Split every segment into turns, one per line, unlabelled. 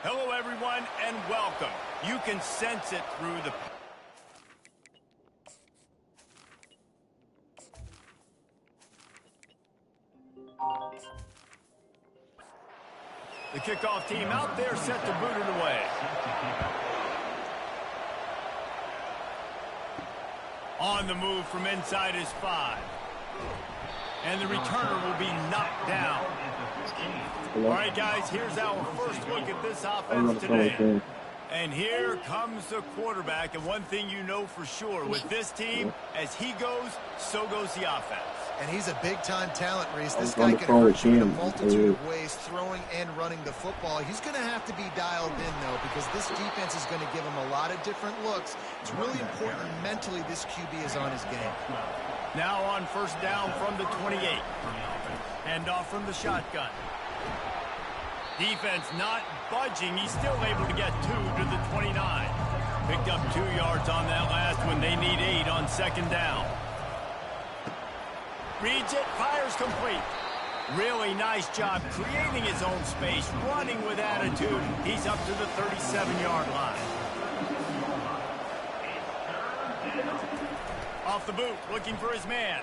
Hello, everyone, and welcome. You can sense it through the... The kickoff team out there set to boot it away. On the move from inside his 5. And the returner will be knocked down. All right, guys, here's our first look at this offense today. And here comes the quarterback. And one thing you know for sure, with this team, as he goes, so goes the offense.
And he's a big-time talent, Reese. This guy can hurt you in a multitude of ways, throwing and running the football. He's going to have to be dialed in, though, because this defense is going to give him a lot of different looks. It's really important mentally this QB is on his game.
Now on first down from the 28. Handoff from the shotgun. Defense not budging. He's still able to get 2 to the 29. Picked up 2 yards on that last one. They need 8 on second down. Reads it, fires complete. Really nice job creating his own space, running with attitude. He's up to the 37-yard line. Off the boot, looking for his man.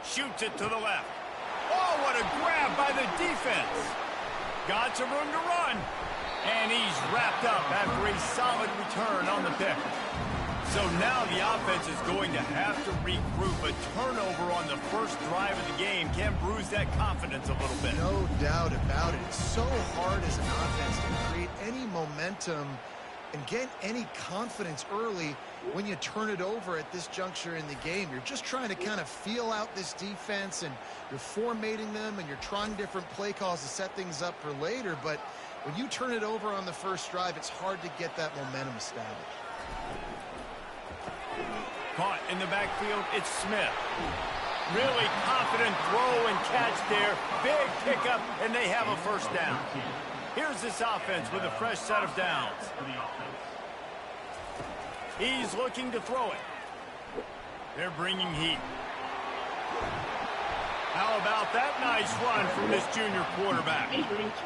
Shoots it to the left. Oh, what a grab by the defense. Got some room to run. And he's wrapped up after a solid return on the pick. So now the offense is going to have to regroup. A turnover on the first drive of the game can bruise that confidence a little bit.
No doubt about it. It's so hard as an offense to create any momentum and get any confidence early when you turn it over at this juncture in the game. You're just trying to kind of feel out this defense, and you're formatting them, and you're trying different play calls to set things up for later. But when you turn it over on the first drive, it's hard to get that momentum established.
Caught in the backfield, it's Smith. Really confident throw and catch there. Big pickup, and they have a first down. Here's this offense with a fresh set of downs. He's looking to throw it. They're bringing heat. How about that nice run from this junior quarterback?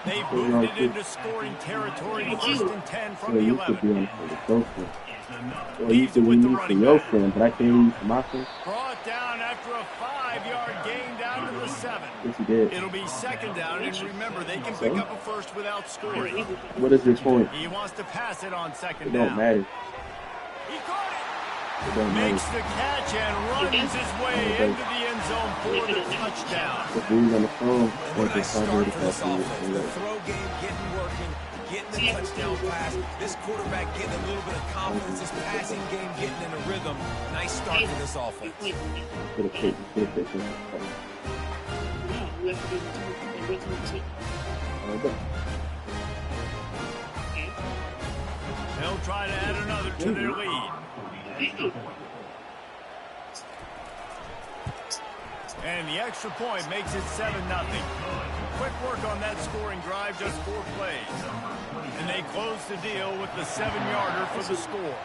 They moved it into scoring territory, first and 10 from the 11. Leaves it with the running back. Brought down after a 5-yard gain down to the 7. It'll be second down, and remember, they can pick up a first without scoring.
What is your point?
He wants to pass it on second
It
down.
don't matter.
He caught it.
It don't
Makes
matter.
the catch and runs his way into the end zone for the touchdown.
The dude on the phone.
What a nice start for this offense. The throw game getting working, getting the touchdown pass. This quarterback getting a little bit of confidence. This passing game getting in a rhythm. Nice start for this offense.
They'll try to add another to their lead. And the extra point makes it 7-0. Quick work on that scoring drive, just 4 plays. And they close the deal with the 7-yarder for the score.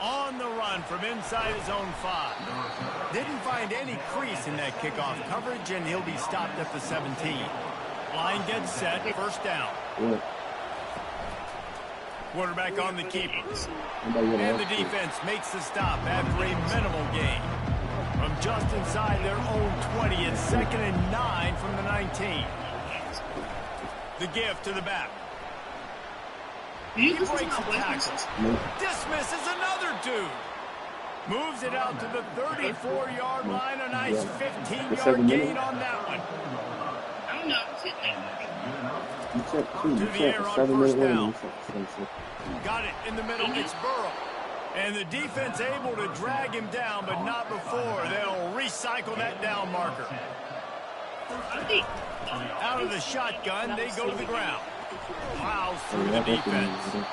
On the run from inside his own 5. Didn't find any crease in that kickoff coverage, and he'll be stopped at the 17. Line gets set, first down. Quarterback on the keeper. And the defense makes the stop after a minimal gain. From just inside their own 20, it's 2nd and 9 from the 19. The give to the back. He breaks the tackle. Dismisses another dude. Moves it out to the 34-yard line. A nice 15-yard gain on that one. To the air on first down. Got it in the middle. It's Burrow. And the defense able to drag him down, but not before. They'll recycle that down marker. Out of the shotgun, they go to the ground. Plows through the defense.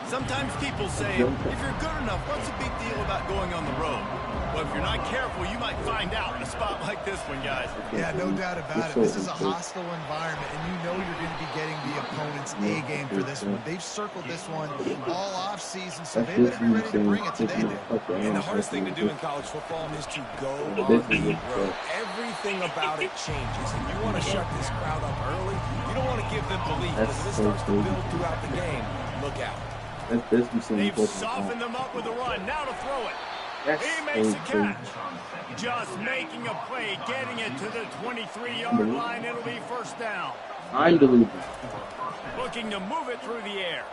Sometimes people say, if you're good enough, what's the big deal about going on the road? Well, if you're not careful, you might find out in a spot like this one, guys.
Yeah, no doubt about it. This is a hostile environment, and you know you're going to be getting the opponent's A game for this one. They've circled this one all offseason. season, so they better be ready to bring it today.
And the hardest thing to do in college football is to go on the road. Everything about it changes, and you want to shut this crowd up early. You don't want to give them belief, because if it starts to build throughout the game, look out.
They've softened them up with a run. Now to throw it. He makes a catch. Just making a play, getting it to the 23-yard line. It'll be first down.
Unbelievable.
Looking to move it through the air.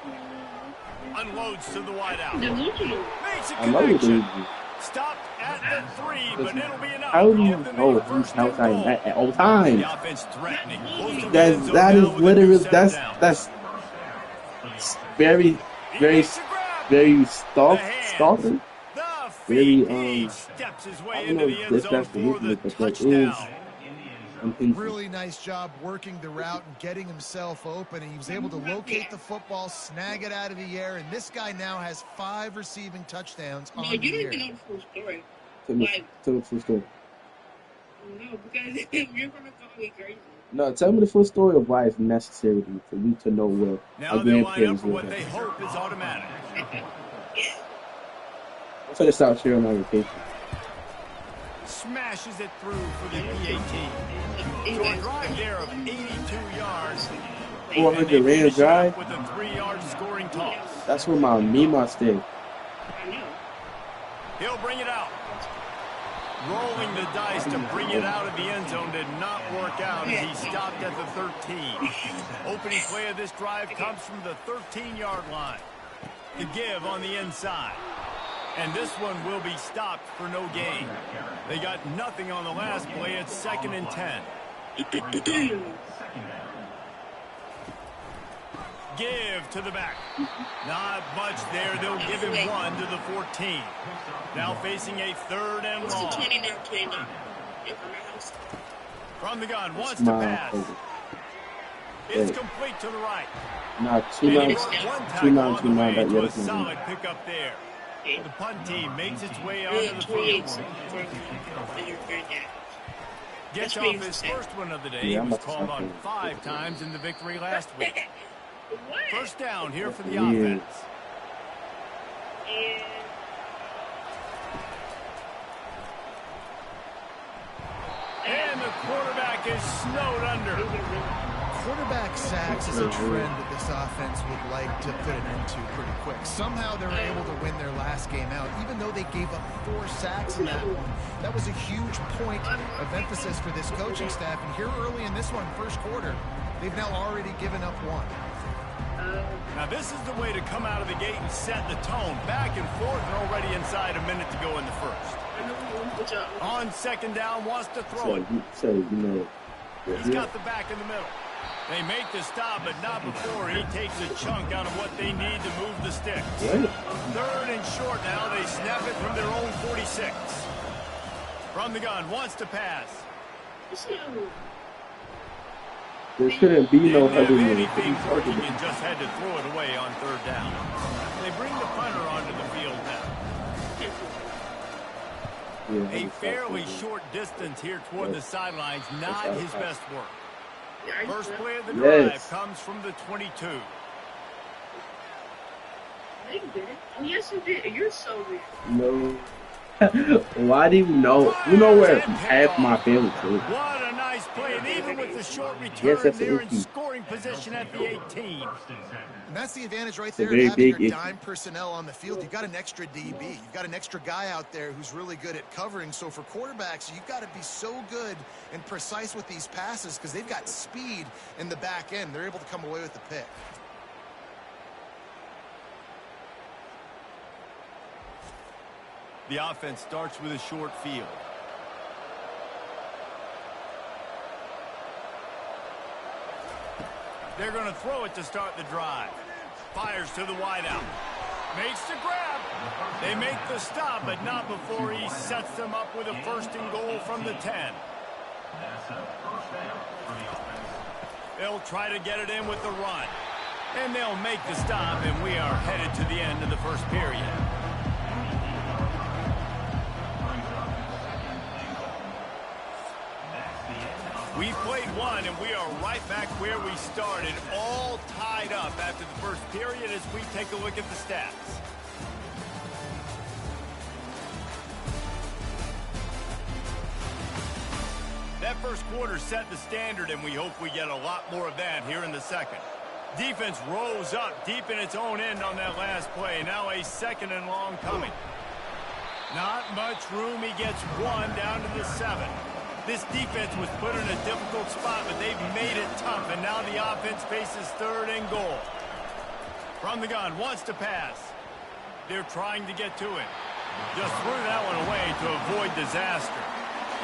Unloads to the wideout. Makes a
I love it.
connection. Stopped at the 3, but it'll be enough.
How do you know he's outside at all times?
The offense threatening.
That is literally that's very stalking. Very
steps his
I
way
don't
into
know
the end
if
zone
that's the
for the
movement, but that
touchdown.
is
Really nice job working the route and getting himself open, and he was able to locate the football, snag it out of the air, and this guy now has 5 receiving touchdowns on the year.
You don't even know the full story.
Tell me the full story.
No, because you're going to call me crazy.
No, tell me the full story of why it's necessary for you to know where
Now they line up for what they hope is automatic.
I'm trying to stop sharing my vacation.
Smashes it through for the PAT. So a drive there of 82 yards.
400 Rams drive.
With a 3-yard scoring toss.
That's where my Mima stayed.
He'll bring it out. Rolling the dice to bring it out of the end zone did not work out as he stopped at the 13. Opening play of this drive comes from the 13-yard line. To give on the inside. And this one will be stopped for no gain. They got nothing on the last play. It's 2nd and 10. Give to the back. Not much there. They'll give him 1 to the 14. Now facing a 3rd and long. From the gun, wants to pass. It's complete to the right.
Nah, 2-9.
That was a solid pickup there. The punt team makes its way onto the field. Gets off his first one of the day. He was called on 5 times in the victory last week. First down here for the offense. And the quarterback is snowed under.
Quarterback sacks is a trend that this offense would like to put an end to pretty quick. Somehow they were able to win their last game out, even though they gave up 4 sacks in that one. That was a huge point of emphasis for this coaching staff. And here early in this one, first quarter, they've now already given up 1.
Now this is the way to come out of the gate and set the tone. Back and forth, and already inside a minute to go in the first. On 2nd down, wants to throw it. He's got the back in the middle. They make the stop, but not before he takes a chunk out of what they need to move the sticks. 3rd and short now. They snap it from their own 46. From the gun, wants to pass.
There shouldn't be no other than
anything working and just had to throw it away on 3rd down. They bring the punter onto the field now. A fairly short distance here toward the sidelines, not his best work. First play of the drive comes from the 22.
Yes, you did. You're so weird.
No. Why do you know? You know where half my family is.
What a nice play, and even with the short return, they're in scoring position at the 18.
And that's the advantage right there of having your dime personnel on the field. You've got an extra DB. You've got an extra guy out there who's really good at covering. So for quarterbacks, you've got to be so good and precise with these passes because they've got speed in the back end. They're able to come away with the pick.
The offense starts with a short field. They're going to throw it to start the drive. Fires to the wideout. Makes the grab. They make the stop, but not before he sets them up with a 1st and goal from the 10. They'll try to get it in with the run. And they'll make the stop, and we are headed to the end of the first period. We played 1, and we are right back where we started, all tied up after the first period as we take a look at the stats. first quarter set the standard, and we hope we get a lot more of that here in the second. Defense rolls up deep in its own end on that last play. Now a 2nd and long coming. Not much room. He gets one down to the 7. This defense was put in a difficult spot, but they've made it tough, and now the offense faces 3rd and goal. From the gun, wants to pass. They're trying to get to it. Just threw that one away to avoid disaster.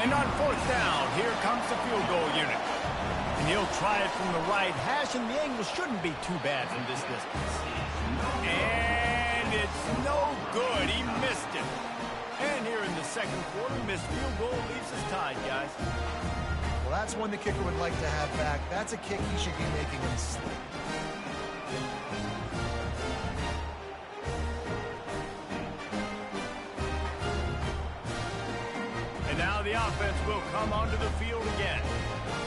And on 4th down, here comes the field goal unit. And he'll try it from the right hash, and the angle shouldn't be too bad from this distance. And it's no good. He missed it. And here in the second quarter, missed field goal leaves us tied, guys.
Well, that's one the kicker would like to have back. That's a kick he should be making in his sleep.
And now the offense will come onto the field again.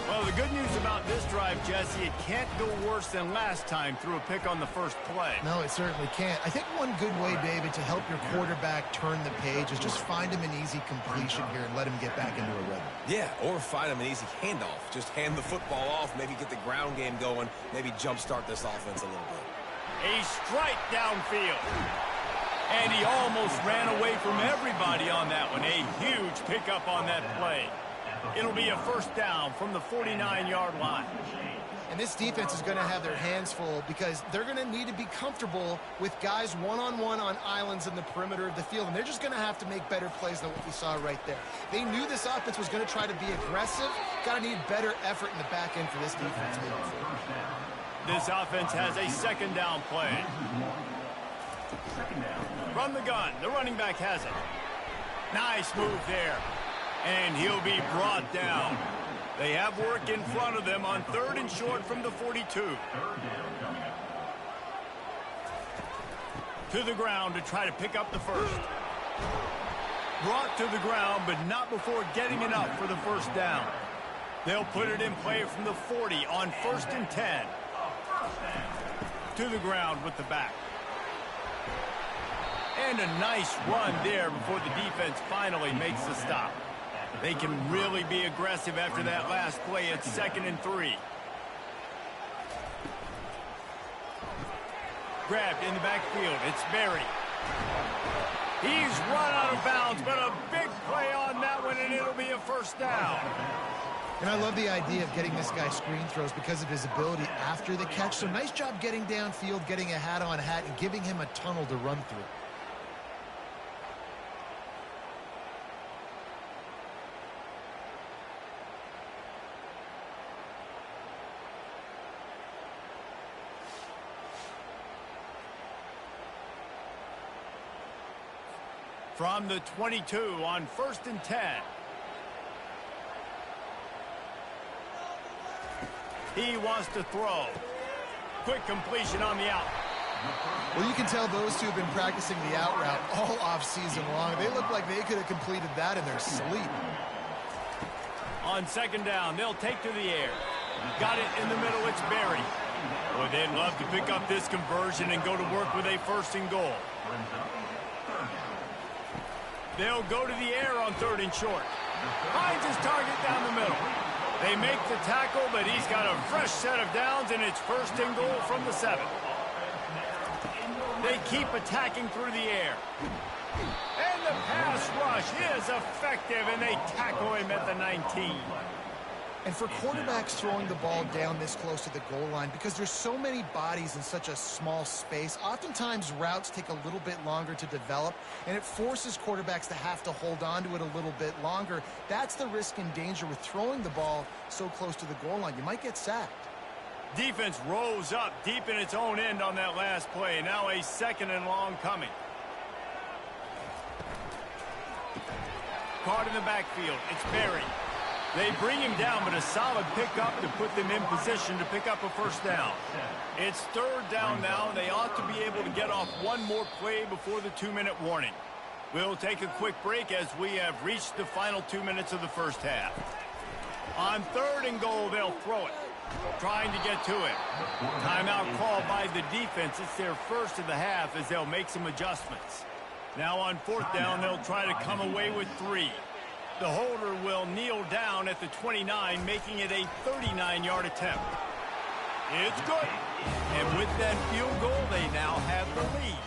Well, the good news about this drive, Jesse, it can't go worse than last time through a pick on the first play.
No, it certainly can't. I think one good way, David, to help your quarterback turn the page is just find him an easy completion here and let him get back into a rhythm.
Yeah, or find him an easy handoff. Just hand the football off, maybe get the ground game going, maybe jumpstart this offense a little bit.
A strike downfield. And he almost ran away from everybody on that one. A huge pickup on that play. It'll be a 1st down from the 49-yard line.
And this defense is going to have their hands full because they're going to need to be comfortable with guys one-on-one on islands in the perimeter of the field. And they're just going to have to make better plays than what we saw right there. They knew this offense was going to try to be aggressive. Got to need better effort in the back end for this defense moving forward.
This offense has a 2nd down play. From the gun, the running back has it. Nice move there. And he'll be brought down. They have work in front of them on 3rd and short from the 42. To the ground to try to pick up the 1st. Brought to the ground, but not before getting it up for the 1st down. They'll put it in play from the 40 on 1st and 10. To the ground with the back. And a nice run there before the defense finally makes the stop. They can really be aggressive after that last play at 2nd and 3. Grabbed in the backfield. It's Berry. He's run out of bounds, but a big play on that one, and it'll be a 1st down.
And I love the idea of getting this guy screen throws because of his ability after the catch. So nice job getting downfield, getting a hat-on-hat, and giving him a tunnel to run through.
From the 22 on 1st and 10. He wants to throw. Quick completion on the out.
Well, you can tell those two have been practicing the out route all off-season long. They look like they could have completed that in their sleep.
On 2nd down, they'll take to the air. Got it in the middle, it's Berry. Boy, they'd love to pick up this conversion and go to work with a 1st and goal. They'll go to the air on 3rd and short. Finds his target down the middle. They make the tackle, but he's got a fresh set of downs, and it's 1st and goal from the 7. They keep attacking through the air. And the pass rush is effective, and they tackle him at the 19.
And for quarterbacks throwing the ball down this close to the goal line, because there's so many bodies in such a small space, oftentimes routes take a little bit longer to develop, and it forces quarterbacks to have to hold on to it a little bit longer. That's the risk and danger with throwing the ball so close to the goal line. You might get sacked.
Defense rose up deep in its own end on that last play. Now a 2nd and long coming. Caught in the backfield. It's Berry. They bring him down, but a solid pickup to put them in position to pick up a 1st down. It's 3rd down now, and they ought to be able to get off one more play before the 2-minute warning. We'll take a quick break as we have reached the final 2 minutes of the 1st half. On 3rd and goal, they'll throw it. Trying to get to it. Timeout called by the defense. It's their 1st of the half as they'll make some adjustments. Now on 4th down, they'll try to come away with 3. The holder will kneel down at the 29, making it a 39-yard attempt. It's good. And with that field goal, they now have the lead.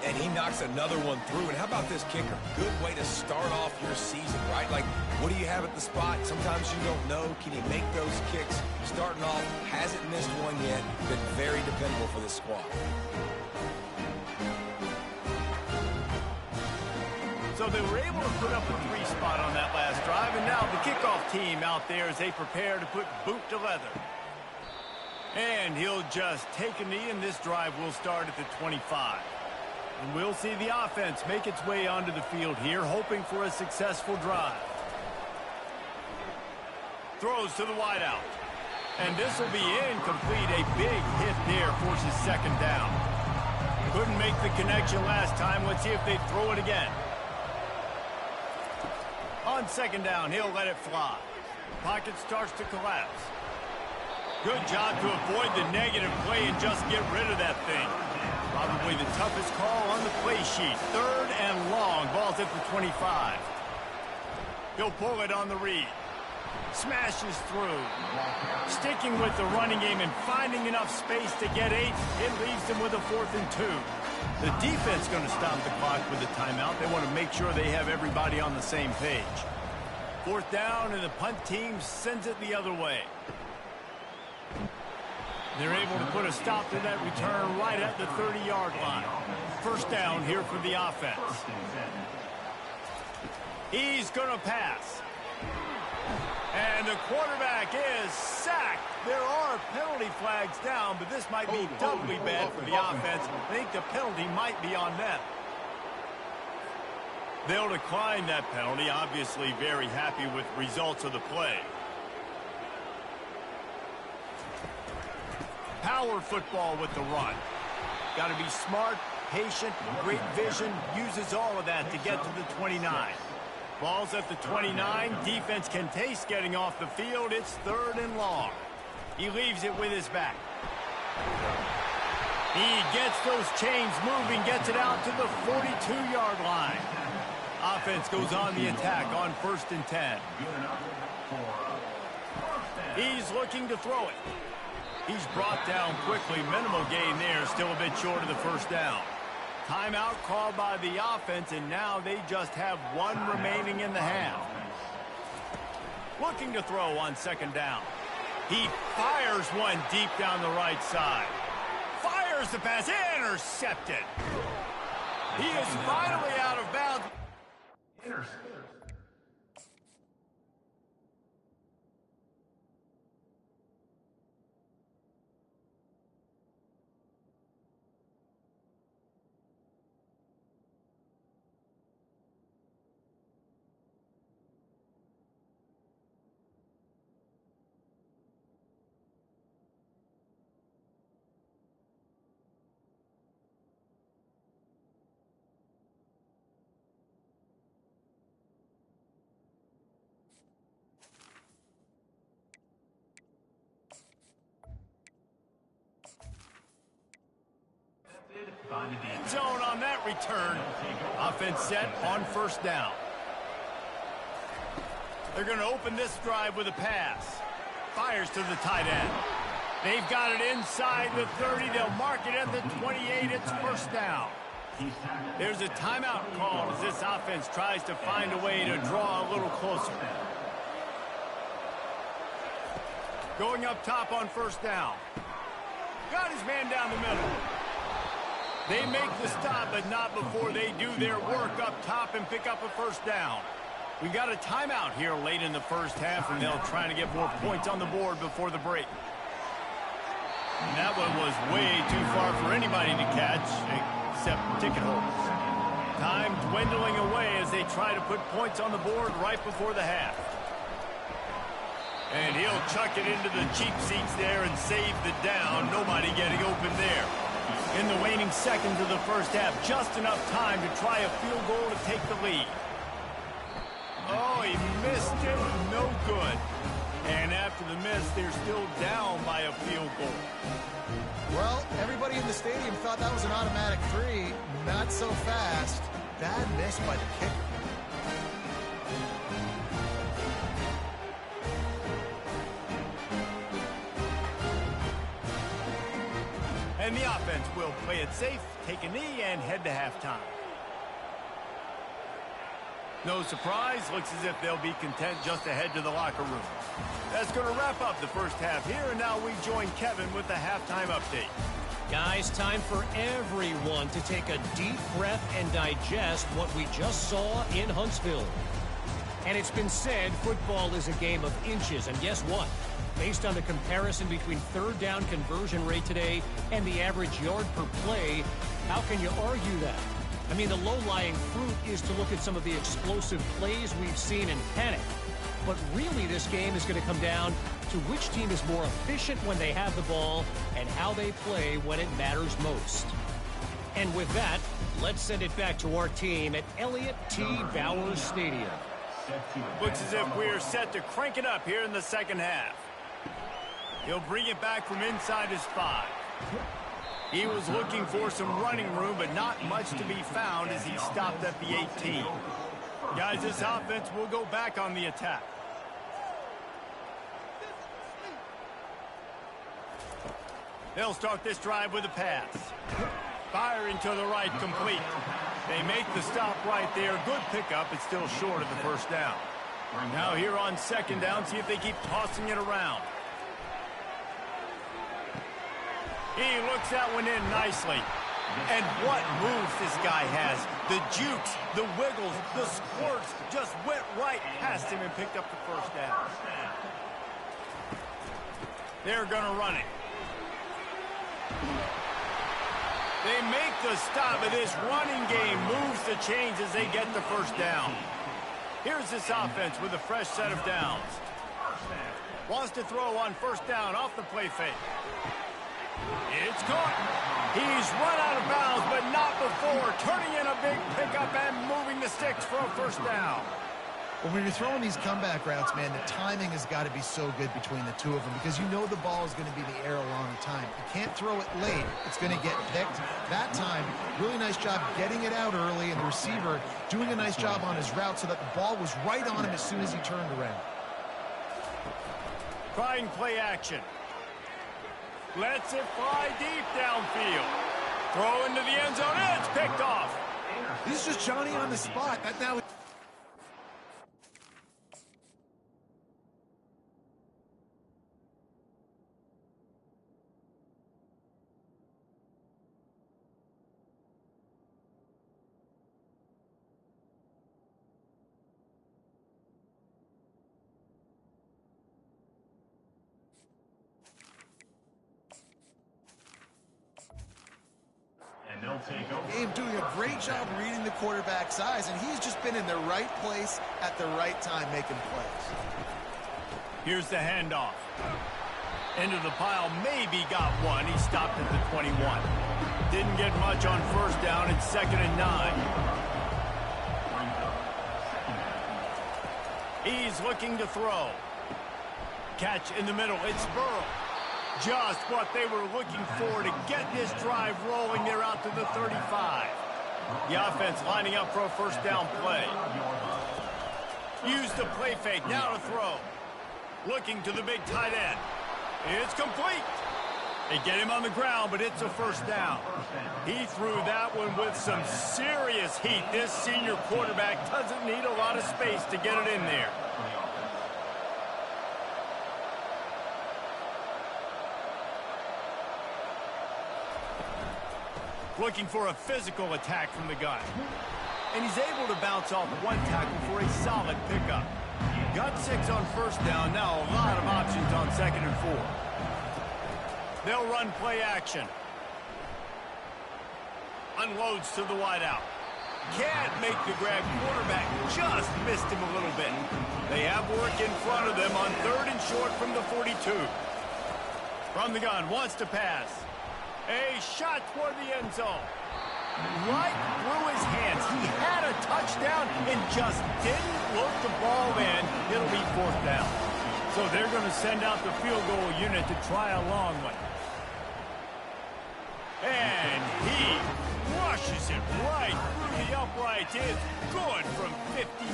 And he knocks another one through. And how about this kicker? Good way to start off your season, right? Like, what do you have at the spot? Sometimes you don't know. Can he make those kicks? Starting off, hasn't missed one yet. Been very dependable for this squad.
So they were able to put up a 3 spot on that last drive. And now the kickoff team out there as they prepare to put boot to leather. And he'll just take a knee, and this drive will start at the 25. And we'll see the offense make its way onto the field here, hoping for a successful drive. Throws to the wideout. And this will be incomplete. A big hit there forces second down. Couldn't make the connection last time. Let's see if they throw it again. On second down, he'll let it fly. Pocket starts to collapse. Good job to avoid the negative play and just get rid of that thing. Probably the toughest call on the play sheet. 3rd and long. Ball's at the 25. He'll pull it on the read. Smashes through. Sticking with the running game and finding enough space to get 8. It leaves them with a 4th and 2. The defense going to stop the clock with a timeout. They want to make sure they have everybody on the same page. 4th down, and the punt team sends it the other way. They're able to put a stop to that return right at the 30-yard line. 1st down here for the offense. He's going to pass. And the quarterback is sacked. There are penalty flags down, but this might be doubly bad for the offense. I think the penalty might be on them. They'll decline that penalty. Obviously very happy with results of the play. Power football with the run. Got to be smart, patient, great vision. Uses all of that to get to the 29. Ball's at the 29. Defense can taste getting off the field. It's 3rd and long. He leaves it with his back. He gets those chains moving, gets it out to the 42-yard line. Offense goes on the attack on 1st and 10. He's looking to throw it. He's brought down quickly. Minimal gain there. Still a bit short of the 1st down. Timeout called by the offense, and now they just have 1 remaining in the half. Looking to throw on 2nd down. He fires one deep down the right side. Fires the pass. Intercepted. He is finally out of bounds. End zone on that return. Offense set on 1st down. They're going to open this drive with a pass. Fires to the tight end. They've got it inside the 30. They'll mark it at the 28. It's 1st down. There's a timeout called as this offense tries to find a way to draw a little closer. Going up top on 1st down. Got his man down the middle. They make the stop, but not before they do their work up top and pick up a 1st down. We got a timeout here late in the 1st half, and they'll try to get more points on the board before the break. And that one was way too far for anybody to catch, except ticket holders. Time dwindling away as they try to put points on the board right before the half. And he'll chuck it into the cheap seats there and save the down. Nobody getting open there. In the waning seconds of the 1st half, just enough time to try a field goal to take the lead. Oh, he missed it. No good. And after the miss, they're still down by a field goal.
Well, everybody in the stadium thought that was an automatic 3. Not so fast. Bad miss by the kicker.
And the offense will play it safe, take a knee, and head to halftime. No surprise, looks as if they'll be content just to head to the locker room. That's going to wrap up the first half here, and now we join Kevin with the halftime update.
Guys, time for everyone to take a deep breath and digest what we just saw in Huntsville. And it's been said football is a game of inches, and guess what? Based on the comparison between third down conversion rate today and the average yard per play, how can you argue that? I mean, the low-lying fruit is to look at some of the explosive plays we've seen and panic. But really, this game is going to come down to which team is more efficient when they have the ball and how they play when it matters most. And with that, let's send it back to our team at Elliott T. Bowers Stadium.
Looks as if we're set to crank it up here in the second half. He'll bring it back from inside his 5. He was looking for some running room, but not much to be found as he stopped at the 18. Guys, this offense will go back on the attack. They'll start this drive with a pass. Firing to the right, complete. They make the stop right there. Good pickup. It's still short of the first down. Now here on second down, see if they keep tossing it around. He looks that one in nicely. And what moves this guy has. The jukes, the wiggles, the squirts just went right past him and picked up the first down. They're going to run it. They make the stop, but this running game moves the chains as they get the first down. Here's this offense with a fresh set of downs. Wants to throw on first down off the play fake. It's caught. He's run out of bounds, but not before. Turning in a big pickup and moving the sticks for a first down.
Well, when you're throwing these comeback routes, man, the timing has got to be so good between the two of them because you know the ball is going to be in the air a long time. You can't throw it late. It's going to get picked. That time, really nice job getting it out early, and the receiver doing a nice job on his route so that the ball was right on him as soon as he turned around.
Trying play action. Lets it fly deep downfield. Throw into the end zone. It's picked off.
This is just Johnny on the spot. That now. Game doing a great job reading the quarterback's eyes, and he's just been in the right place at the right time making plays.
Here's the handoff. Into the pile, maybe got one. He stopped at the 21. Didn't get much on first down. It's 2nd and 9. He's looking to throw. Catch in the middle. It's Burrow. Just what they were looking for to get this drive rolling. They're out to the 35. The offense lining up for a first down play. Use the play fake. Now to throw. Looking to the big tight end. It's complete. They get him on the ground, but it's a first down. He threw that one with some serious heat. This senior quarterback doesn't need a lot of space to get it in there. Looking for a physical attack from the gun. And he's able to bounce off one tackle for a solid pickup. Got 6 on first down. Now a lot of options on 2nd and 4. They'll run play action. Unloads to the wideout. Can't make the grab. Quarterback just missed him a little bit. They have work in front of them on 3rd and short from the 42. From the gun, wants to pass. A shot toward the end zone. Right through his hands. He had a touchdown and just didn't look the ball in. It'll be 4th down. So they're going to send out the field goal unit to try a long one. And he rushes it right through the uprights. It's good from 59.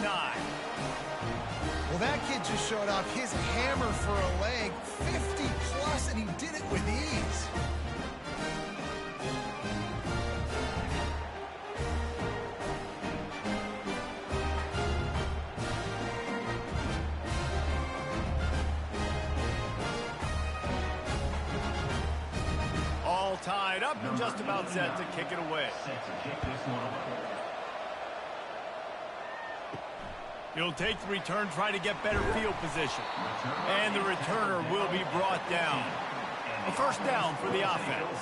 Well, that kid just showed off his hammer for a leg. 50 plus, and he did it with ease.
and just about set to kick it away. He'll take the return, try to get better field position. And the returner will be brought down. A first down for the offense.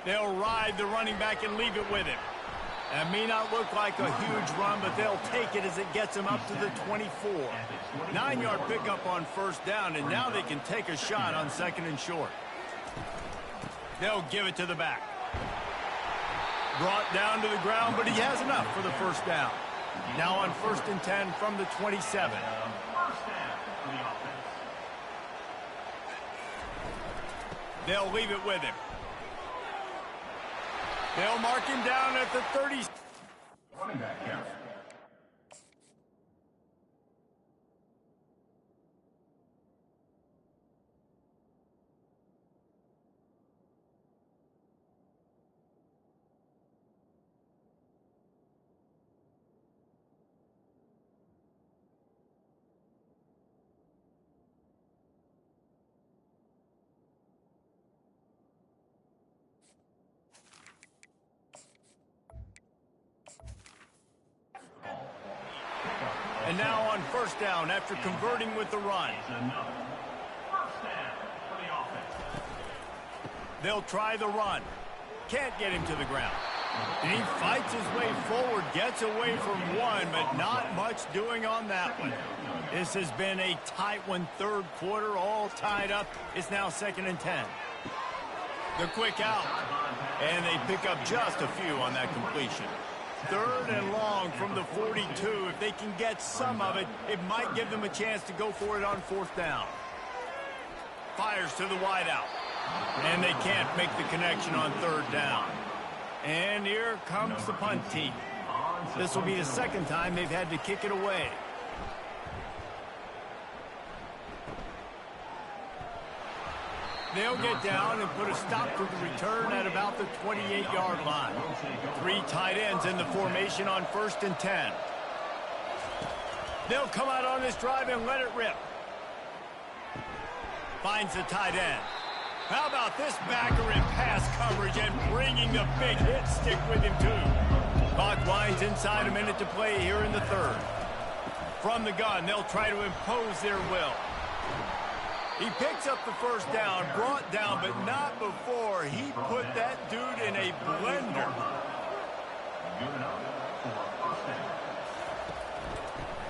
They'll ride the running back and leave it with him. That may not look like a huge run, but they'll take it as it gets them up to the 24. 9-yard pickup on first down, and now they can take a shot on second and short. They'll give it to the back. Brought down to the ground, but he has enough for the first down. Now on first and 10 from the 27. They'll leave it with him. They'll mark him down at the 30. Running back count. And now on first down after converting with the run. They'll try the run. Can't get him to the ground. And he fights his way forward, gets away from one, but not much doing on that one. This has been a tight one, third quarter, all tied up. It's now second and 10. The quick out. And they pick up just a few on that completion. Third and long from the 42. If they can get some of it, it might give them a chance to go for it on fourth down. Fires to the wideout. And they can't make the connection on third down. And here comes the punt team. This will be the second time they've had to kick it away. They'll get down and put a stop to the return at about the 28-yard line. 3 tight ends in the formation on first and 10. They'll come out on this drive and let it rip. Finds the tight end. How about this backer in pass coverage and bringing the big hit stick with him too. Clock winds inside a minute to play here in the third. From the gun, they'll try to impose their will. He picks up the first down, brought down, but not before he put that dude in a blender.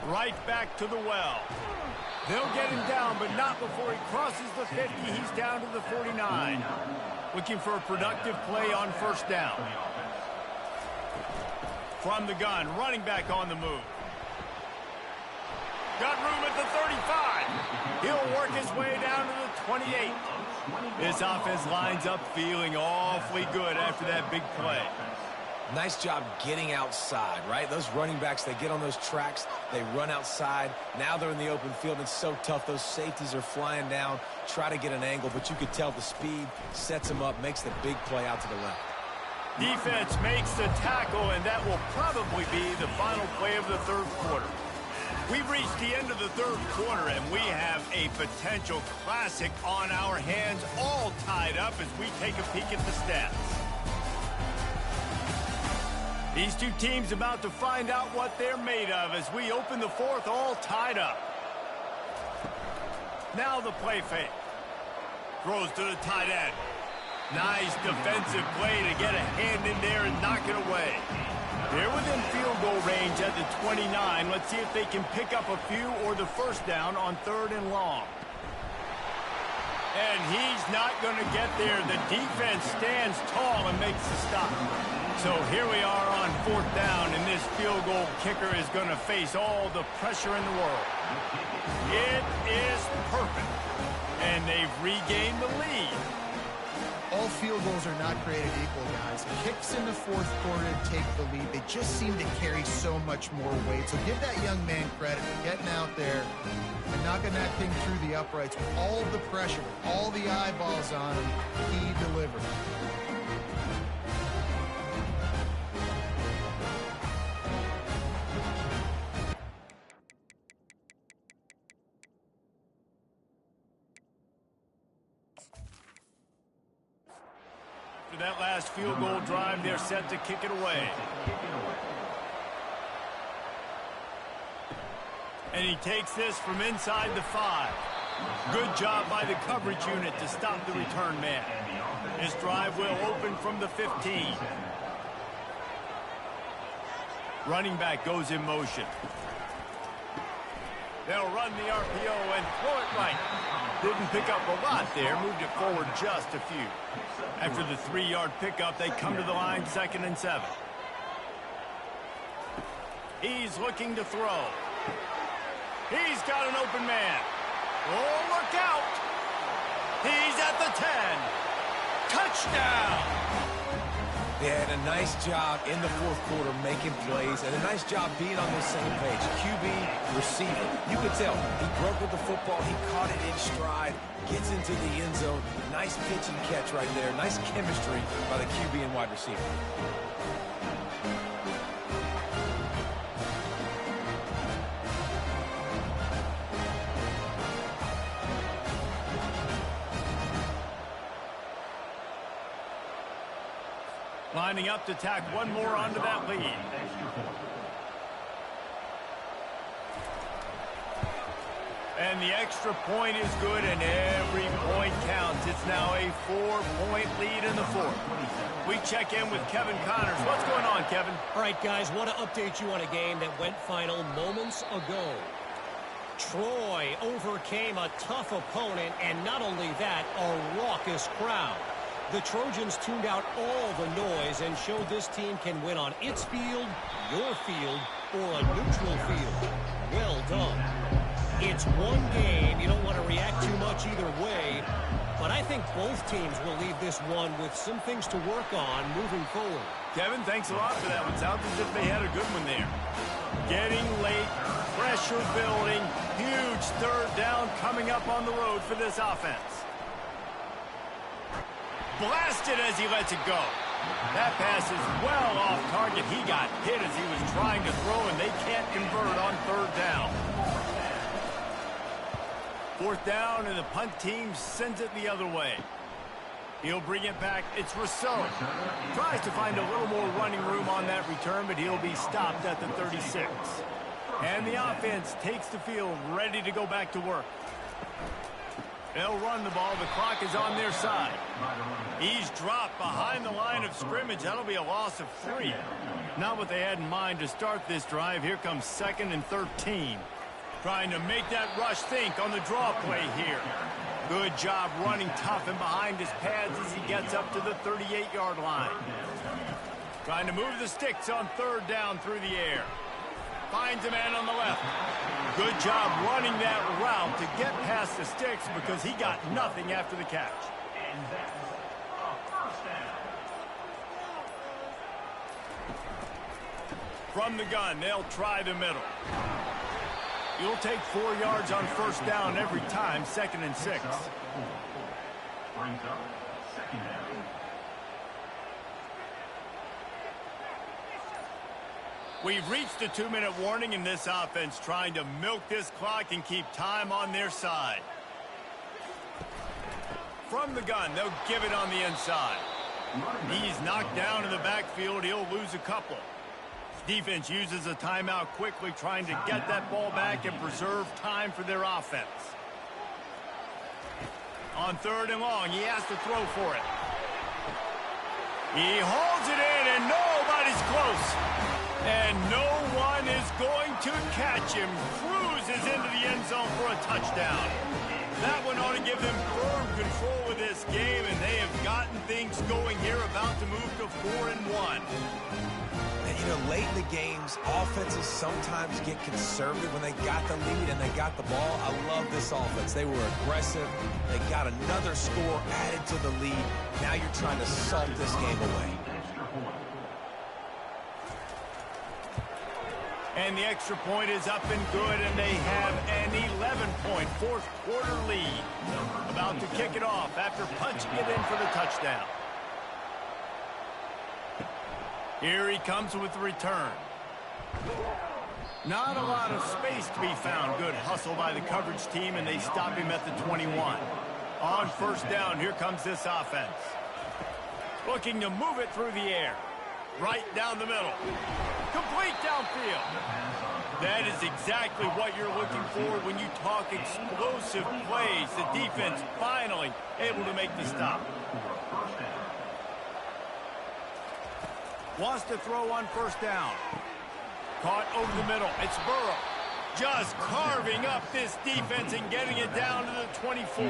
Right back to the well. They'll get him down, but not before he crosses the 50. He's down to the 49. Looking for a productive play on first down. From the gun, running back on the move. Got room at the 35. He'll work his way down to the 28. This offense lines up feeling awfully good after that big play.
Nice job getting outside, right? Those running backs, they get on those tracks, they run outside. Now they're in the open field. It's so tough. Those safeties are flying down, try to get an angle, but you could tell the speed sets them up, makes the big play out to the left.
Defense makes the tackle, and that will probably be the final play of the third quarter. We've reached the end of the third quarter, and we have a potential classic on our hands, all tied up as we take a peek at the stats. These two teams about to find out what they're made of as we open the fourth, all tied up. Now the play fake. Throws to the tight end. Nice defensive play to get a hand in there and knock it away. They're within field goal range at the 29. Let's see if they can pick up a few or the first down on third and long. And he's not going to get there. The defense stands tall and makes the stop. So here we are on fourth down, and this field goal kicker is going to face all the pressure in the world. It is perfect. And they've regained the lead.
All field goals are not created equal, guys. Kicks in the fourth quarter to take the lead. They just seem to carry so much more weight. So give that young man credit for getting out there and knocking that thing through the uprights with all the pressure, with all the eyeballs on him. He delivered.
After that last field goal drive, they're set to kick it away. And he takes this from inside the 5. Good job by the coverage unit to stop the return man. His drive will open from the 15. Running back goes in motion. They'll run the RPO and throw it right. Didn't pick up a lot there, moved it forward just a few. After the 3-yard pickup, they come to the line, 2nd and 7. He's looking to throw. He's got an open man. Oh, look out! He's at the 10. Touchdown!
They had a nice job in the 4th quarter making plays and a nice job being on the same page. QB, receiver. You could tell he broke with the football. He caught it in stride, gets into the end zone. Nice pitch and catch right there. Nice chemistry by the QB and wide receiver.
Lining up to tack one more onto that lead. And the extra point is good, and every point counts. It's now a 4-point lead in the 4th. We check in with Kevin Connors. What's going on, Kevin?
All right, guys, want to update you on a game that went final moments ago. Troy overcame a tough opponent, and not only that, a raucous crowd. The Trojans tuned out all the noise and showed this team can win on its field, your field, or a neutral field. Well done. It's one game. You don't want to react too much either way, but I think both teams will leave this one with some things to work on moving forward.
Kevin, thanks a lot for that one. Sounds as if they had a good one there. Getting late, pressure building, huge 3rd down coming up on the road for this offense. Blasted as he lets it go. That pass is well off target. He got hit as he was trying to throw, and they can't convert on 3rd down. 4th down, and the punt team sends it the other way. He'll bring it back. It's Rousseau. Tries to find a little more running room on that return, but he'll be stopped at the 36. And the offense takes the field, ready to go back to work. They'll run the ball. The clock is on their side. He's dropped behind the line of scrimmage. That'll be a loss of 3. Not what they had in mind to start this drive. Here comes 2nd and 13. Trying to make that rush think on the draw play here. Good job running tough and behind his pads as he gets up to the 38-yard line. Trying to move the sticks on 3rd down through the air. Finds a man on the left. Good job running that route to get past the sticks because he got nothing after the catch. From the gun, they'll try the middle. You'll take 4 yards on 1st down every time, 2nd and 6. We've reached the 2-minute warning in this offense, trying to milk this clock and keep time on their side. From the gun, they'll give it on the inside. He's knocked down in the backfield. He'll lose a couple. Defense uses a timeout quickly, trying to get that ball back and preserve time for their offense. On 3rd and long, he has to throw for it. He holds it in, and nobody's close. And no one is going to catch him. Cruises into the end zone for a touchdown. That one ought to give them firm control of this game, and they have gotten things going here, about to move to 4-1.
And, you know, late in the games, offenses sometimes get conservative when they got the lead and they got the ball. I love this offense. They were aggressive. They got another score added to the lead. Now you're trying to salt this game away.
And the extra point is up and good, and they have an 11-point 4th quarter lead. About to kick it off after punching it in for the touchdown. Here he comes with the return. Not a lot of space to be found. Good hustle by the coverage team, and they stop him at the 21. On 1st down, here comes this offense. Looking to move it through the air. Right down the middle. Complete downfield. That is exactly what you're looking for when you talk explosive plays. The defense finally able to make the stop. Wants to throw on first down. Caught over the middle. It's Burrow. Just carving up this defense and getting it down to the 24.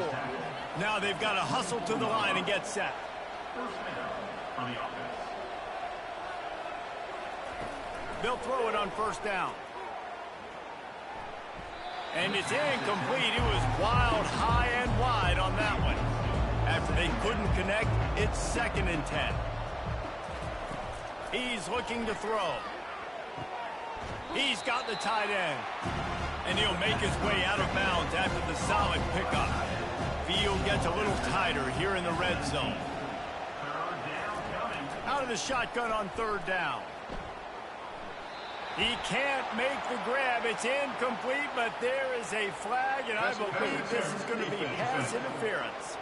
Now they've got to hustle to the line and get set. They'll throw it on first down. And it's incomplete. It was wild, high and wide on that one. After they couldn't connect, it's 2nd and 10. He's looking to throw. He's got the tight end. And he'll make his way out of bounds after the solid pickup. Field gets a little tighter here in the red zone. Out of the shotgun on 3rd down. He can't make the grab. It's incomplete, but there is a flag, and I believe this is going to be pass interference.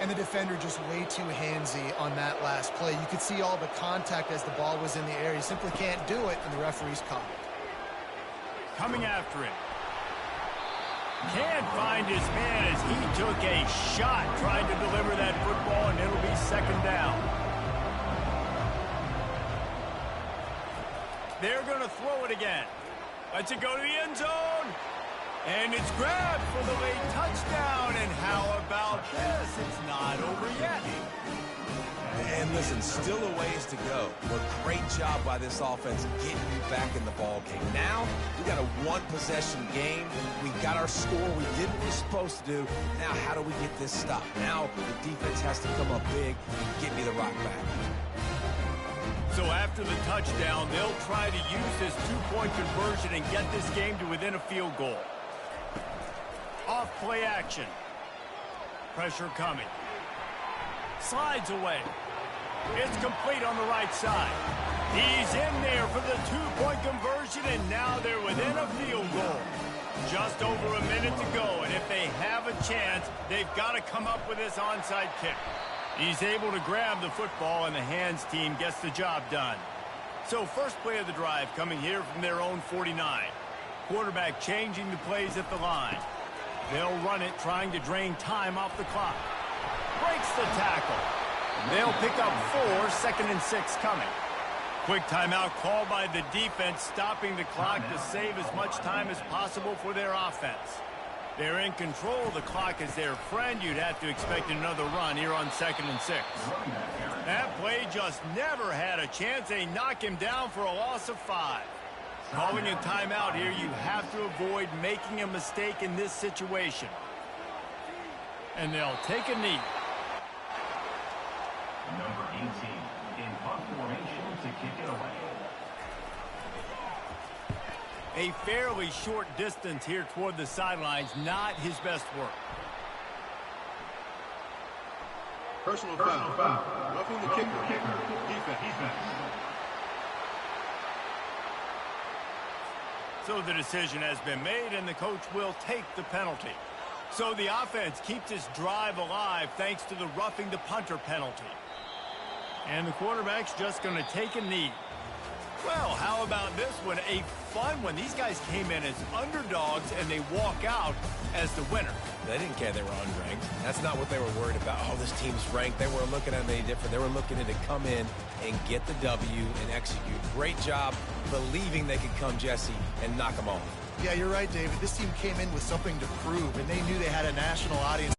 And the defender just way too handsy on that last play. You could see all the contact as the ball was in the air. He simply can't do it, and the referee's caught it.
Coming after it. Can't find his man as he took a shot trying to deliver that football, and it'll be 2nd down. They're going to throw it again. Lets it go to the end zone. And it's grabbed for the late touchdown. And how about this? It's not over yet.
And listen, still a ways to go. But great job by this offense getting you back in the ball game. Now, we got a one-possession game. We got our score. We did what we're supposed to do. Now, how do we get this stopped? Now, the defense has to come up big and get me the rock back.
So after the touchdown, they'll try to use this two-point conversion and get this game to within a field goal. Off play action. Pressure coming. Slides away. It's complete on the right side. He's in there for the two-point conversion, and now they're within a field goal. Just over a minute to go, and if they have a chance, they've got to come up with this onside kick. He's able to grab the football, and the hands team gets the job done. So first play of the drive coming here from their own 49. Quarterback changing the plays at the line. They'll run it, trying to drain time off the clock. Breaks the tackle. They'll pick up 4, 2nd and 6 coming. Quick timeout called by the defense, stopping the clock to save as much time as possible for their offense. They're in control. The clock is their friend. You'd have to expect another run here on 2nd and 6. That play just never had a chance. They knock him down for a loss of 5. Calling a timeout here, you have to avoid making a mistake in this situation. And they'll take a knee.
Number 18 in punt formation to kick it away.
A fairly short distance here toward the sidelines, not his best work.
Personal foul. Roughing the kicker. Defense.
So the decision has been made, and the coach will take the penalty. So the offense keeps its drive alive thanks to the roughing the punter penalty. And the quarterback's just going to take a knee. Well, how about this one? A fun one. These guys came in as underdogs, and they walk out as the winner.
They didn't care they were unranked. That's not what they were worried about. Oh, this team's ranked. They weren't looking at it any different. They were looking at it to come in and get the W and execute. Great job believing they could come, Jesse, and knock them off.
Yeah, you're right, David. This team came in with something to prove, and they knew they had a national audience.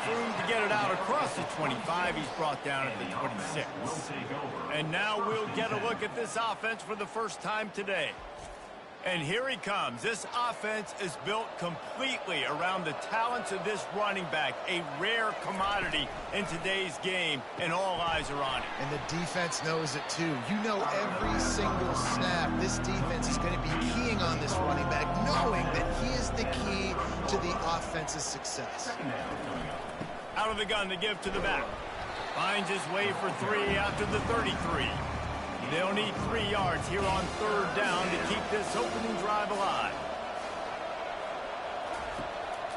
room to get it out across the 25. He's brought down at the 26. And now we'll get a look at this offense for the first time today. And here he comes. This offense is built completely around the talents of this running back, a rare commodity in today's game, and all eyes are on it.
And the defense knows it too. You know every single snap this defense is going to be keying on this running back, knowing that he is the key to the offense's success.
Out of the gun to give to the back. Finds his way for 3 out to the 33. They'll need 3 yards here on 3rd down to keep this opening drive alive.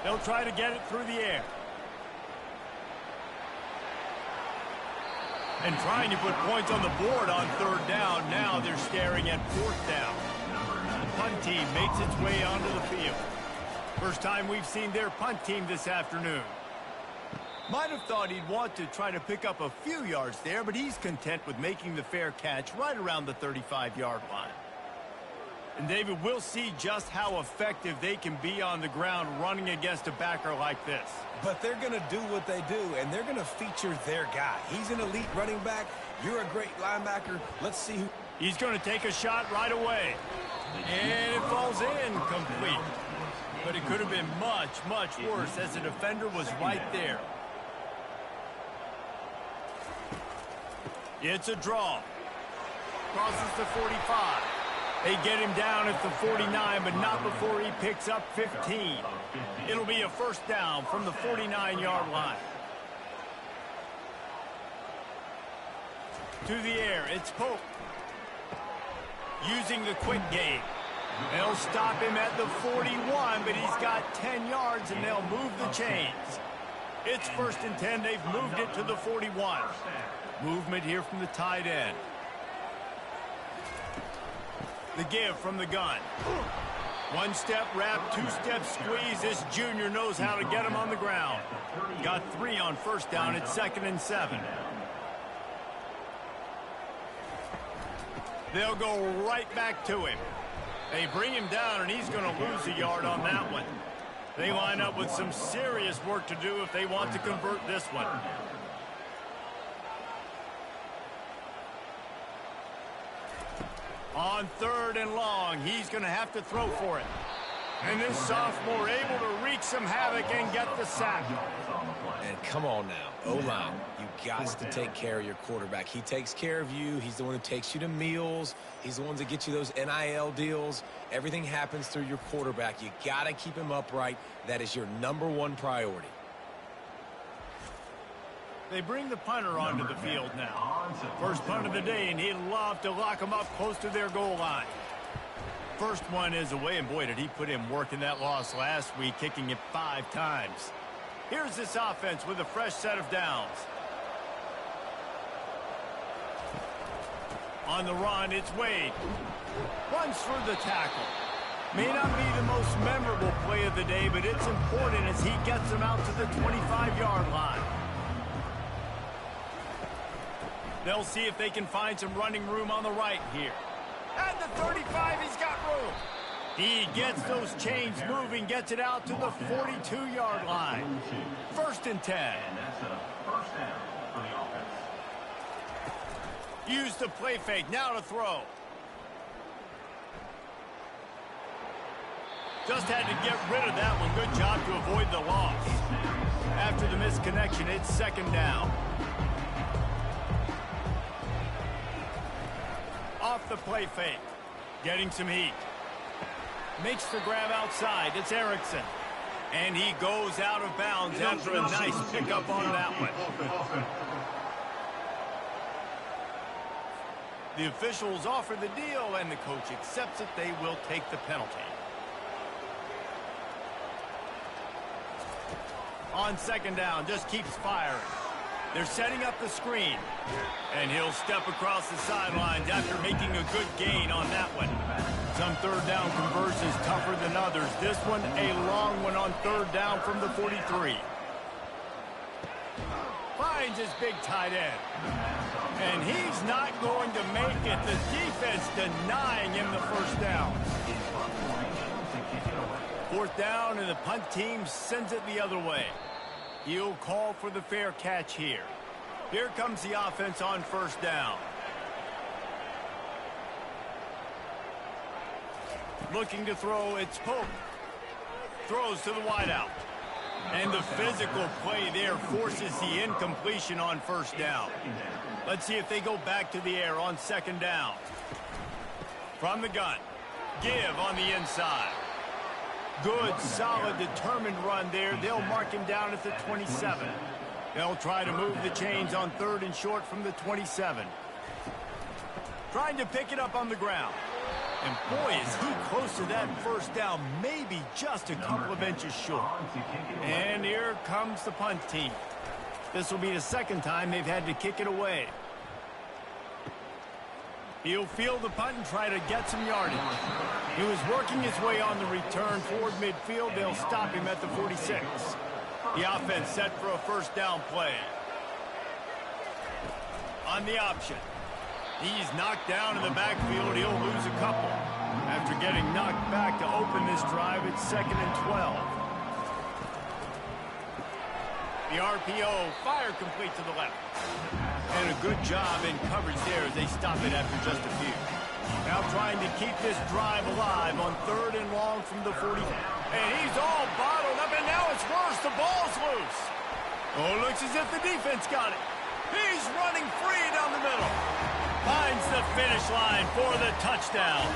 They'll try to get it through the air. And trying to put points on the board on 3rd down. Now they're staring at 4th down. The punt team makes its way onto the field. First time we've seen their punt team this afternoon. Might have thought he'd want to try to pick up a few yards there, but he's content with making the fair catch right around the 35-yard line. And David, we'll see just how effective they can be on the ground running against a backer like this.
But they're going to do what they do, and they're going to feature their guy. He's an elite running back. You're a great linebacker. Let's see who...
He's going to take a shot right away. And it falls in complete. But it could have been much, much worse as the defender was right there. It's a draw. Crosses the 45. They get him down at the 49, but not before he picks up 15. It'll be a 1st down from the 49-yard line. To the air, it's Pope. Using the quick game. They'll stop him at the 41, but he's got 10 yards, and they'll move the chains. It's 1st and 10. They've moved it to the 41. Movement here from the tight end. The give from the gun. 1-step wrap, 2-step squeeze. This junior knows how to get him on the ground. Got 3 on 1st down. It's 2nd and 7. They'll go right back to him. They bring him down, and he's going to lose a yard on that one. They line up with some serious work to do if they want to convert this one. On 3rd and long, he's going to have to throw for it. And this sophomore able to wreak some havoc and get the sack.
And come on now, O-line, you got to take care of your quarterback. He takes care of you. He's the one who takes you to meals. He's the one that gets you those NIL deals. Everything happens through your quarterback. You got to keep him upright. That is your #1 priority.
They bring the punter onto the field now. First punt of the day, and he'd love to lock them up close to their goal line. First one is away, and boy, did he put in work in that loss last week, kicking it 5 times. Here's this offense with a fresh set of downs. On the run, it's Wade. Runs through the tackle. May not be the most memorable play of the day, but it's important as he gets them out to the 25-yard line. They'll see if they can find some running room on the right here. At the 35, he's got room. He gets those chains moving, gets it out to the 42-yard line. 1st and 10.
And that's a 1st down for the offense.
Use the play fake, now to throw. Just had to get rid of that one. Good job to avoid the loss. After the misconnection, it's 2nd down. Off the play fake. Getting some heat. Makes the grab outside. It's Erickson. And he goes out of bounds after a nice pickup on that one. The officials offer the deal, and the coach accepts it. They will take the penalty. On 2nd down, just keeps firing. They're setting up the screen. And he'll step across the sidelines after making a good gain on that one. Some 3rd down conversions tougher than others. This one, a long one on 3rd down from the 43. Finds his big tight end. And he's not going to make it. The defense denying him the 1st down. 4th down, and the punt team sends it the other way. He'll call for the fair catch here. Here comes the offense on first down. Looking to throw, it's Pope. Throws to the wideout. And the physical play there forces the incompletion on first down. Let's see if they go back to the air on second down. From the gun. Give on the inside. Good, solid, determined run there. They'll mark him down at the 27. They'll try to move the chains on third and short from the 27. Trying to pick it up on the ground. And boy, is he close to that first down, maybe just a couple of inches short. And here comes the punt team. This will be the second time they've had to kick it away. He'll field the punt and try to get some yardage. He was working his way on the return toward midfield. They'll stop him at the 46. The offense set for a first down play. On the option. He's knocked down in the backfield. He'll lose a couple. After getting knocked back to open this drive, it's 2nd and 12. The RPO, fire complete to the left. And a good job in coverage there as they stop it after just a few. Now trying to keep this drive alive on third and long from the 40. And he's all bottled up, and now it's worse. The ball's loose. Oh, looks as if the defense got it. He's running free down the middle. Finds the finish line for the touchdown.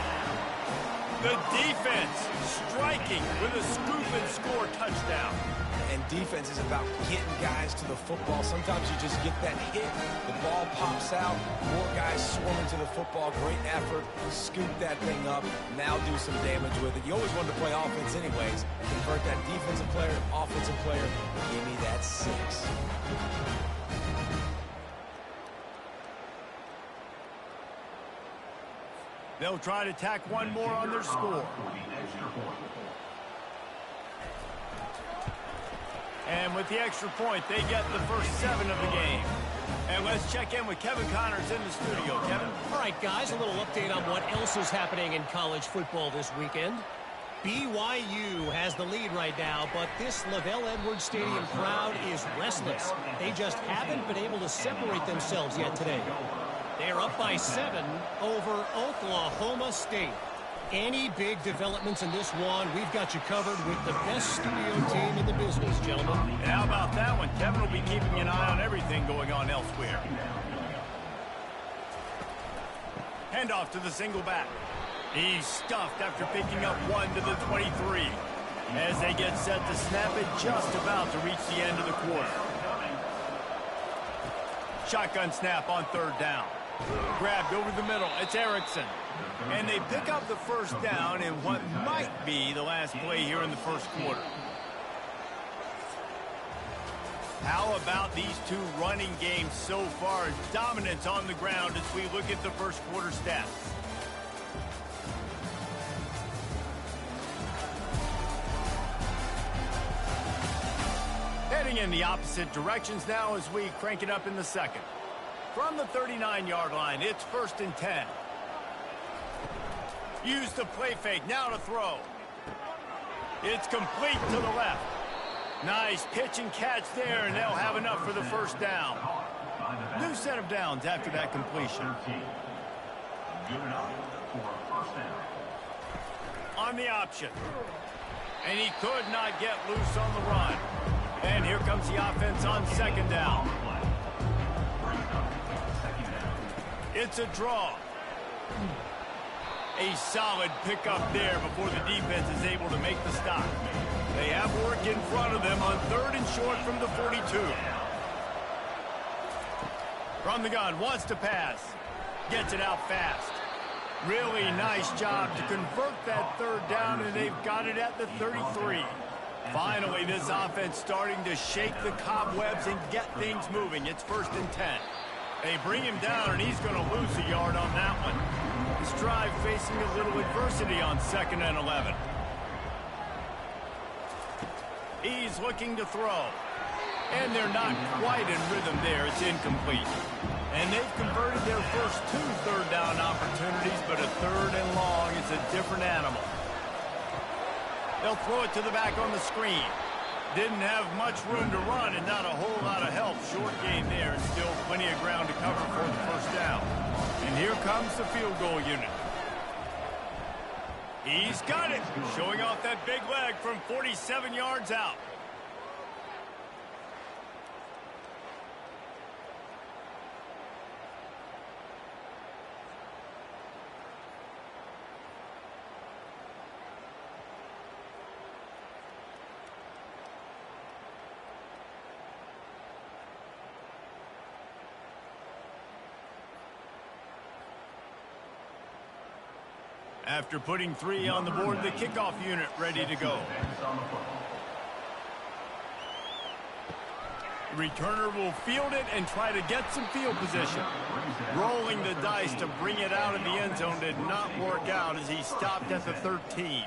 The defense striking with a scoop and score touchdown.
And defense is about getting guys to the football. Sometimes you just get that hit, the ball pops out, more guys swarming to the football. Great effort, scoop that thing up, now do some damage with it. You always wanted to play offense anyways. Convert that defensive player, offensive player, give me that 6.
They'll try to tack one more on their score. And with the extra point, they get the first 7 of the game. And let's check in with Kevin Connors in the studio. Kevin?
All right, guys, a little update on what else is happening in college football this weekend. BYU has the lead right now, but this Lavelle Edwards Stadium crowd is restless. They just haven't been able to separate themselves yet today. They're up by 7 over Oklahoma State. Any big developments in this one, we've got you covered with the best studio team in the business, gentlemen.
And how about that one? Kevin will be keeping an eye on everything going on elsewhere. Handoff to the single back. He's stuffed after picking up 1 to the 23. As they get set to snap it, just about to reach the end of the quarter. Shotgun snap on third down. Grabbed over the middle. It's Erickson. And they pick up the first down in what might be the last play here in the first quarter. How about these two running games so far? Dominance on the ground as we look at the first quarter stats. Heading in the opposite directions now as we crank it up in the second. From the 39-yard line, it's 1st and 10. Use the play fake, now to throw. It's complete to the left. Nice pitch and catch there, and they'll have enough for the first down. New set of downs after that completion. On the option. And he could not get loose on the run. And here comes the offense on second down. It's a draw. A solid pickup there before the defense is able to make the stop. They have work in front of them on third and short from the 42. From the gun, wants to pass. Gets it out fast. Really nice job to convert that third down, and they've got it at the 33. Finally, this offense starting to shake the cobwebs and get things moving. It's 1st and 10. They bring him down, and he's going to lose a yard on that one. This drive facing a little adversity on 2nd and 11. He's looking to throw. And they're not quite in rhythm there. It's incomplete. And they've converted their first 2 third down opportunities, but a 3rd and long is a different animal. They'll throw it to the back on the screen. Didn't have much room to run and not a whole lot of help. Short gain there and still plenty of ground to cover for the first down. And here comes the field goal unit. He's got it, showing off that big leg from 47 yards out. After putting 3 on the board, the kickoff unit ready to go. The returner will field it and try to get some field position. Rolling the dice to bring it out of the end zone did not work out as he stopped at the 13.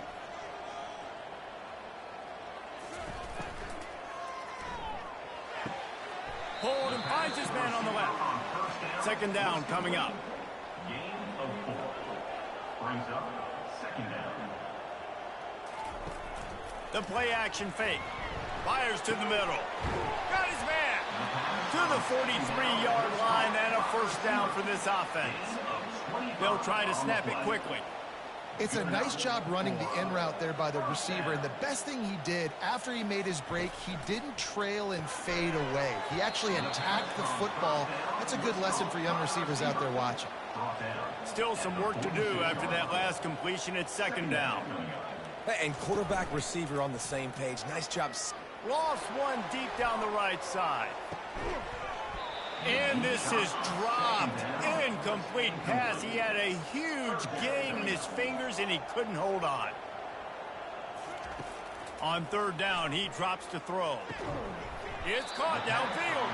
Hold and finds his man on the left. Second down coming up.
Brings up second down.
The play action fake. Fires to the middle. Got his man to the 43-yard line and a first down for this offense. They'll try to snap it quickly.
It's a nice job running the in route there by the receiver, and the best thing he did after he made his break, he didn't trail and fade away. He actually attacked the football. That's a good lesson for young receivers out there watching.
Still some work to do after that last completion at second down.
And quarterback receiver on the same page. Nice job.
Lost one deep down the right side. And this is dropped. Incomplete pass. He had a huge gain in his fingers and he couldn't hold on. On third down, he drops to throw. It's caught downfield.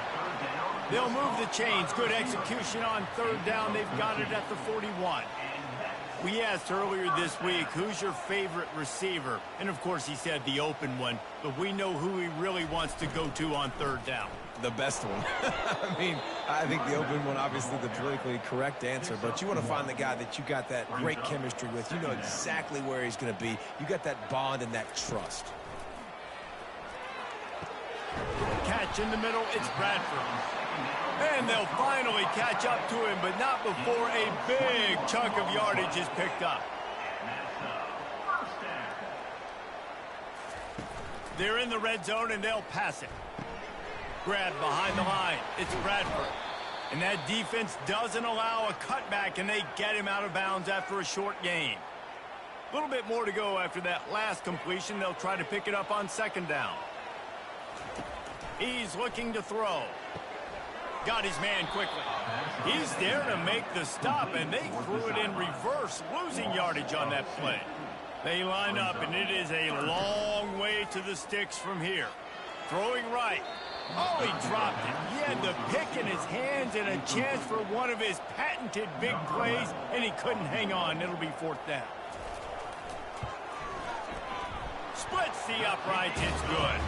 They'll move the chains. Good execution on third down. They've got it at the 41. We asked earlier this week, who's your favorite receiver? And, of course, he said the open one. But we know who he really wants to go to on third down.
The best one. I mean, I think the open one, obviously the politically correct answer, but you want to find the guy that you got that great chemistry with. You know exactly where he's going to be. You got that bond and that trust.
Catch in the middle, it's Bradford. And they'll finally catch up to him, but not before a big chunk of yardage is picked up. They're in the red zone, and they'll pass it. Grabbed behind the line. It's Bradford. And that defense doesn't allow a cutback, and they get him out of bounds after a short gain. A little bit more to go after that last completion. They'll try to pick it up on second down. He's looking to throw. Got his man quickly. He's there to make the stop, and they threw it in reverse, losing yardage on that play. They line up, and it is a long way to the sticks from here. Throwing right. Oh, he dropped it. He had the pick in his hands and a chance for one of his patented big plays, and he couldn't hang on. It'll be fourth down. Splits the uprights. It's good.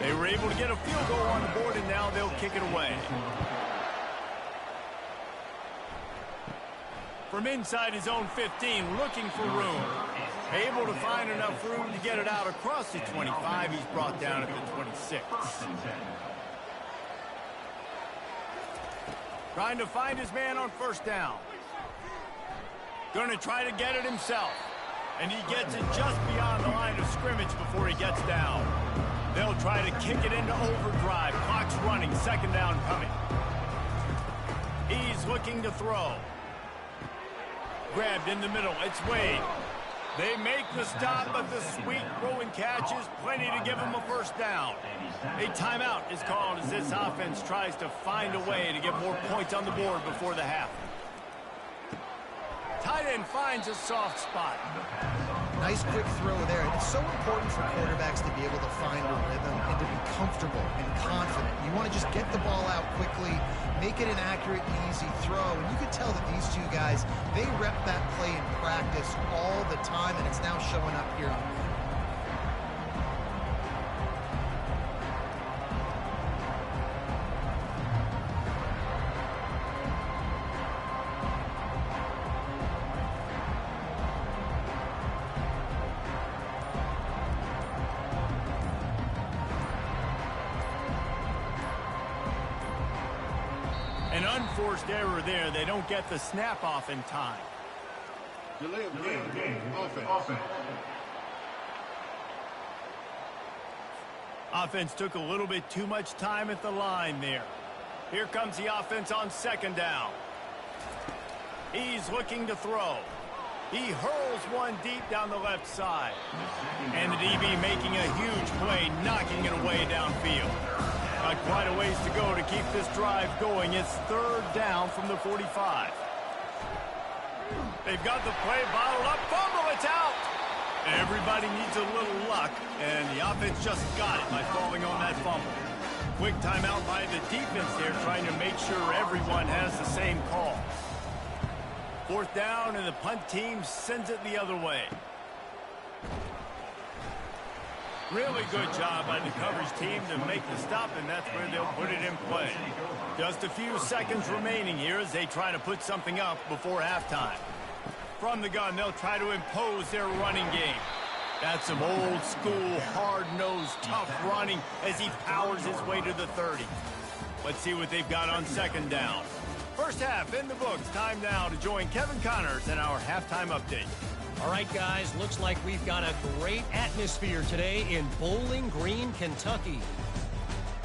They were able to get a field goal on the board, and now they'll kick it away. From inside his own 15, looking for room. Able to find enough room to get it out across the 25. He's brought down at the 26. Trying to find his man on first down. Going to try to get it himself. And he gets it just beyond the line of scrimmage before he gets down. They'll try to kick it into overdrive. Clock's running. Second down coming. He's looking to throw. Grabbed in the middle. It's Wade. They make the stop, but the sweet throwing catch is plenty to give him a first down. A timeout is called as this offense tries to find a way to get more points on the board before the half. Tight end finds a soft spot.
Nice quick throw there. It's so important for quarterbacks to be able to find a rhythm and to be comfortable and confident. You want to just get the ball out quickly, make it an accurate and easy throw. And you could tell that these two guys, they rep that play in practice. practice all the time, and it's now showing up here on film.
An unforced error there. They don't get the snap off in time.
Delay of game. Offense.
Offense took a little bit too much time at the line there. Here comes the offense on second down. He's looking to throw. He hurls one deep down the left side. And the DB making a huge play, knocking it away downfield. Got quite a ways to go to keep this drive going. It's third down from the 45. They've got the play bottled up. Fumble, it's out. Everybody needs a little luck, and the offense just got it by falling on that fumble. Quick timeout by the defense there, trying to make sure everyone has the same call. Fourth down, and the punt team sends it the other way. Really good job by the coverage team to make the stop, and that's where they'll put it in play. Just a few seconds remaining here as they try to put something up before halftime. From the gun, they'll try to impose their running game. That's some old school, hard-nosed, tough running as he powers his way to the 30. Let's see what they've got on second down. First half in the books. Time now to join Kevin Connors in our halftime update.
All right, guys, looks like we've got a great atmosphere today in Bowling Green, Kentucky.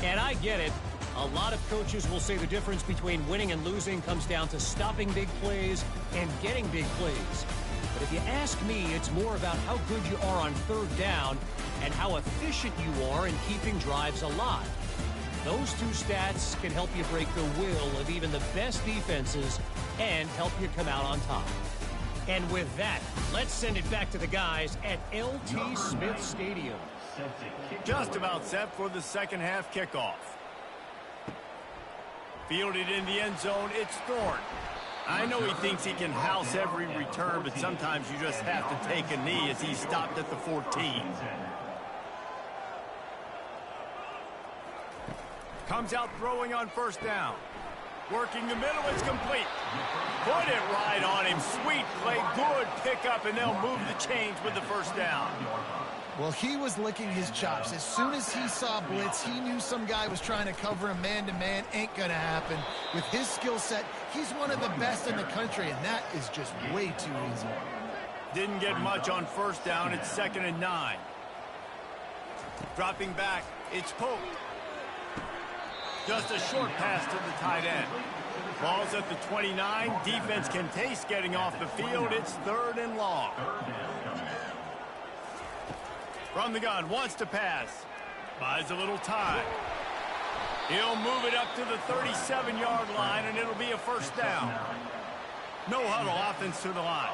And I get it. A lot of coaches will say the difference between winning and losing comes down to stopping big plays and getting big plays. But if you ask me, it's more about how good you are on third down and how efficient you are in keeping drives alive. Those two stats can help you break the will of even the best defenses and help you come out on top. And with that, let's send it back to the guys at LT Smith Stadium.
Just about set for the second half kickoff. Fielded in the end zone, it's Thorne. I know he thinks he can house every return, but sometimes you just have to take a knee as he stopped at the 14. Comes out throwing on first down. Working the middle, it's complete. Put it right on him. Sweet play, good pickup, and they'll move the chains with the first down.
Well, he was licking his chops. As soon as he saw blitz, he knew some guy was trying to cover him man-to-man. Ain't gonna happen. With his skill set, he's one of the best in the country, and that is just way too easy.
Didn't get much on first down. It's 2nd and 9. Dropping back, it's Pope. Just a short pass to the tight end. Ball's at the 29. Defense can taste getting off the field. It's 3rd and long. From the gun, wants to pass. Buys a little time. He'll move it up to the 37-yard line, and it'll be a first down. No huddle, offense to the line.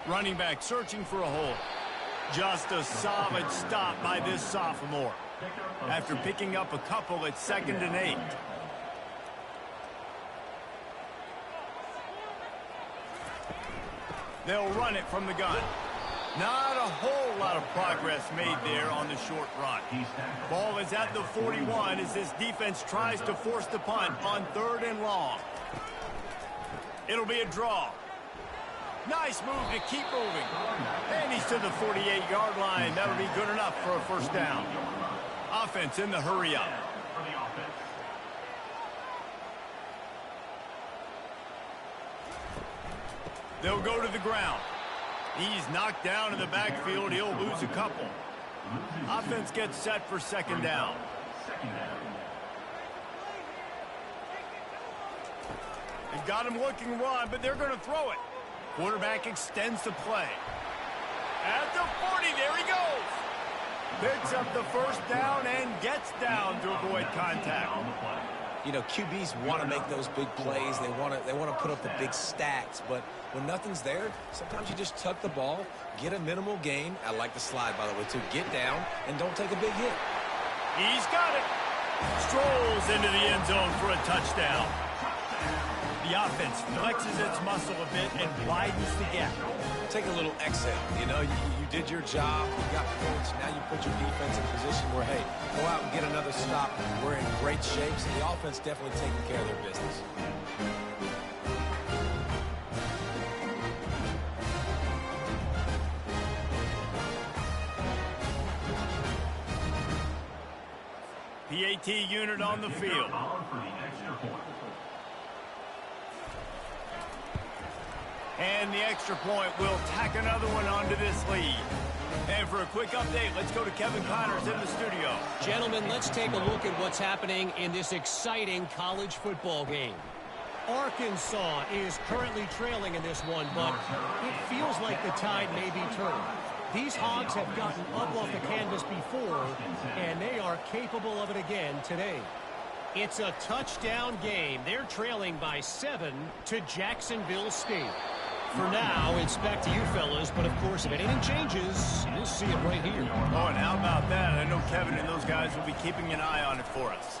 Running back searching for a hole. Just a solid stop by this sophomore. After picking up a couple at 2nd and 8. They'll run it from the gun. Not a whole lot of progress made there on the short run. Ball is at the 41 as this defense tries to force the punt on 3rd and long. It'll be a draw. Nice move to keep moving. And he's to the 48-yard line. That'll be good enough for a first down. Offense in the hurry up. They'll go to the ground. He's knocked down in the backfield. He'll lose a couple. Offense gets set for 2nd down. They've got him looking run, but they're going to throw it. Quarterback extends the play. At the 40, there he goes. Picks up the first down and gets down to avoid contact.
You know, QBs want to make those big plays. They want to put up the big stats. But when nothing's there, sometimes you just tuck the ball, get a minimal gain. I like the slide, by the way, too. Get down and don't take a big hit.
He's got it. Strolls into the end zone for a touchdown. The offense flexes its muscle a bit and widens the gap.
Take a little exhale. You know, you did your job. You got points. Now you put your defense in a position where, hey, go out and get another stop. We're in great shape. So the offense definitely taking care of their business.
PAT unit on the field. And the extra point will tack another one onto this lead. And for a quick update, let's go to Kevin Connors in the studio.
Gentlemen, let's take a look at what's happening in this exciting college football game. Arkansas is currently trailing in this one, but it feels like the tide may be turned. These Hogs have gotten up off the canvas before, and they are capable of it again today. It's a touchdown game. They're trailing by 7 to Jacksonville State. For now, it's back to you fellas, but of course, if anything changes, you'll see it right here.
Oh, and how about that? I know Kevin and those guys will be keeping an eye on it for us.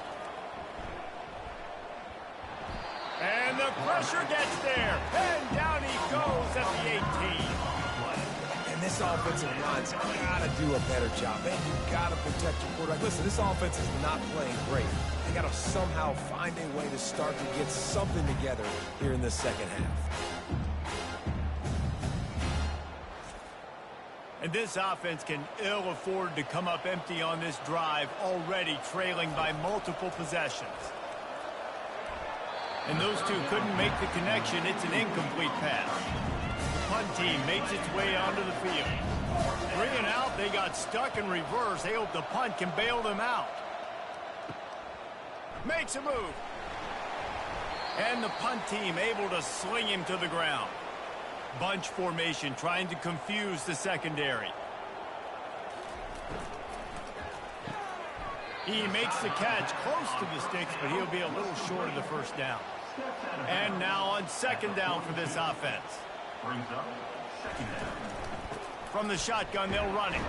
And the pressure gets there, and down he goes at the 18.
And this offensive line's got to do a better job. Man, you got to protect your quarterback. Listen, this offense is not playing great. They got to somehow find a way to start to get something together here in the second half.
And this offense can ill afford to come up empty on this drive, already trailing by multiple possessions. And those two couldn't make the connection. It's an incomplete pass. The punt team makes its way onto the field. 3 and out, they got stuck in reverse. They hope the punt can bail them out. Makes a move. And the punt team able to sling him to the ground. Bunch formation trying to confuse the secondary. He makes the catch close to the sticks, but he'll be a little short of the first down. And now on second down for this offense. From the shotgun, they'll run it.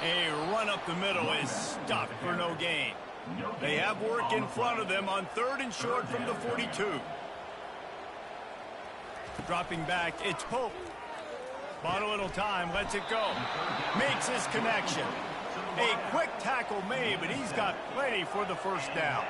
A run up the middle is stopped for no gain. They have work in front of them on 3rd and short from the 42. Dropping back, it's Pope. Bought a little time, lets it go. Makes his connection. A quick tackle made, but he's got plenty for the first down.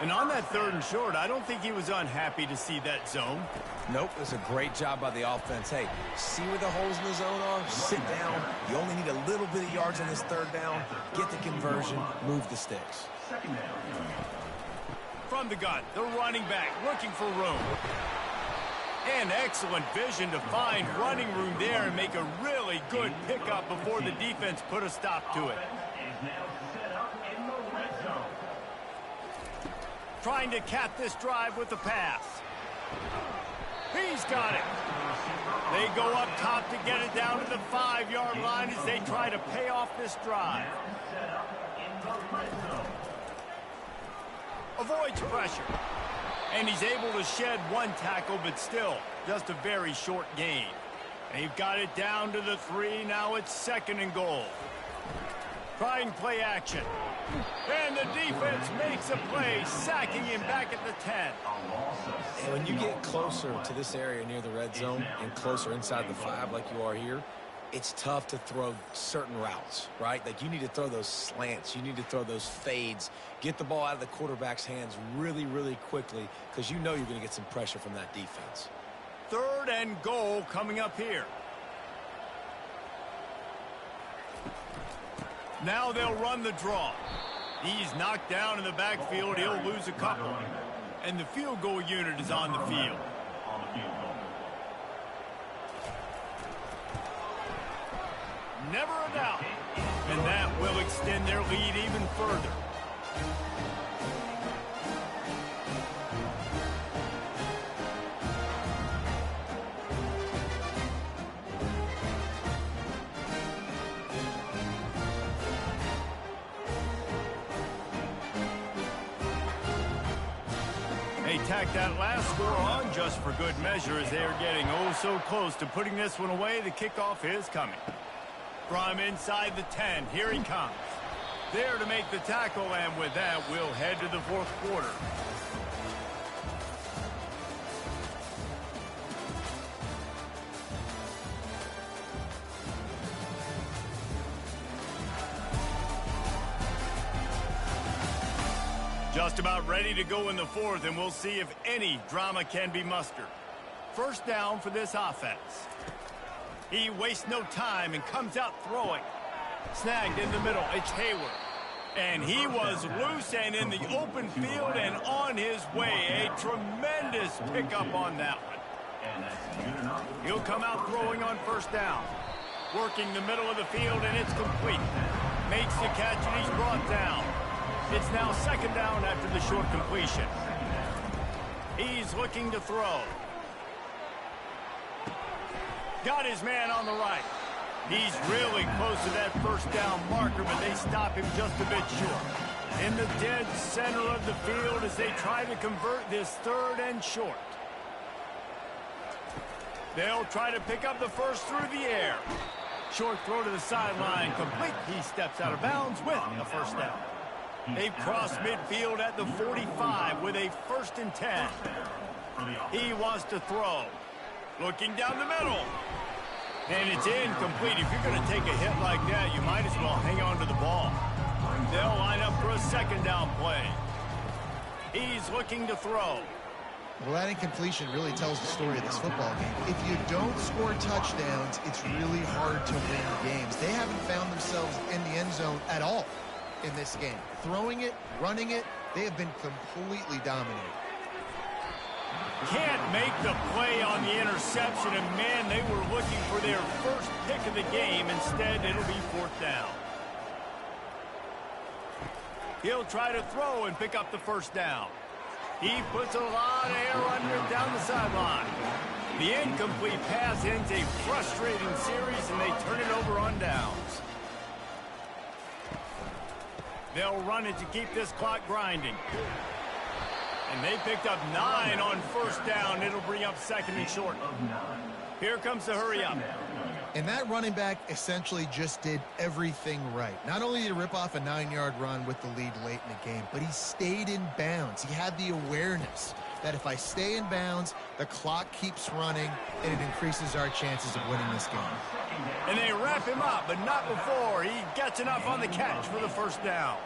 And on that 3rd and short, I don't think he was unhappy to see that zone.
Nope, it's a great job by the offense. Hey, see where the holes in the zone are? Sit down. You only need a little bit of yards on this 3rd down. Get the conversion, move the sticks.
From the gun, the running back looking for room. And excellent vision to find running room there and make a really good pickup before the defense put a stop to it. Trying to cap this drive with the pass. He's got it. They go up top to get it down to the 5-yard line as they try to pay off this drive. Avoids pressure. And he's able to shed one tackle, but still just a very short gain. They've got it down to the 3. Now it's 2nd and goal. Trying play action. And the defense makes a play, sacking him back at the 10.
And when you get closer to this area near the red zone and closer inside the 5 like you are here, it's tough to throw certain routes, right? Like you need to throw those slants. You need to throw those fades. Get the ball out of the quarterback's hands really, really quickly because you know you're going to get some pressure from that defense.
3rd and goal coming up here. Now they'll run the draw. He's knocked down in the backfield. He'll lose a couple. And the field goal unit is on the field. Never a doubt. And that will extend their lead even further. They tack that last score on just for good measure as they are getting oh so close to putting this one away. The kickoff is coming. From inside the 10, here he comes. There to make the tackle, and with that, we'll head to the 4th quarter. Just about ready to go in the fourth, and we'll see if any drama can be mustered. First down for this offense. He wastes no time and comes out throwing. Snagged in the middle, it's Hayward. And he was loose and in the open field and on his way. A tremendous pickup on that one. He'll come out throwing on first down. Working the middle of the field, and it's complete. Makes the catch, and he's brought down. It's now second down after the short completion. He's looking to throw. Got his man on the right. He's really close to that first down marker, but they stop him just a bit short. In the dead center of the field as they try to convert this third and short. They'll try to pick up the first through the air. Short throw to the sideline, complete. He steps out of bounds with a first down. They've crossed midfield at the 45 with a 1st and 10. He wants to throw. Looking down the middle. And it's incomplete. If you're going to take a hit like that, you might as well hang on to the ball. They'll line up for a second down play. He's looking to throw.
Well, that incompletion really tells the story of this football game. If you don't score touchdowns, it's really hard to win games. They haven't found themselves in the end zone at all in this game. Throwing it, running it, they have been completely dominated.
Can't make the play on the interception, and man, they were looking for their first pick of the game. Instead, it'll be 4th down. He'll try to throw and pick up the first down. He puts a lot of air under it down the sideline. The incomplete pass ends a frustrating series, and they turn it over on downs. They'll run it to keep this clock grinding. And they picked up 9 on first down. It'll bring up second and short. Here comes the hurry up.
And that running back essentially just did everything right. Not only did he rip off a 9-yard run with the lead late in the game, but he stayed in bounds. He had the awareness that if I stay in bounds, the clock keeps running, and it increases our chances of winning this game.
And they wrap him up, but not before he gets enough on the catch for the first down.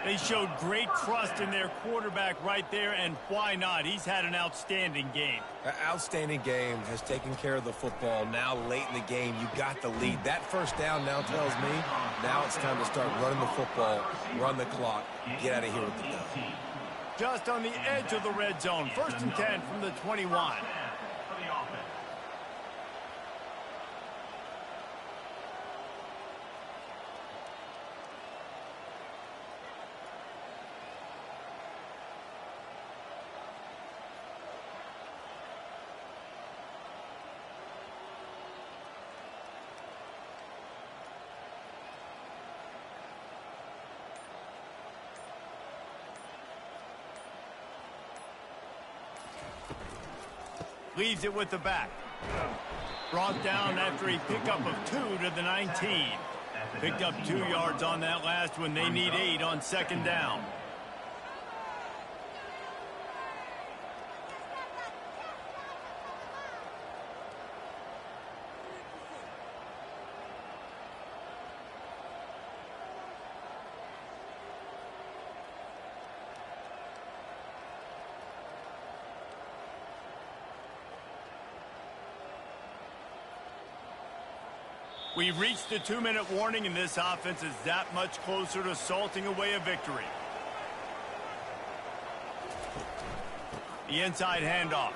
They showed great trust in their quarterback right there, and why not? He's had an outstanding game.
An outstanding game, has taken care of the football. Now late in the game, you got the lead. That first down now tells me now it's time to start running the football, run the clock, get out of here with the dub.
Just on the edge of the red zone. 1st and 10 from the 21. Leaves it with the back. Brought down after a pickup of 2 to the 19. Picked up 2 yards on that last one. They need 8 on second down. We've reached the 2-minute warning, and this offense is that much closer to salting away a victory. The inside handoff.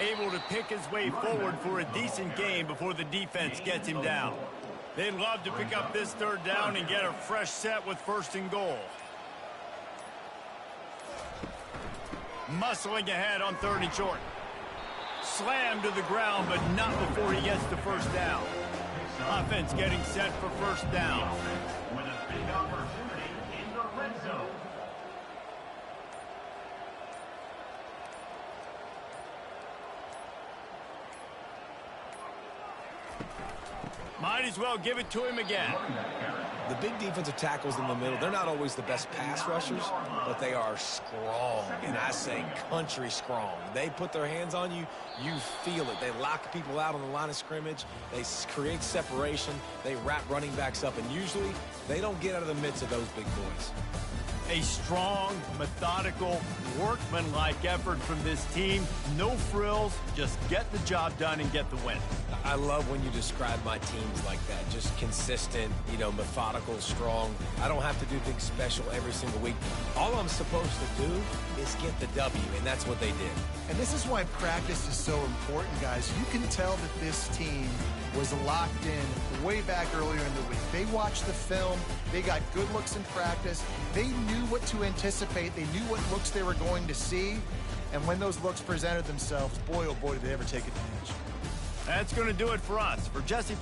Able to pick his way forward for a decent game before the defense gets him down. They'd love to pick up this 3rd down and get a fresh set with 1st and goal. Muscling ahead on 3rd and short. Slammed to the ground, but not before he gets the first down. Offense getting set for first down.
With a big opportunity in the red zone.
Might as well give it to him again.
The big defensive tackles in the middle, they're not always the best pass rushers, but they are strong, and I say country strong. They put their hands on you, you feel it. They lock people out on the line of scrimmage. They create separation. They wrap running backs up, and usually they don't get out of the midst of those big boys.
A strong, methodical, workmanlike effort from this team. No frills, just get the job done and get the win.
I love when you describe my teams like that. Just consistent, you know, methodical, strong. I don't have to do things special every single week. All I'm supposed to do is get the W, and that's what they did.
And this is why practice is so important, guys. You can tell that this team was locked in way back earlier in the week. They watched the film. They got good looks in practice. They knew what to anticipate. They knew what looks they were going to see. And when those looks presented themselves, boy, oh boy, did they ever take advantage.
That's going to do it for us. For Jesse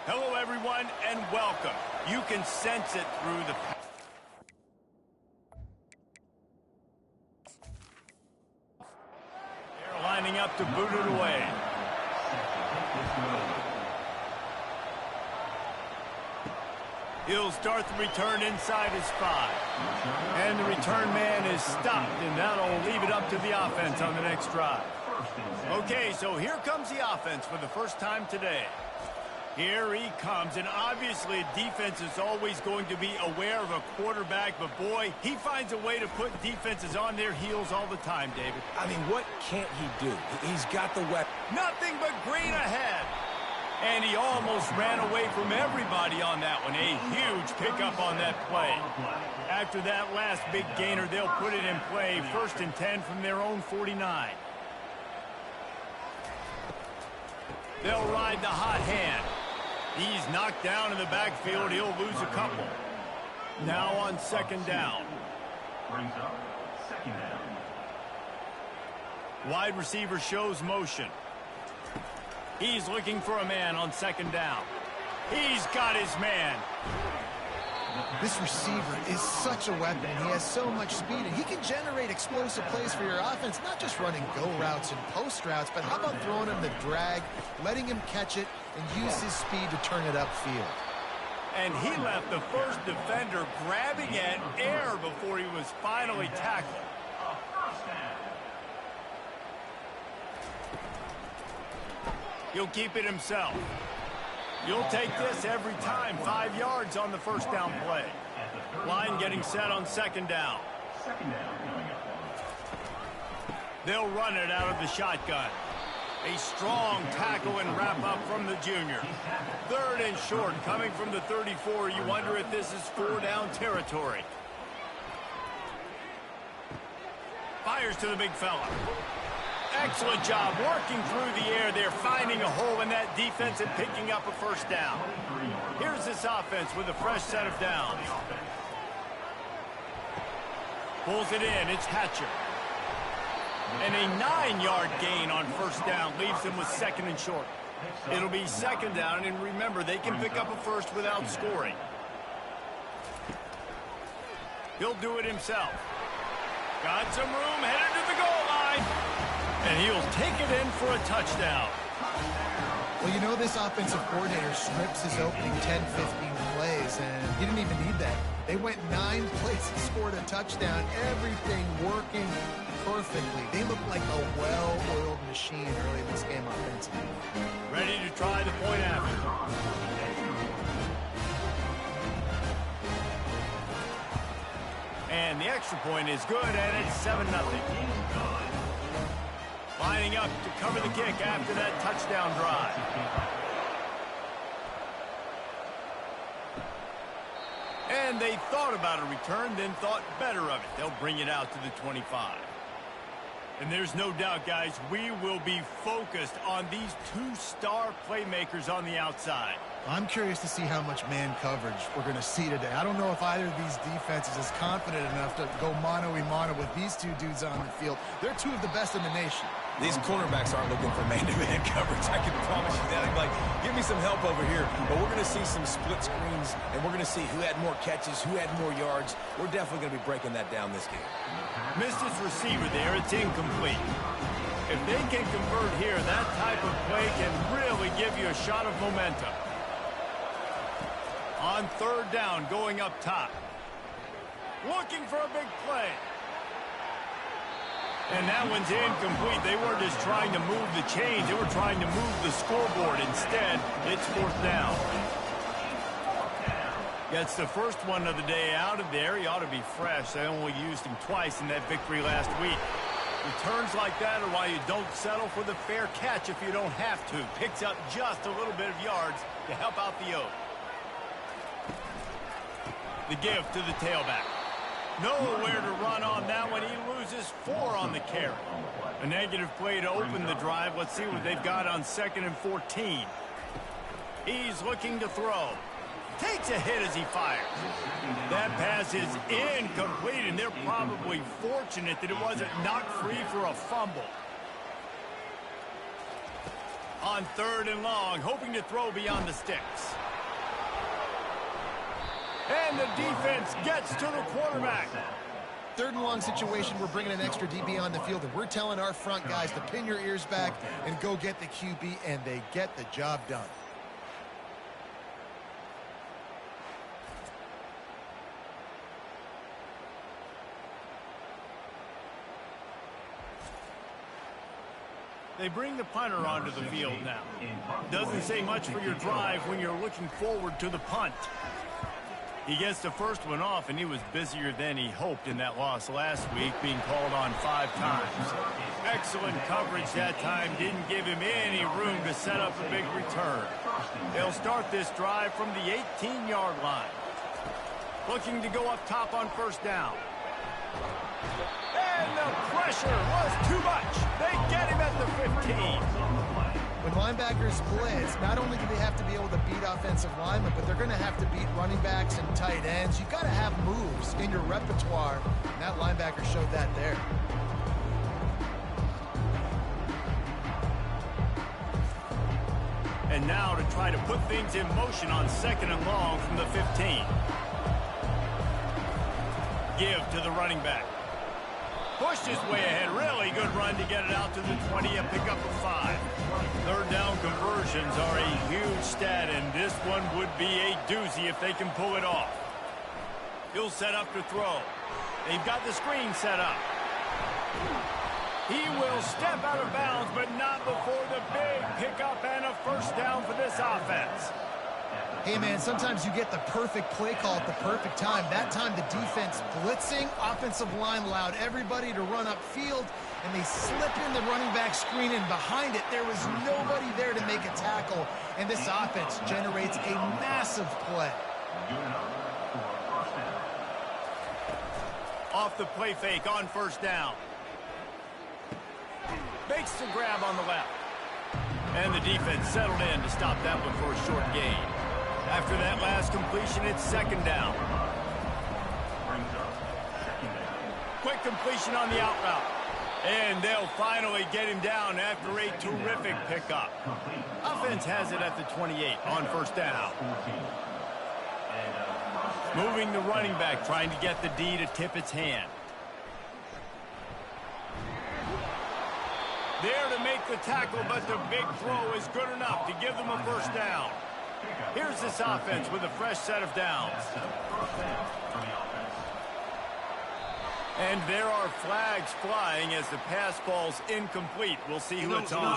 Hello, everyone, and welcome. You can sense it through the... They're lining up to boot it away. He'll start the return inside his 5. And the return man is stopped, and that'll leave it up to the offense on the next drive. Okay, so here comes the offense for the first time today. Here he comes, and obviously defense is always going to be aware of a quarterback, but boy, he finds a way to put defenses on their heels all the time, David.
I mean, what can't he do? He's got the weapon.
Nothing but green ahead. And he almost ran away from everybody on that one. A huge pickup on that play. After that last big gainer, they'll put it in play. 1st and 10 from their own 49. They'll ride the hot hand. He's knocked down in the backfield. He'll lose a couple. Now on 2nd down.
Brings up 2nd down.
Wide receiver shows motion. He's looking for a man on 2nd down. He's got his man.
This receiver is such a weapon. He has so much speed, and he can generate explosive plays for your offense, not just running go routes and post routes, but how about throwing him the drag, letting him catch it, and use his speed to turn it upfield.
And he left the first defender grabbing at air before he was finally tackled. He'll keep it himself. You'll take this every time. 5 yards on the 1st down play. Line getting set on 2nd down. They'll run it out of the shotgun. A strong tackle and wrap up from the junior. 3rd and short coming from the 34. You wonder if this is 4-down territory. Fires to the big fella. Excellent job working through the air there, finding a hole in that defense and picking up a 1st down. Here's this offense with a fresh set of downs. Pulls it in. It's Hatcher. And a 9-yard gain on 1st down leaves him with 2nd and short. It'll be 2nd down, and remember, they can pick up a 1st without scoring. He'll do it himself. Got some room, headed to the goal line. And he'll take it in for a touchdown.
Well, you know, this offensive coordinator strips his opening 10, 15 plays, and he didn't even need that. They went 9 plays and scored a touchdown. Everything working perfectly. They look like a well-oiled machine early in this game offensively.
Ready to try the point after. And the extra point is good, and it's 7-0. Lining up to cover the kick after that touchdown drive. And they thought about a return, then thought better of it. They'll bring it out to the 25. And there's no doubt, guys, we will be focused on these 2 star playmakers on the outside.
I'm curious to see how much man coverage we're going to see today. I don't know if either of these defenses is confident enough to go mano-a-mano with these 2 dudes on the field. They're 2 of the best in the nation.
These cornerbacks aren't looking for man-to-man coverage. I can promise you that. I'm like, give me some help over here. But we're going to see some split screens, and we're going to see who had more catches, who had more yards. We're definitely going to be breaking that down this game.
Missed his receiver there. It's incomplete. If they can convert here, that type of play can really give you a shot of momentum. On 3rd down, going up top. Looking for a big play. And that one's incomplete. They weren't just trying to move the chains. They were trying to move the scoreboard. Instead, it's 4th down. Gets the first one of the day out of there. He ought to be fresh. They only used him twice in that victory last week. Returns like that are why you don't settle for the fair catch if you don't have to. Picks up just a little bit of yards to help out the Oak. The give to the tailback. Nowhere to run on that one. He loses 4 on the carry. A negative play to open the drive. Let's see what they've got on 2nd and 14. He's looking to throw. Takes a hit as he fires. That pass is incomplete, and they're probably fortunate that it wasn't knocked free for a fumble. On 3rd and long, hoping to throw beyond the sticks. And the defense gets to the quarterback.
3rd and long situation, we're bringing an extra DB on the field, and we're telling our front guys to pin your ears back and go get the QB, and they get the job done.
They bring the punter onto the field now. Doesn't say much for your drive when you're looking forward to the punt. He gets the first one off, and he was busier than he hoped in that loss last week, being called on 5 times. Excellent coverage that time. Didn't give him any room to set up a big return. They'll start this drive from the 18-yard line. Looking to go up top on first down. And the pressure was too much. They get him at the 15.
When linebackers blitz, not only do they have to be able to beat offensive linemen, but they're going to have to beat running backs and tight ends. You've got to have moves in your repertoire, and that linebacker showed that there.
And now to try to put things in motion on 2nd and long from the 15. Give to the running back. Pushed his way ahead. Really good run to get it out to the 20 and pick up a 5. 3rd down conversions are a huge stat, and this one would be a doozy if they can pull it off. He'll set up to throw. They've got the screen set up. He will step out of bounds, but not before the big pickup and a first down for this offense.
Hey, man, sometimes you get the perfect play call at the perfect time. That time the defense blitzing, offensive line allowed everybody to run upfield, and they slip in the running back screen, and behind it there was nobody there to make a tackle, and this offense generates a massive play.
Off the play fake on first down. Makes the grab on the left. And the defense settled in to stop that one for a short gain. After that last completion, it's 2nd down. Quick completion on the out route. And they'll finally get him down after a terrific pickup. Offense has it at the 28 on first down. Moving the running back, trying to get the D to tip its hand. There to make the tackle, but the big throw is good enough to give them a first down. Here's this offense with a fresh set of downs. And there are flags flying as the pass ball's incomplete. We'll see who it's on.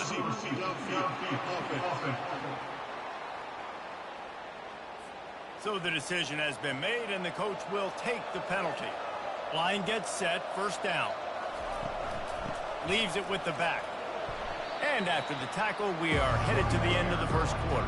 So the decision has been made, and the coach will take the penalty. Line gets set, first down. Leaves it with the back. And after the tackle, we are headed to the end of the first quarter.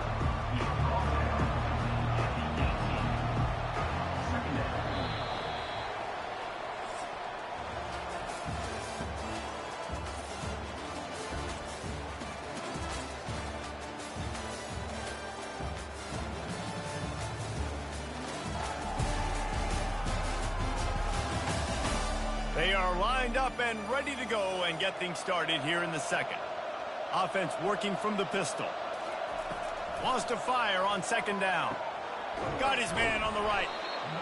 They are lined up and ready to go and get things started here in the second. Offense working from the pistol. Wants to fire on 2nd down. Got his man on the right.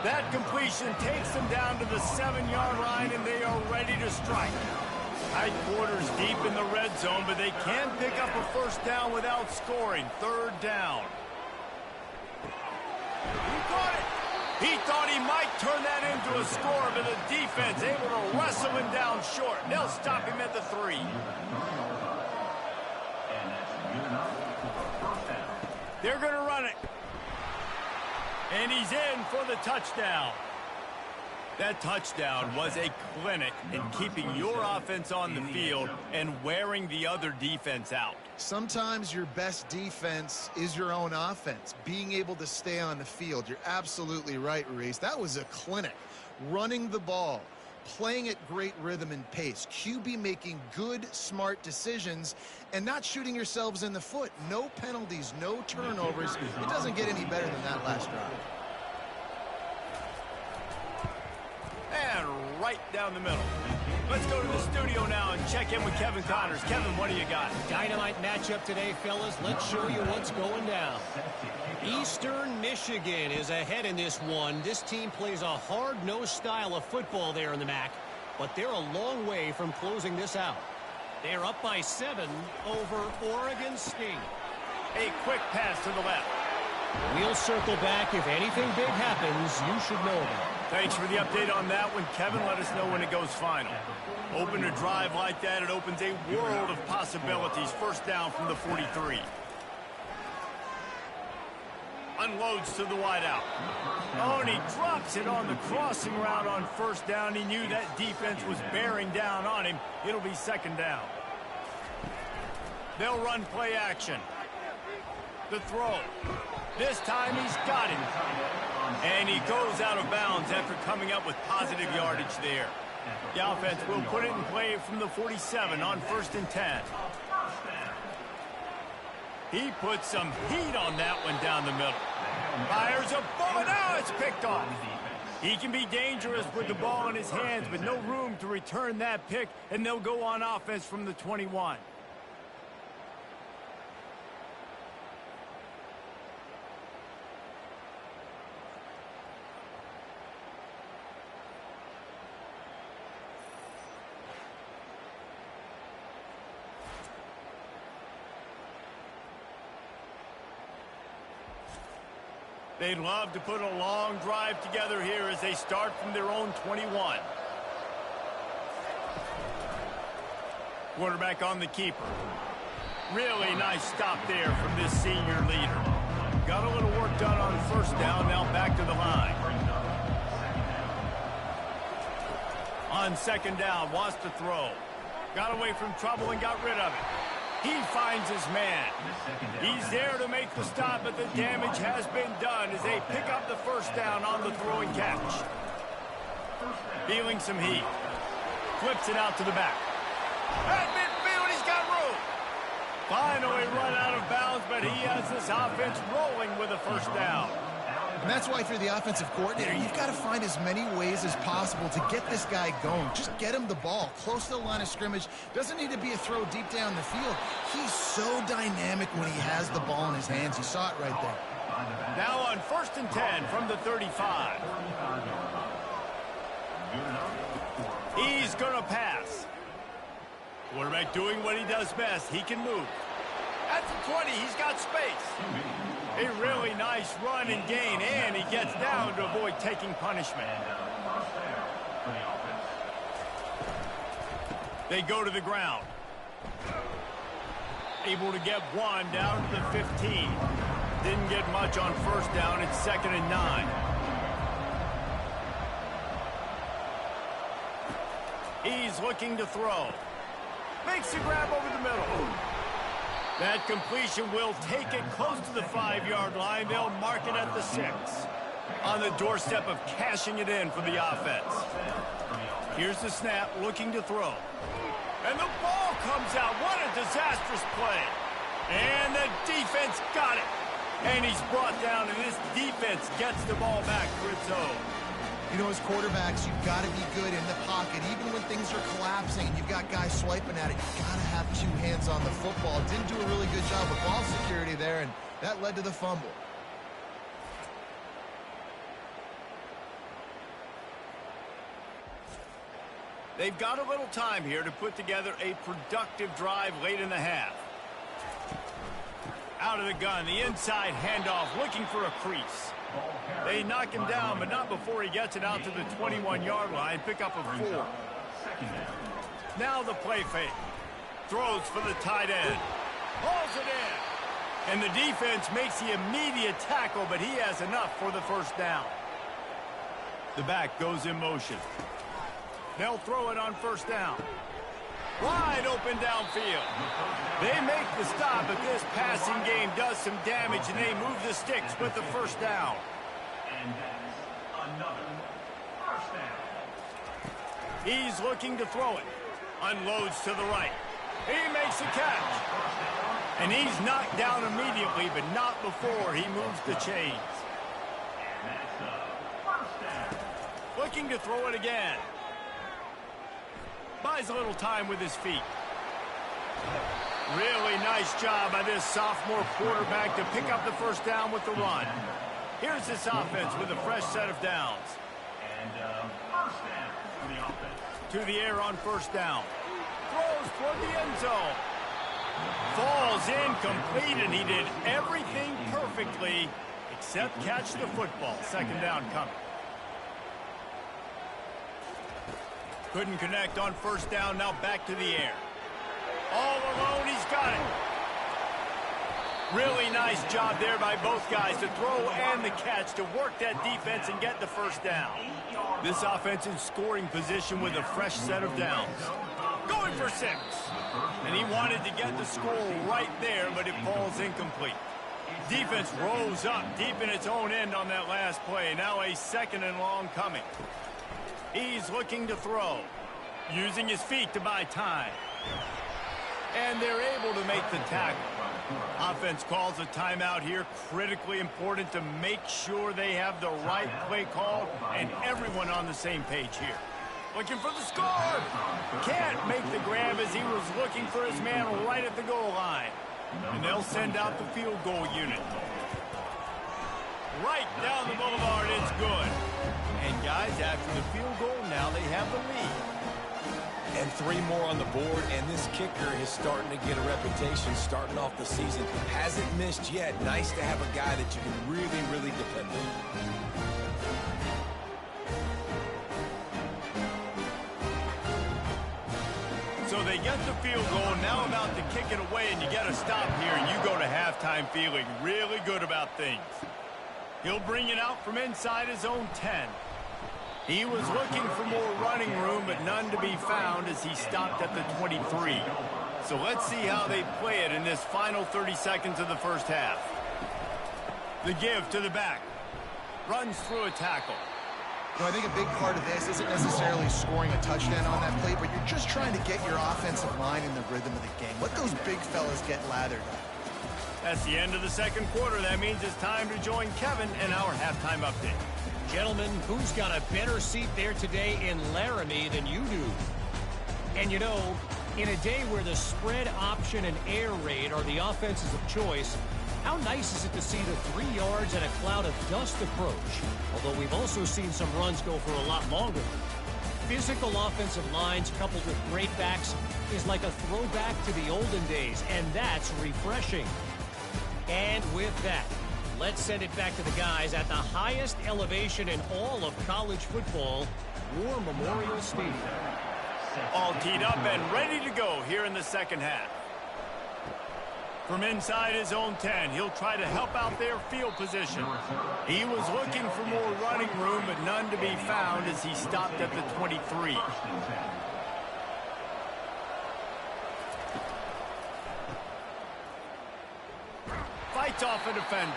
That completion takes them down to the 7-yard line, and they are ready to strike. Tight quarters deep in the red zone, but they can pick up a first down without scoring. 3rd down. He caught it. He thought he might turn that into a score, but the defense able to wrestle him down short. They'll stop him at the 3. They're going to run it. And he's in for the touchdown. That touchdown was a clinic in keeping your offense on the field and wearing the other defense out.
Sometimes your best defense is your own offense, being able to stay on the field. You're absolutely right, Reese. That was a clinic. Running the ball, playing at great rhythm and pace, QB making good, smart decisions, and not shooting yourselves in the foot. No penalties, no turnovers. It doesn't get any better than that last drive.
And right down the middle. Let's go to the studio now and check in with Kevin Connors. Kevin, what do you got?
Dynamite matchup today, fellas. Let's show you what's going down. Eastern Michigan is ahead in this one. This team plays a hard-nosed style of football there in the MAC, but they're a long way from closing this out. They're up by 7 over Oregon State.
A quick pass to the left.
We'll circle back. If anything big happens, you should know about it.
Thanks for the update on that one, Kevin. Let us know when it goes final. Open a drive like that, it opens a world of possibilities. First down from the 43. Unloads to the wideout. Oh, and he drops it on the crossing route on first down. He knew that defense was bearing down on him. It'll be second down. They'll run play action. The throw. This time he's got him. And he goes out of bounds after coming up with positive yardage there. The offense will put it in play from the 47 on 1st and 10. He puts some heat on that one down the middle. Fires a bullet. Now it's picked off. He can be dangerous with the ball in his hands, but no room to return that pick, and they'll go on offense from the 21. They'd love to put a long drive together here as they start from their own 21. Quarterback on the keeper. Really nice stop there from this senior leader. Got a little work done on first down, now back to the line. On second down, wants to throw. Got away from trouble and got rid of it. He finds his man. He's there to make the stop, but the damage has been done as they pick up the first down on the throw and catch. Feeling some heat. Flips it out to the back. At midfield, he's got room. Finally run out of bounds, but he has this offense rolling with a first down.
And that's why if you're the offensive coordinator, you've got to find as many ways as possible to get this guy going. Just get him the ball close to the line of scrimmage. Doesn't need to be a throw deep down the field. He's so dynamic when he has the ball in his hands. You saw it right there.
Now on 1st and 10 from the 35. He's going to pass. Quarterback doing what he does best. He can move. At the 20, he's got space. A really nice run and gain, and he gets down to avoid taking punishment. They go to the ground. Able to get one down to the 15. Didn't get much on first down. It's 2nd and 9. He's looking to throw. Makes a grab over the middle. That completion will take it close to the 5-yard line. They'll mark it at the 6. On the doorstep of cashing it in for the offense. Here's the snap, looking to throw. And the ball comes out. What a disastrous play. And the defense got it. And he's brought down, and this defense gets the ball back for its own.
You know, as quarterbacks, you've got to be good in the pocket. Even when things are collapsing and you've got guys swiping at it, you've got to have 2 hands on the football. Didn't do a really good job with ball security there, and that led to the fumble.
They've got a little time here to put together a productive drive late in the half. Out of the gun, the inside handoff, looking for a crease. They knock him down, but not before he gets it out to the 21-yard line. Pick up a 4. Now the play fake. Throws for the tight end. Hauls it in. And the defense makes the immediate tackle, but he has enough for the first down. The back goes in motion. They'll throw it on first down. Wide open downfield. They make the stop, but this passing game does some damage, and they move the sticks with the first down.
And that's another first down.
He's looking to throw it. Unloads to the right. He makes a catch. And he's knocked down immediately, but not before he moves the chains.
And that's the first down.
Looking to throw it again. Buys a little time with his feet. Really nice job by this sophomore quarterback to pick up the first down with the run. Here's this offense with a fresh set of downs.
And first down for the offense.
To the air on first down. Throws toward the end zone. Falls incomplete, and he did everything perfectly except catch the football. Second down coming. Couldn't connect on first down. Now back to the air. All alone, he's got it. Really nice job there by both guys to throw and the catch to work that defense and get the first down. This offense in scoring position with a fresh set of downs. Going for 6. And he wanted to get the score right there, but it falls incomplete. Defense rose up deep in its own end on that last play. Now a 2nd and long coming. He's looking to throw, using his feet to buy time. And they're able to make the tackle. Offense calls a timeout here. Critically important to make sure they have the right play call and everyone on the same page here. Looking for the score. Can't make the grab as he was looking for his man right at the goal line. And they'll send out the field goal unit. Right down the boulevard, it's good. And guys, after the field goal, now they have the lead.
And 3 more on the board, and this kicker is starting to get a reputation starting off the season. Hasn't missed yet. Nice to have a guy that you can really, really depend on.
So they get the field goal, now about to kick it away, and you get a stop here, and you go to halftime feeling really good about things. He'll bring it out from inside his own 10. He was looking for more running room, but none to be found as he stopped at the 23. So let's see how they play it in this final 30 seconds of the first half. The give to the back. Runs through a tackle.
You know, I think a big part of this isn't necessarily scoring a touchdown on that play, but you're just trying to get your offensive line in the rhythm of the game. Let those big fellas get lathered up.
That's the end of the second quarter. That means it's time to join Kevin in our halftime update.
Gentlemen, who's got a better seat there today in Laramie than you do? And you know, in a day where the spread option and air raid are the offenses of choice, how nice is it to see the 3 yards and a cloud of dust approach? Although we've also seen some runs go for a lot longer. Physical offensive lines coupled with great backs is like a throwback to the olden days, and that's refreshing. And with that, let's send it back to the guys at the highest elevation in all of college football, War Memorial Stadium.
All teed up and ready to go here in the second half. From inside his own 10, he'll try to help out their field position. He was looking for more running room, but none to be found as he stopped at the 23. Fights off a defender.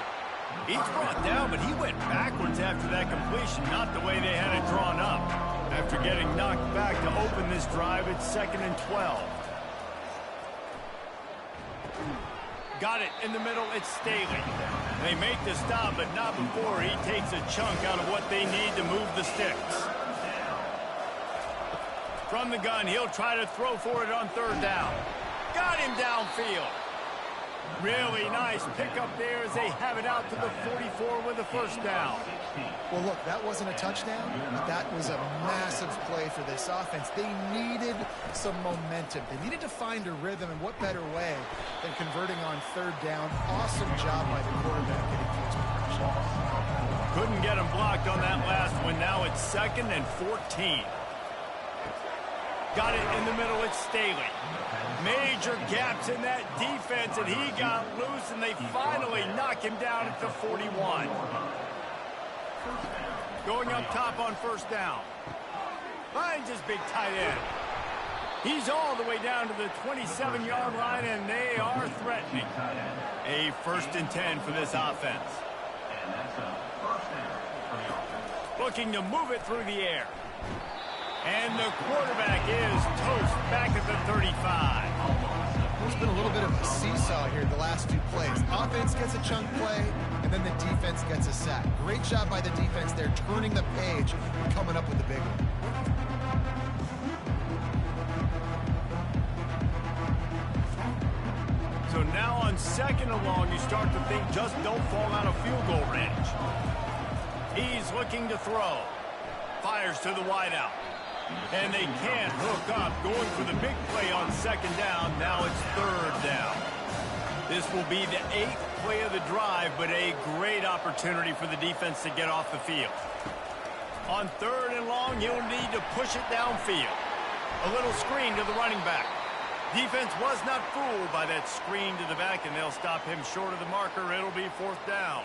He's brought down, but he went backwards after that completion, not the way they had it drawn up. After getting knocked back to open this drive, it's 2nd and 12. Got it in the middle, it's Staley. They make the stop, but not before he takes a chunk out of what they need to move the sticks. From the gun, he'll try to throw for it on 3rd down. Got him downfield. Really nice pickup there as they have it out to the 44 with a 1st down.
Well, look, that wasn't a touchdown, but that was a massive play for this offense. They needed some momentum. They needed to find a rhythm, and what better way than converting on 3rd down. Awesome job by the quarterback getting close to pressure.
Couldn't get him blocked on that last one. Now it's 2nd and 14. Got it in the middle, it's Staley. Major gaps in that defense, and he got loose, and they finally knock him down at the 41. Going up top on 1st down. Finds his big tight end. He's all the way down to the 27-yard line, and they are threatening. A 1st and 10 for this offense. Looking to move it through the air. And the quarterback is toast back at the 35.
There's been a little bit of a seesaw here the last 2 plays. Offense gets a chunk play, and then the defense gets a sack. Great job by the defense there, turning the page and coming up with the big one.
So now on 2nd and long, you start to think just don't fall out of field goal range. He's looking to throw. Fires to the wideout. And they can't hook up, going for the big play on 2nd down. Now it's 3rd down. This will be the 8th play of the drive, but a great opportunity for the defense to get off the field. On 3rd and long, he'll need to push it downfield. A little screen to the running back. Defense was not fooled by that screen to the back, and they'll stop him short of the marker. It'll be 4th down.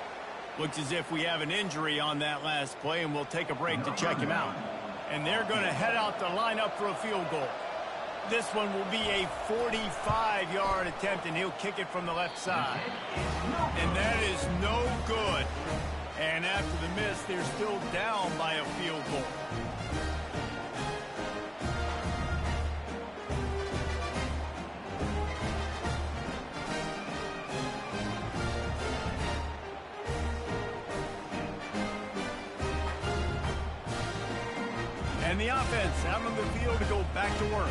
Looks as if we have an injury on that last play, and we'll take a break to check him out. And they're going to head out to line up for a field goal. This one will be a 45-yard attempt, and he'll kick it from the left side. And that is no good. And after the miss, they're still down by a field goal. And the offense out on the field to go back to work.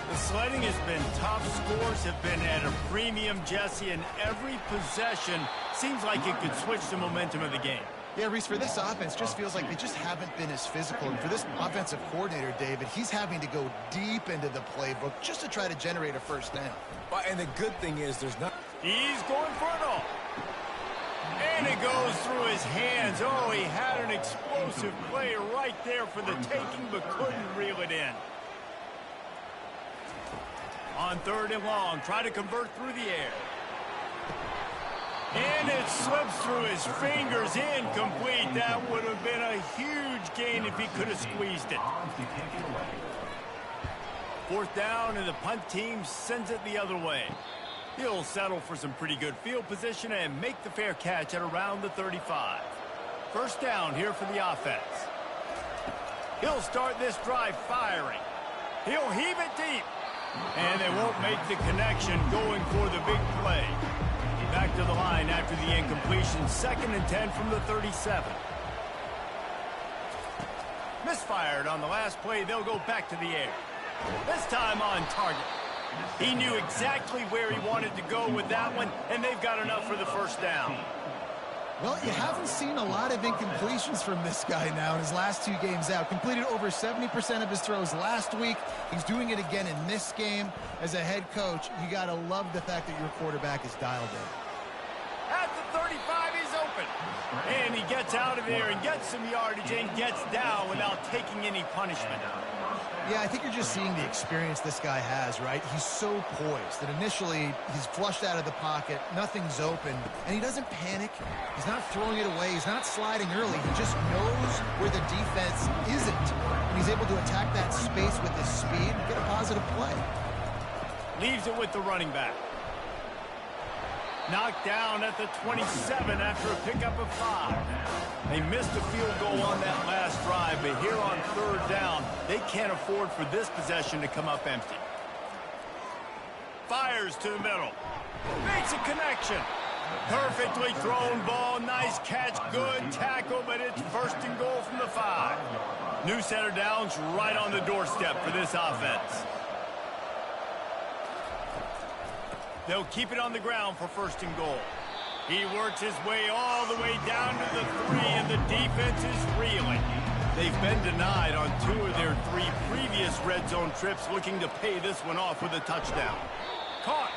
The sledding has been tough. Scores have been at a premium, Jesse, and every possession seems like it could switch the momentum of the game.
Yeah, Reese, for this offense, just feels like they just haven't been as physical. And for this offensive coordinator, David, he's having to go deep into the playbook just to try to generate a first down.
And the good thing is there's not...
He's going for it all. And it goes through his hands. Oh, he had an explosive play right there for the taking, but couldn't reel it in. On 3rd and long, try to convert through the air. And it slips through his fingers, incomplete. That would have been a huge gain if he could have squeezed it. 4th down, and the punt team sends it the other way. He'll settle for some pretty good field position and make the fair catch at around the 35. 1st down here for the offense. He'll start this drive firing. He'll heave it deep. And they won't make the connection going for the big play. Back to the line after the incompletion. 2nd and 10 from the 37. Misfired on the last play. They'll go back to the air. This time on target. He knew exactly where he wanted to go with that one, and they've got enough for the 1st down.
Well, you haven't seen a lot of incompletions from this guy now in his last 2 games out. Completed over 70% of his throws last week. He's doing it again in this game. As a head coach, you got to love the fact that your quarterback is dialed in.
At the 35, he's open. And he gets out of there and gets some yardage and gets down without taking any punishment.
Yeah, I think you're just seeing the experience this guy has, right? He's so poised that initially he's flushed out of the pocket, nothing's open, and he doesn't panic. He's not throwing it away. He's not sliding early. He just knows where the defense isn't. And he's able to attack that space with his speed and get a positive play.
Leaves it with the running back. Knocked down at the 27 after a pickup of 5. They missed a field goal on that last drive, but here on 3rd down, they can't afford for this possession to come up empty. Fires to the middle. Makes a connection. Perfectly thrown ball. Nice catch. Good tackle, but it's 1st and goal from the 5. New center downs right on the doorstep for this offense. They'll keep it on the ground for 1st and goal. He works his way all the way down to the 3, and the defense is reeling. They've been denied on 2 of their 3 previous red zone trips, looking to pay this one off with a touchdown. Caught,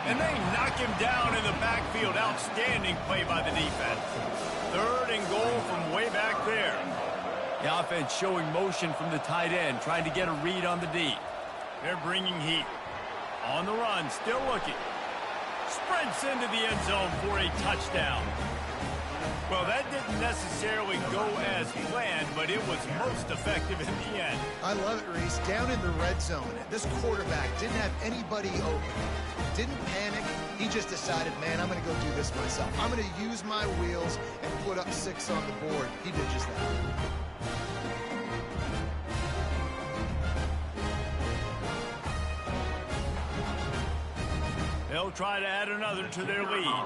and they knock him down in the backfield. Outstanding play by the defense. 3rd and goal from way back there. The offense showing motion from the tight end, trying to get a read on the D. They're bringing heat. On the run, still looking. Sprints into the end zone for a touchdown. Well, that didn't necessarily go as planned, but it was most effective in the end.
I love it, Reese. Down in the red zone, this quarterback didn't have anybody open. Didn't panic. He just decided, man, I'm going to go do this myself. I'm going to use my wheels and put up 6 on the board. He did just that.
They'll try to add another to their lead.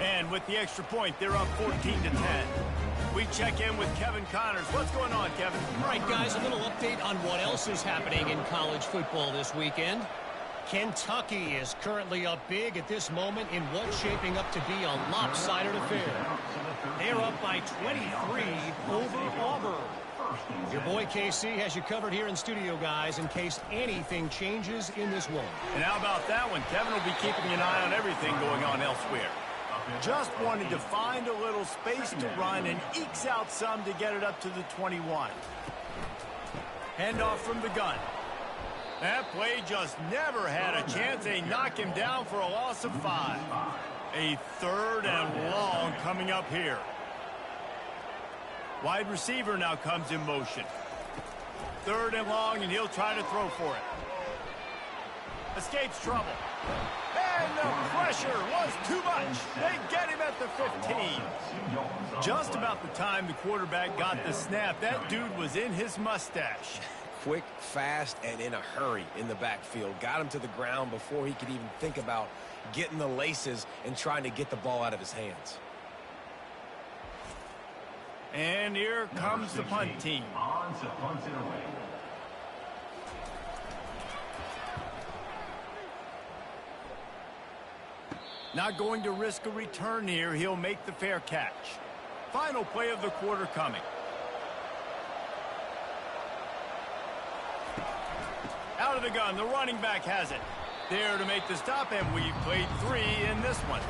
And with the extra point, they're up 14-10. We check in with Kevin Connors. What's going on, Kevin?
All right, guys, a little update on what else is happening in college football this weekend. Kentucky is currently up big at this moment in what's shaping up to be a lopsided affair. They're up by 23 over Auburn. Your boy KC has you covered here in studio, guys, in case anything changes in this one.
And how about that one? Kevin will be keeping an eye on everything going on elsewhere. Just wanted to find a little space to run and ekes out some to get it up to the 21. Handoff from the gun. That play just never had a chance. They knock him down for a loss of 5. A 3rd and long coming up here. Wide receiver now comes in motion. 3rd and long, and he'll try to throw for it. Escapes trouble. And the pressure was too much. They get him at the 15. Just about the time the quarterback got the snap, that dude was in his mustache.
Quick, fast, and in a hurry in the backfield. Got him to the ground before he could even think about getting the laces and trying to get the ball out of his hands.
And here comes the punt team.
On to punt it away.
Not going to risk a return here. He'll make the fair catch. Final play of the quarter coming. Out of the gun, the running back has it. There to make the stop, and we've played 3 in this one.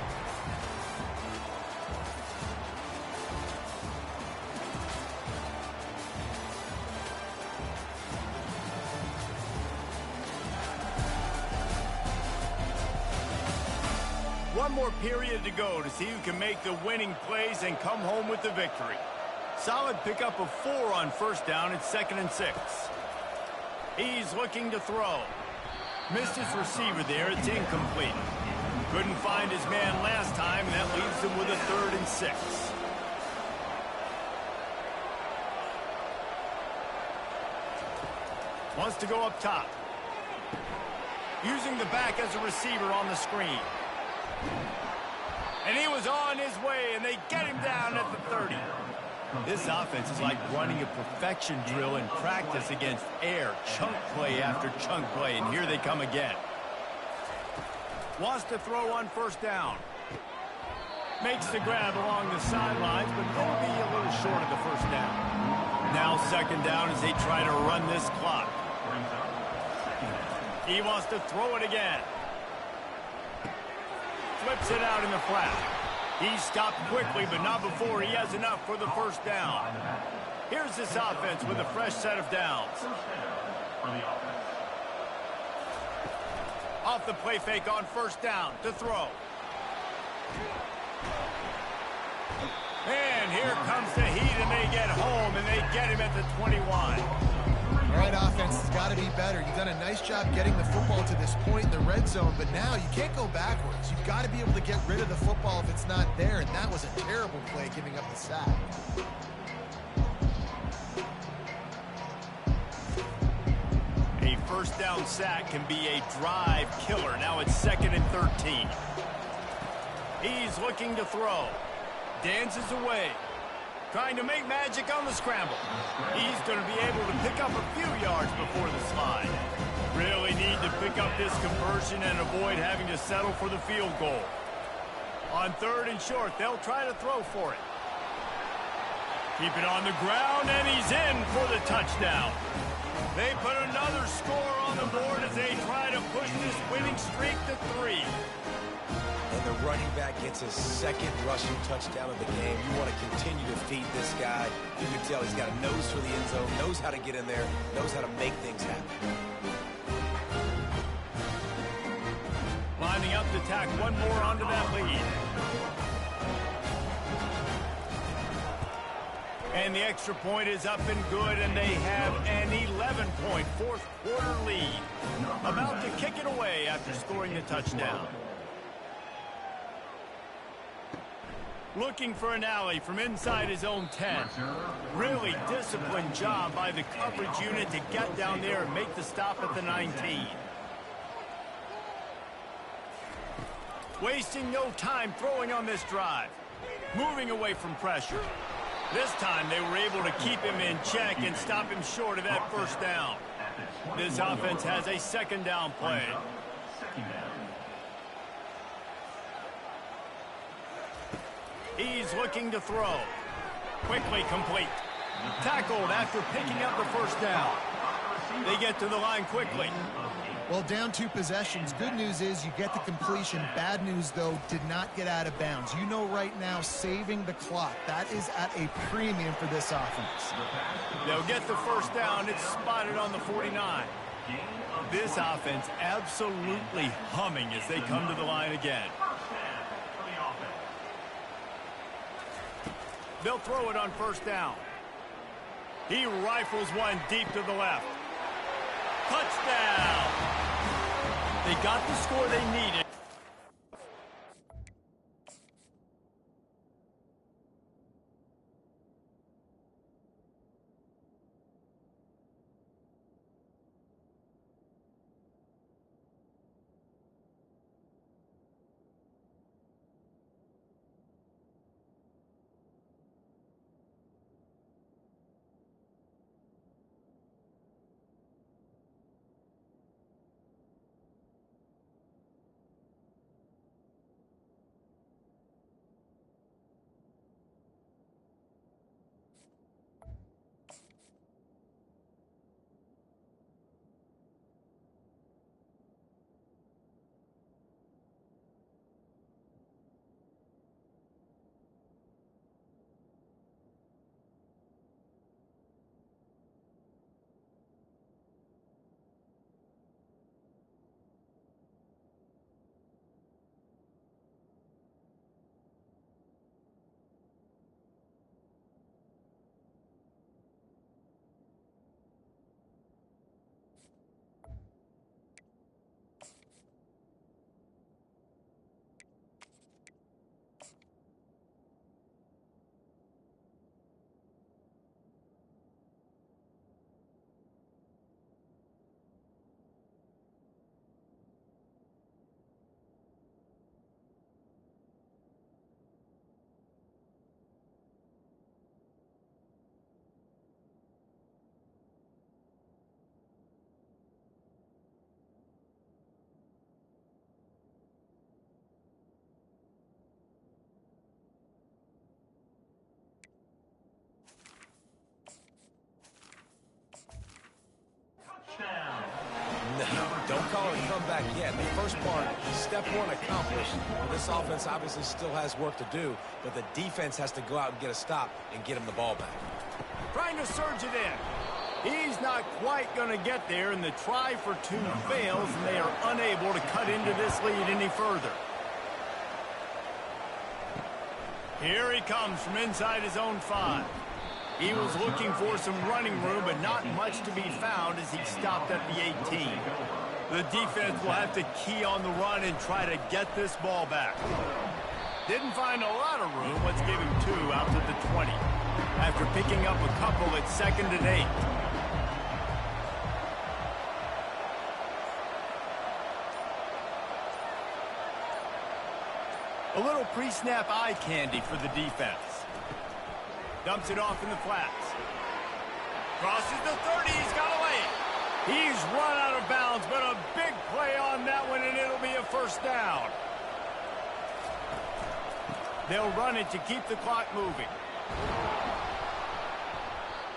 One more period to go to see who can make the winning plays and come home with the victory. Solid pickup of 4 on first down. It's 2nd and 6. He's looking to throw. Missed his receiver there. It's incomplete. Couldn't find his man last time, and that leaves him with a 3rd and 6. Wants to go up top. Using the back as a receiver on the screen. And he was on his way, and they get him down at the 30. This offense is like running a perfection drill in practice against air, chunk play after chunk play, and here they come again. Wants to throw on first down. Makes the grab along the sidelines, but he'll be a little short of the first down. Now 2nd down as they try to run this clock. He wants to throw it again. Flips it out in the flat. He stopped quickly, but not before he has enough for the first down. Here's this offense with a fresh set of downs. Off the play fake on first down to throw. And here comes the heat, and they get home, and they get him at the 21.
All right, offense has got to be better. You've done a nice job getting the football to this point in the red zone, but now you can't go backwards. You've got to be able to get rid of the football if it's not there, and that was a terrible play giving up the sack.
A first down sack can be a drive killer. Now it's 2nd and 13. He's looking to throw. Dances away. Trying to make magic on the scramble. He's going to be able to pick up a few yards before the slide. Really need to pick up this conversion and avoid having to settle for the field goal. On 3rd and short, they'll try to throw for it. Keep it on the ground, and he's in for the touchdown. They put another score on the board as they try to push this winning streak to 3.
And the running back gets his 2nd rushing touchdown of the game. You want to continue to feed this guy. You can tell he's got a nose for the end zone, knows how to get in there, knows how to make things happen.
Lining up to tack one more onto that lead. And the extra point is up and good, and they have an 11-point fourth-quarter lead. About to kick it away after scoring the touchdown. Looking for an alley from inside his own 10. Really disciplined job by the coverage unit to get down there and make the stop at the 19. Wasting no time throwing on this drive. Moving away from pressure. This time they were able to keep him in check and stop him short of that first down. This offense has a 2nd down play. He's looking to throw. Quickly complete. Tackled after picking up the first down. They get to the line quickly.
Well, down 2 possessions. Good news is you get the completion. Bad news, though, did not get out of bounds. You know right now, saving the clock, that is at a premium for this offense.
They'll get the first down. It's spotted on the 49. This offense absolutely humming as they come to the line again. They'll throw it on first down. He rifles one deep to the left. Touchdown! They got the score they needed.
No, don't call it a comeback yet. The first part, step one accomplished. Well, this offense obviously still has work to do, but the defense has to go out and get a stop and get him the ball back.
Trying to surge it in. He's not quite going to get there, and the try for 2 fails, and they are unable to cut into this lead any further. Here he comes from inside his own 5. He was looking for some running room, but not much to be found as he stopped at the 18. The defense will have to key on the run and try to get this ball back. Didn't find a lot of room. Let's give him 2 out to the 20. After picking up a couple at 2nd and 8. A little pre-snap eye candy for the defense. Dumps it off in the flats. Crosses the 30. He's got away. He's run out of bounds, but a big play on that one, and it'll be a first down. They'll run it to keep the clock moving.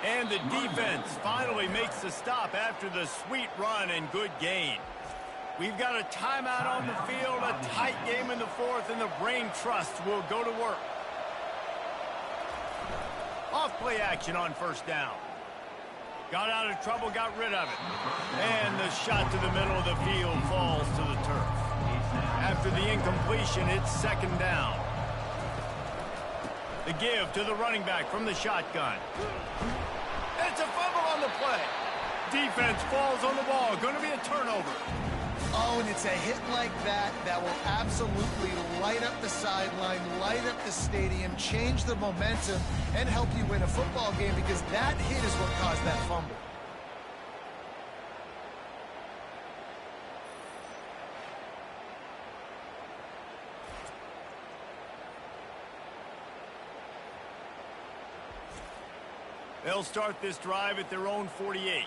And the defense finally makes the stop after the sweet run and good gain. We've got a timeout on the field, a tight game in the 4th, and the Brain Trust will go to work. Off-play action on first down. Got out of trouble, got rid of it. And the shot to the middle of the field falls to the turf. After the incompletion, it's 2nd down. The give to the running back from the shotgun. It's a fumble on the play. Defense falls on the ball. Going to be a turnover.
Oh, and it's a hit like that that will absolutely light up the sideline, light up the stadium, change the momentum, and help you win a football game, because that hit is what caused that fumble.
They'll start this drive at their own 48.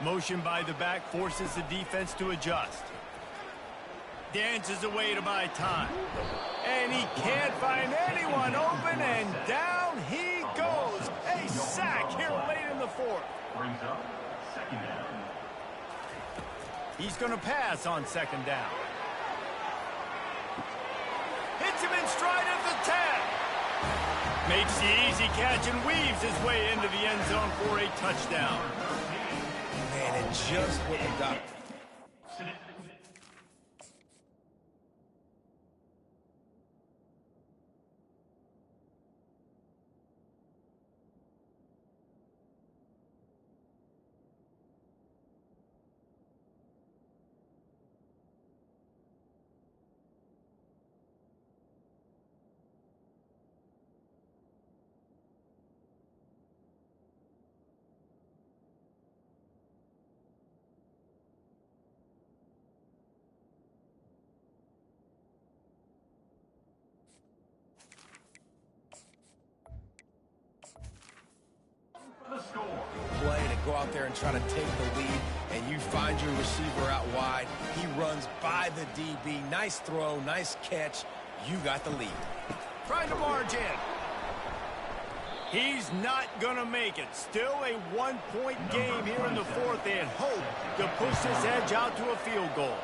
Motion by the back forces the defense to adjust. Dances away to buy time. And he can't find anyone open, and down he goes. A sack here late in the fourth.
Brings up second down.
He's going to pass on second down. Hits him in stride at the 10. Makes the easy catch and weaves his way into the end zone for a touchdown.
Man, and just what we got. Play to go out there and try to take the lead, and you find your receiver out wide. He runs by the DB. Nice throw, nice catch. You got the lead.
Trying to march in. He's not going to make it. Still a one-point game here in the fourth, and hope to push this edge out to a field goal.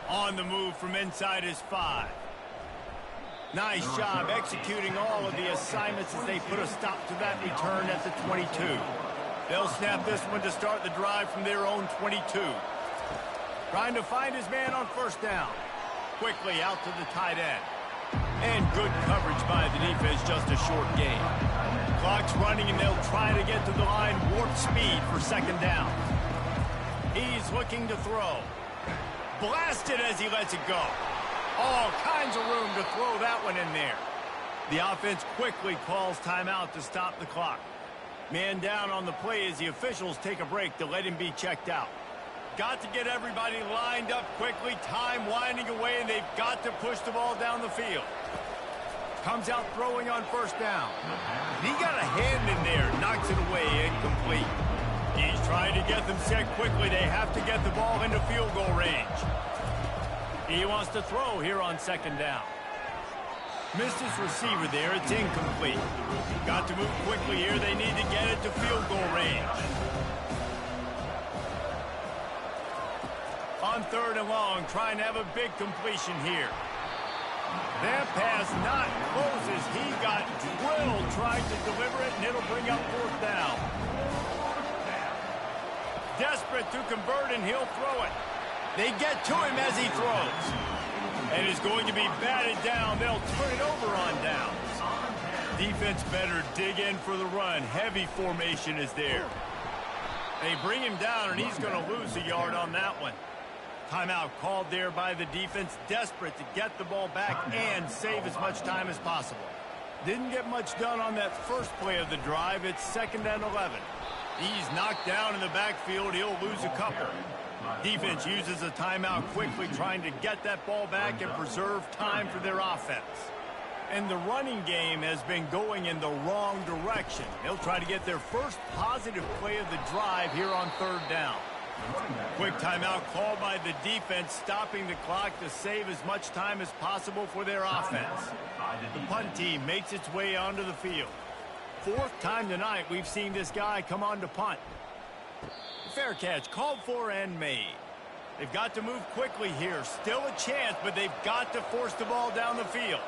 On the move from inside his 5. Nice job executing all of the assignments as they put a stop to that return at the 22. They'll snap this one to start the drive from their own 22. Trying to find his man on first down. Quickly out to the tight end. And good coverage by the defense, just a short gain. Clock's running and they'll try to get to the line warp speed for second down. He's looking to throw. Blasted as he lets it go. All kinds of room to throw that one in there. The offense quickly calls timeout to stop the clock. Man down on the play as the officials take a break to let him be checked out. Got to get everybody lined up quickly. Time winding away, and they've got to push the ball down the field. Comes out throwing on first down. He got a hand in there, knocks it away, incomplete. He's trying to get them set quickly. They have to get the ball into field goal range. He wants to throw here on second down. Missed his receiver there. It's incomplete. Got to move quickly here. They need to get it to field goal range. On third and long, trying to have a big completion here. That pass not closes. He got drilled trying to deliver it, and it'll bring up fourth down. Desperate to convert, and he'll throw it. They get to him as he throws. And is going to be batted down. They'll turn it over on downs. Defense better dig in for the run. Heavy formation is there. They bring him down, and he's going to lose a yard on that one. Timeout called there by the defense. Desperate to get the ball back and save as much time as possible. Didn't get much done on that first play of the drive. It's 2nd and 11. He's knocked down in the backfield. He'll lose a couple. Defense uses a timeout quickly, trying to get that ball back and preserve time for their offense. And the running game has been going in the wrong direction. They'll try to get their first positive play of the drive here on third down. Quick timeout called by the defense, stopping the clock to save as much time as possible for their offense. The punt team makes its way onto the field. 4th time tonight we've seen this guy come on to punt. Fair catch, called for and made. They've got to move quickly here. Still a chance, but they've got to force the ball down the field.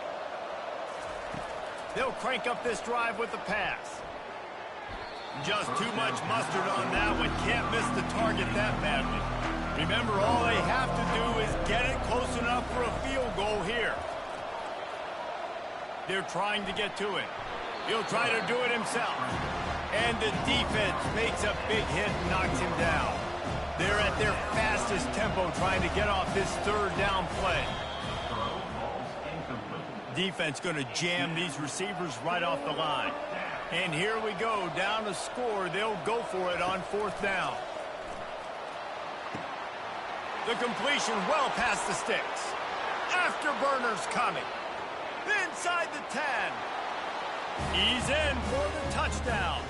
They'll crank up this drive with the pass. Just too much mustard on that one. Can't miss the target that badly. Remember, all they have to do is get it close enough for a field goal here. They're trying to get to it. He'll try to do it himself. And the defense makes a big hit and knocks him down. They're at their fastest tempo trying to get off this third down play. Defense going to jam these receivers right off the line. And here we go, down a score. They'll go for it on 4th down. The completion well past the sticks. Afterburners coming. Inside the 10. He's in for the touchdown.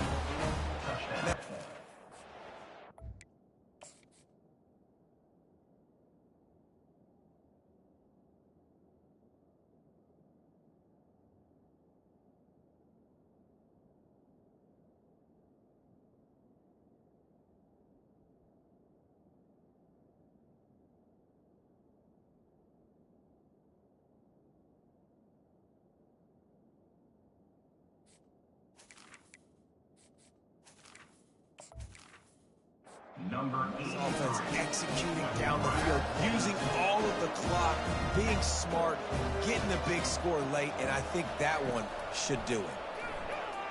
number 8.
This offense executing down the field, using all of the clock, being smart, getting the big score late, and I think that one should do it.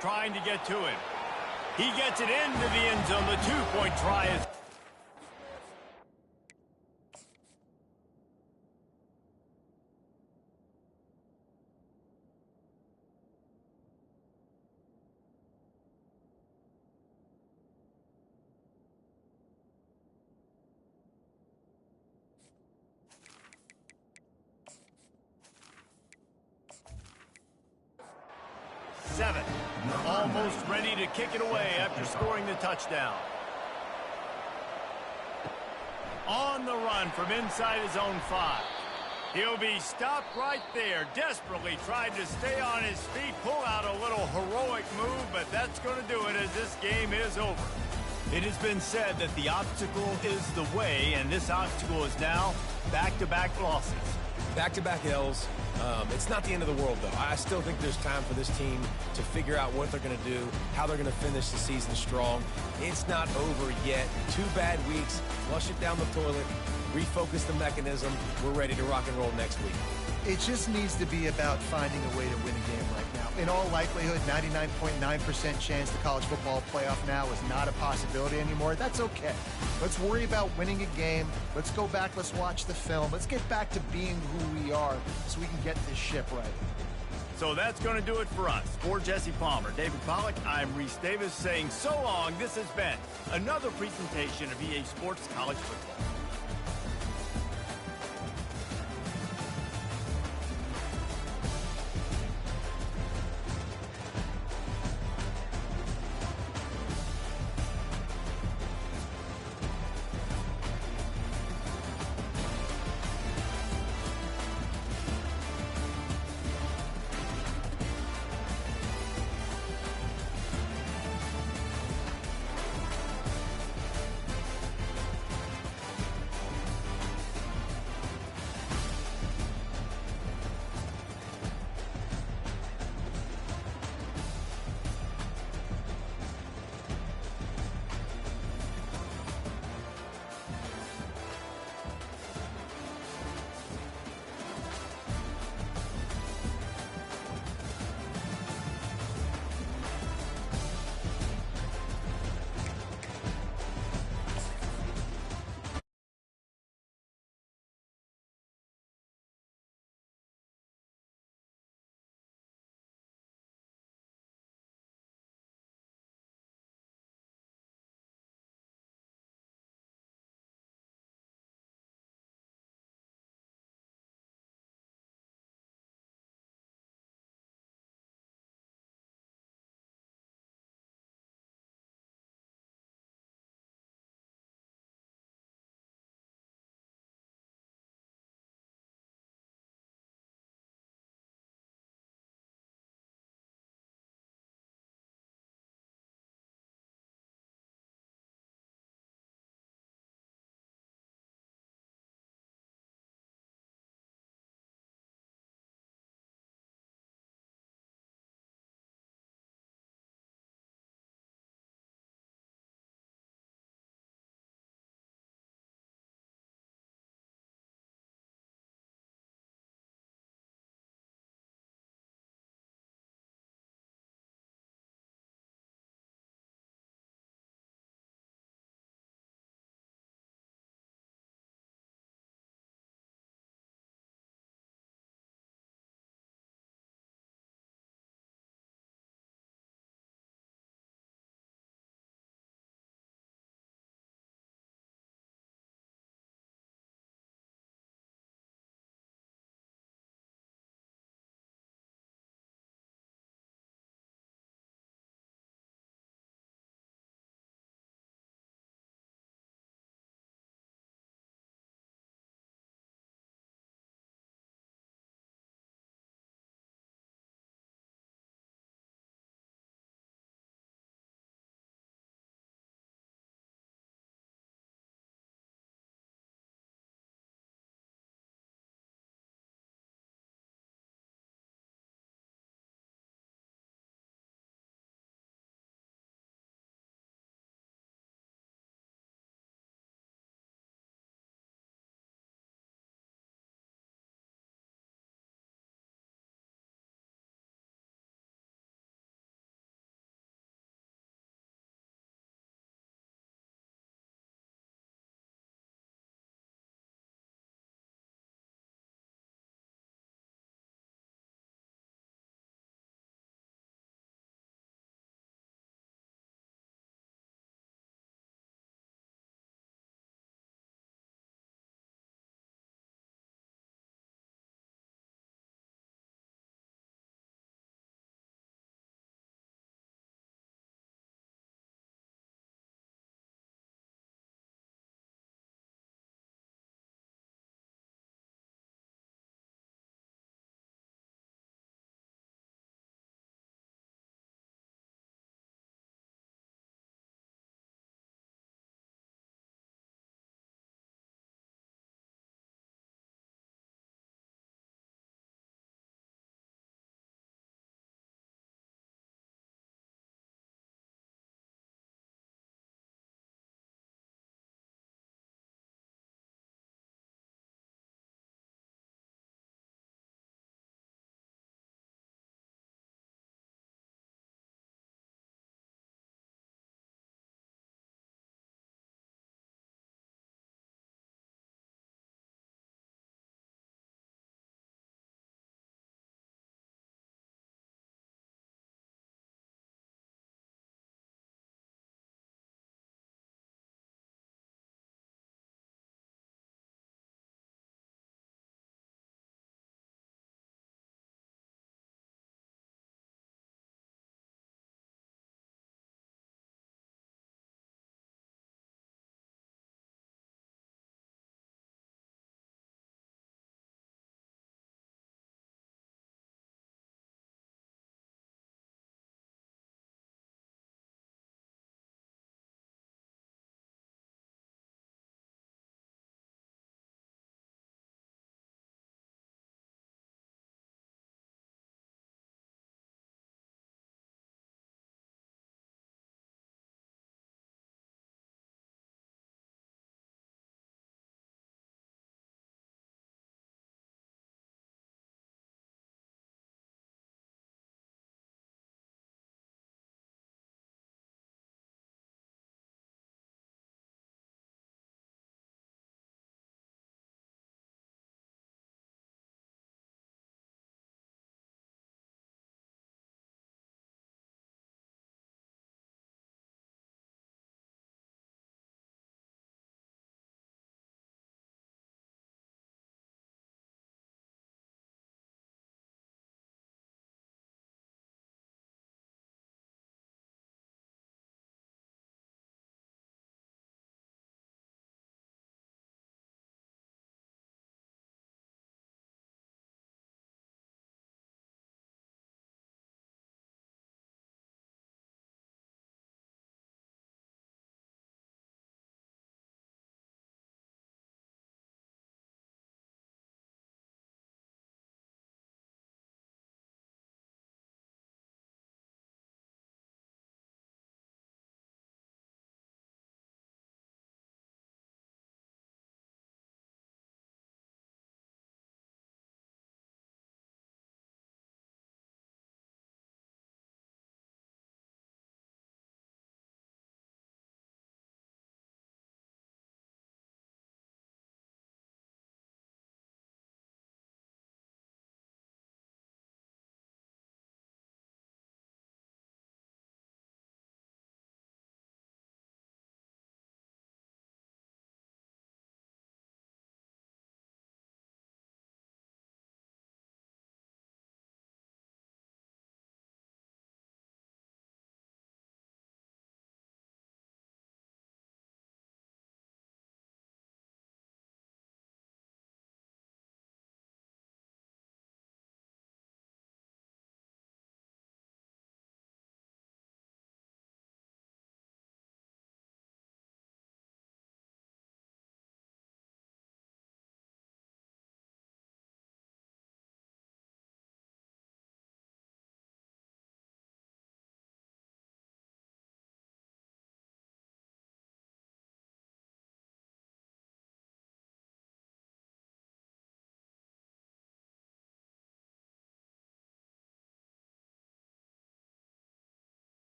Trying to get to it. He gets it into the end zone. The two-point try is... Seven. Almost ready to kick it away after scoring the touchdown. On the run from inside his own 5. He'll be stopped right there, desperately trying to stay on his feet, pull out a little heroic move, but that's going to do it as this game is over. It has been said that the obstacle is the way, and this obstacle is now back-to-back losses.
Back-to-back L's. It's not the end of the world, though. I still think there's time for this team to figure out what they're going to do, how they're going to finish the season strong. It's not over yet. 2 bad weeks. Flush it down the toilet. Refocus the mechanism. We're ready to rock and roll next week.
It just needs to be about finding a way to win a game right now. In all likelihood, 99.9% chance the college football playoff now is not a possibility anymore. That's okay. Let's worry about winning a game. Let's go back. Let's watch the film. Let's get back to being who we are so we can get this ship right.
So that's going to do it for us. For Jesse Palmer, David Pollack, I'm Reese Davis saying so long. This has been another presentation of EA Sports College Football.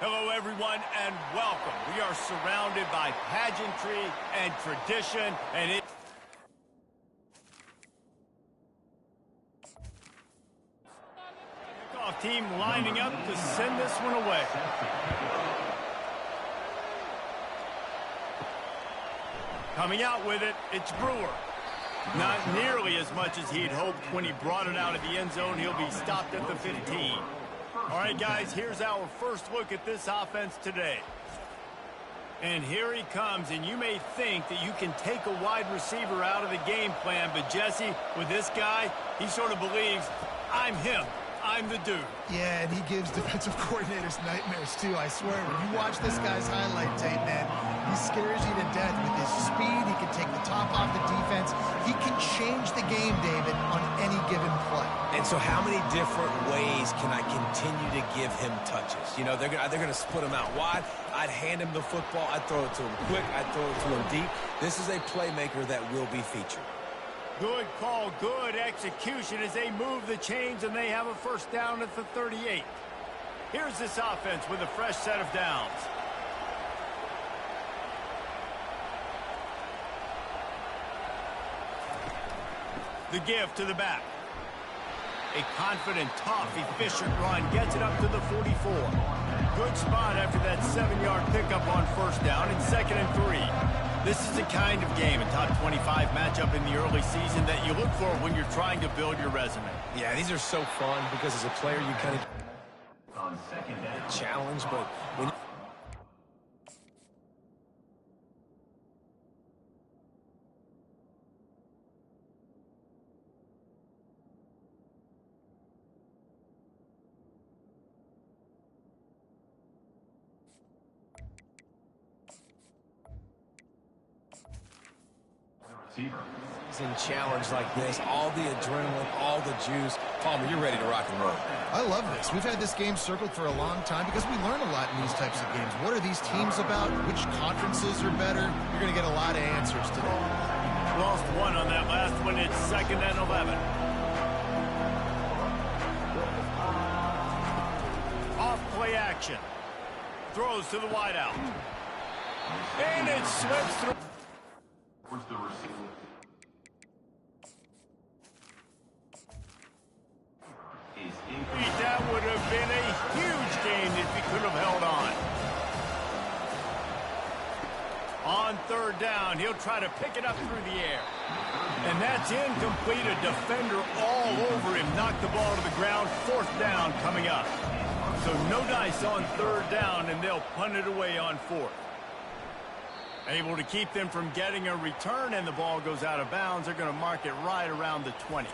Hello, everyone, and welcome. We are surrounded by pageantry and tradition, and it... Kickoff team lining up to send this one away. Coming out with it, it's Brewer. Not nearly as much as he'd hoped when he brought it out of the end zone. He'll be stopped at the 15. All right, guys, here's our first look at this offense today. And here he comes, and you may think that you can take a wide receiver out of the game plan, but Jesse, with this guy, he sort of believes, I'm him. I'm the dude.
Yeah, and he gives defensive coordinators nightmares, too. I swear, when you watch this guy's highlight tape, man, he scares you to death with his speed. He can take the top off the defense. He can change the game, David, on any given play.
And so how many different ways can I continue to give him touches? You know, they're going to split him out wide. I'd hand him the football. I'd throw it to him quick. I'd throw it to him deep. This is a playmaker that will be featured.
Good call, good execution as they move the chains and they have a first down at the 38. Here's this offense with a fresh set of downs. The give to the back. A confident, tough, efficient run gets it up to the 44. Good spot after that 7-yard pickup on first down. It's 2nd and 3. This is the kind of game, a top 25 matchup in the early season that you look for when you're trying to build your resume.
Yeah, these are so fun because as a player you kind of challenge, but when in challenge like this, all the adrenaline, all the juice. Palmer, you're ready to rock and roll.
I love this. We've had this game circled for a long time because we learn a lot in these types of games. What are these teams about? Which conferences are better? You're going to get a lot of answers today.
Lost one on that last one. It's 2nd and 11. Off play action. Throws to the wideout. And it slips through.
Where's the receiver?
That would have been a huge gain if he could have held on. On 3rd down, he'll try to pick it up through the air. And that's incomplete. A defender all over him. Knocked the ball to the ground. 4th down coming up. So no dice on 3rd down, and they'll punt it away on 4th. Able to keep them from getting a return, and the ball goes out of bounds. They're going to mark it right around the 20.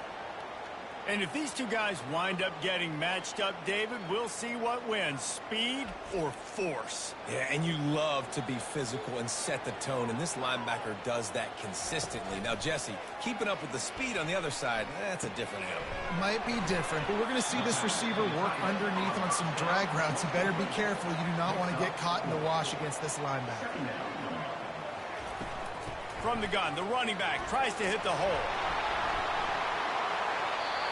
And if these two guys wind up getting matched up, David, we'll see what wins, speed or force.
Yeah, and you love to be physical and set the tone, and this linebacker does that consistently. Now, Jesse, keeping up with the speed on the other side, that's a different animal.
Might be different, but we're going to see this receiver work underneath on some drag routes. You better be careful. You do not want to get caught in the wash against this linebacker.
From the gun, the running back tries to hit the hole.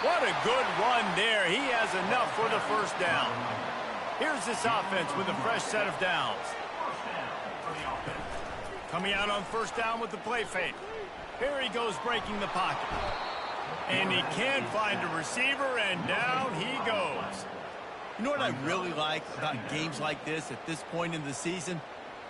What a good run there. He has enough for the first down. Here's this offense with a fresh set of downs. Coming out on first down with the play fake. Here he goes breaking the pocket. And he can't find a receiver, and down he goes.
You know what I really like about games like this at this point in the season?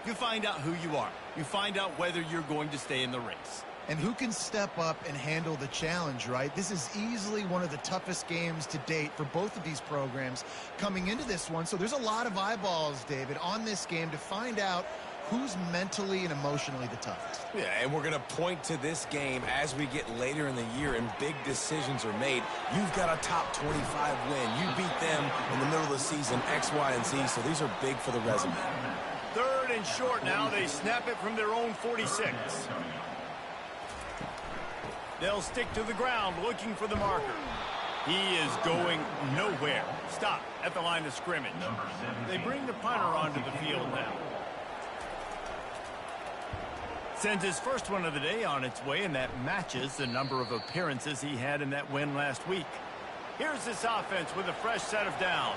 You find out who you are. You find out whether you're going to stay in the race.
And who can step up and handle the challenge, right? This is easily one of the toughest games to date for both of these programs coming into this one. So there's a lot of eyeballs, David, on this game to find out who's mentally and emotionally the toughest.
Yeah, and we're going to point to this game as we get later in the year and big decisions are made. You've got a top 25 win. You beat them in the middle of the season, X, Y, and Z, so these are big for the resume.
3rd and short now. They snap it from their own 46. They'll stick to the ground looking for the marker. He is going nowhere. Stop at the line of scrimmage. They bring the punter onto the field now. Sends his first one of the day on its way, and that matches the number of appearances he had in that win last week. Here's this offense with a fresh set of downs.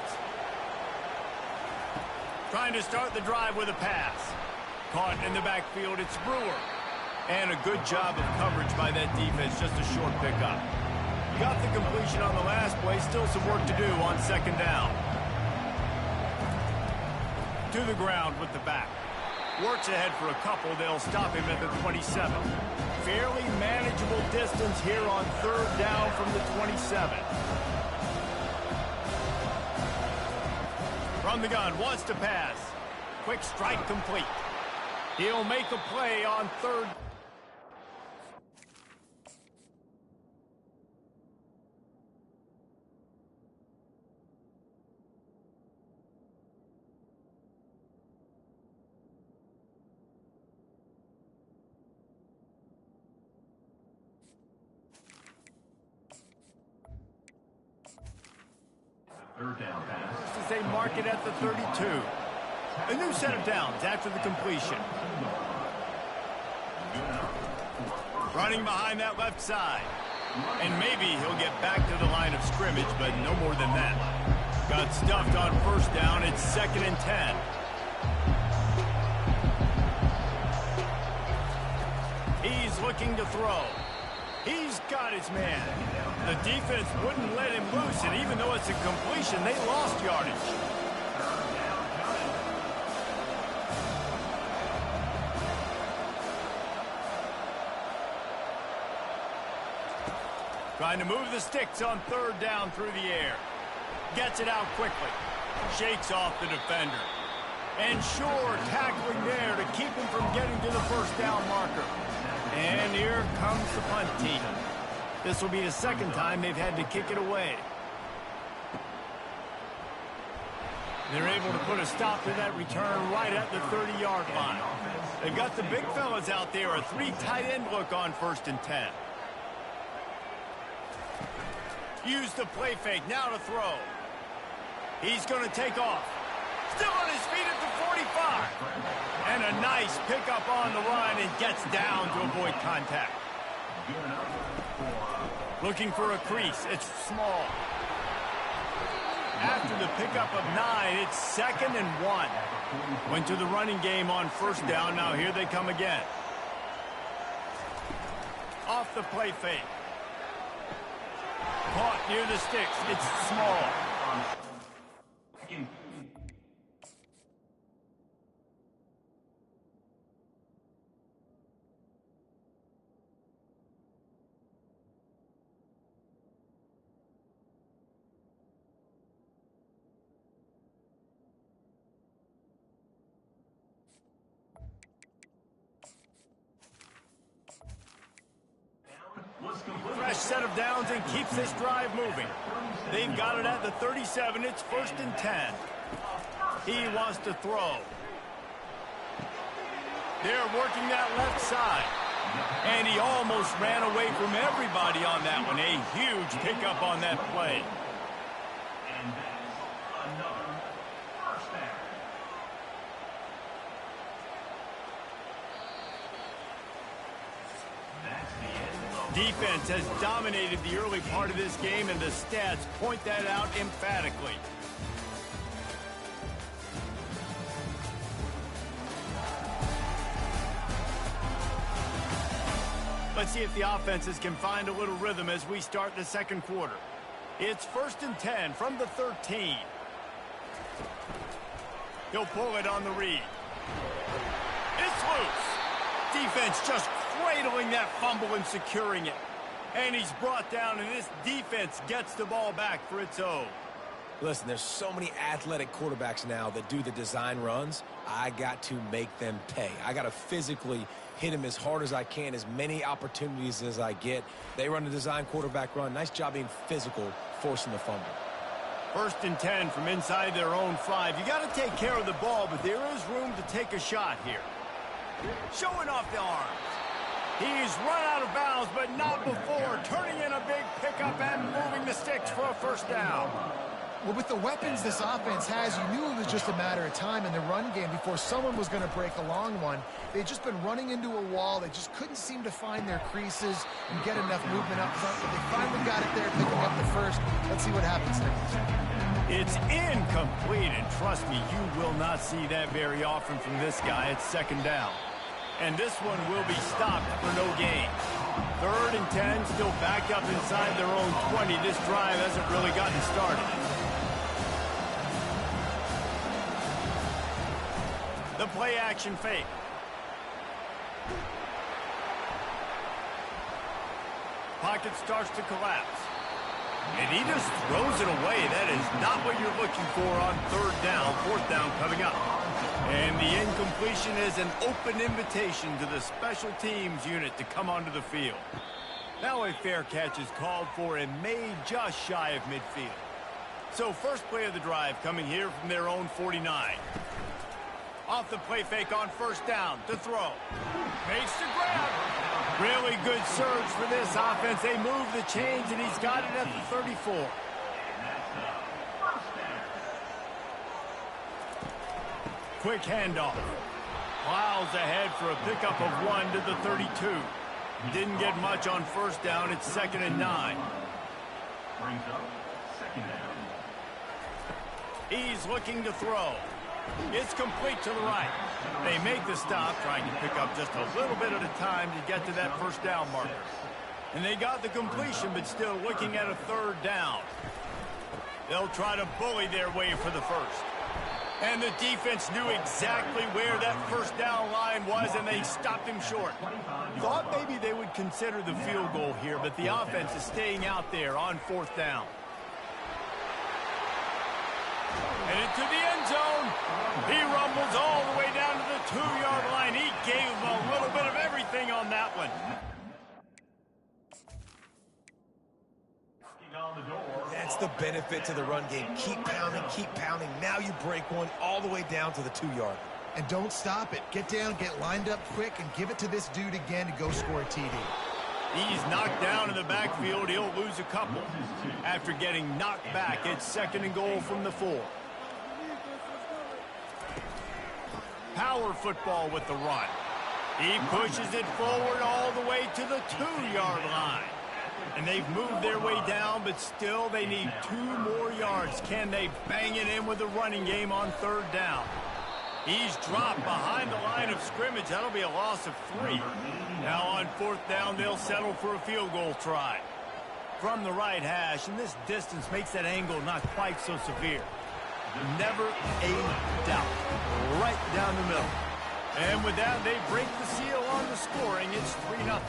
Trying to start the drive with a pass. Caught in the backfield, it's Brewer. And a good job of coverage by that defense, just a short pickup. Got the completion on the last play, still some work to do on second down. To the ground with the back. Works ahead for a couple, they'll stop him at the 27. Fairly manageable distance here on third down from the 27. From the gun, wants to pass. Quick strike complete. He'll make a play on third.
Third down pass.
As they mark it at the 32. A new set of downs after the completion. Running behind that left side. And maybe he'll get back to the line of scrimmage, but no more than that. Got stuffed on first down. It's 2nd and 10. He's looking to throw. He's got his man. The defense wouldn't let him loose, and even though it's a completion, they lost yardage. Trying to move the sticks on third down through the air. Gets it out quickly. Shakes off the defender. And sure, tackling there to keep him from getting to the first down marker. And here comes the punt team. This will be the second time they've had to kick it away. They're able to put a stop to that return right at the 30-yard line. They've got the big fellas out there, a 3 tight end look on 1st and 10. Use the play fake, now to throw. He's going to take off. Still on his feet at the 45. And a nice pickup on the run and gets down to avoid contact. Looking for a crease. It's small. After the pickup of 9, it's 2nd and 1. Went to the running game on first down. Now here they come again. Off the play fake. Caught near the sticks. It's small. Fresh set of downs and keeps this drive moving. They've got it at the 37. It's 1st and 10. He wants to throw. They're working that left side. And he almost ran away from everybody on that one. A huge pickup on that play.
And that's another first down. That's the end.
Defense has dominated the early part of this game, and the stats point that out emphatically. Let's see if the offenses can find a little rhythm as we start the second quarter. It's 1st and 10 from the 13. He'll pull it on the read. It's loose. Defense just cradling that fumble and securing it. And he's brought down, and this defense gets the ball back for its own.
Listen, there's so many athletic quarterbacks now that do the design runs. I got to make them pay. I got to physically hit him as hard as I can, as many opportunities as I get. They run a design quarterback run. Nice job being physical, forcing the fumble.
1st and 10 from inside their own 5. You got to take care of the ball, but there is room to take a shot here. Showing off the arms. He's run out of bounds, but not before. Turning in a big pickup and moving the sticks for a first down.
Well, with the weapons this offense has, you knew it was just a matter of time in the run game before someone was going to break a long one. They'd just been running into a wall. They just couldn't seem to find their creases and get enough movement up front, but they finally got it there, picking up the first. Let's see what happens next.
It's incomplete, and trust me, you will not see that very often from this guy. It's second down. And this one will be stopped for no gain. 3rd and 10, still backed up inside their own 20. This drive hasn't really gotten started. The play action fake. Pocket starts to collapse. And he just throws it away. That is not what you're looking for on 3rd down. 4th down coming up. And the incompletion is an open invitation to the special teams unit to come onto the field. Now a fair catch is called for and made just shy of midfield. So first play of the drive coming here from their own 49. Off the play fake on 1st down to throw. Makes the grab. Really good surge for this offense. They move the chains, and he's got it at the 34. Quick handoff. Plows ahead for a pickup of 1 to the 32. Didn't get much on 1st down. It's 2nd and 9.
Brings up 2nd down.
He's looking to throw. It's complete to the right. They make the stop, trying to pick up just a little bit at a time to get to that 1st down marker. And they got the completion, but still looking at a 3rd down. They'll try to bully their way for the 1st. And the defense knew exactly where that 1st down line was, and they stopped him short. Thought maybe they would consider the field goal here, but the offense is staying out there on 4th down. And into the end zone. He rumbles all the way down to the 2-yard line. He gave him a little bit of everything on that one.
That's the benefit to the run game. Keep pounding, keep pounding. Now you break one all the way down to the 2-yard.
And don't stop it. Get down, get lined up quick, and give it to this dude again to go score a TD.
He's knocked down in the backfield. He'll lose a couple. After getting knocked back, it's 2nd and goal from the 4. Power football with the run. He pushes it forward all the way to the 2-yard line. And they've moved their way down, but still they need 2 more yards. Can they bang it in with the running game on 3rd down? He's dropped behind the line of scrimmage. That'll be a loss of 3. Now on 4th down, they'll settle for a field goal try. From the right hash, and this distance makes that angle not quite so severe. Never a doubt. Right down the middle. And with that, they break the seal on the scoring. It's 3-0.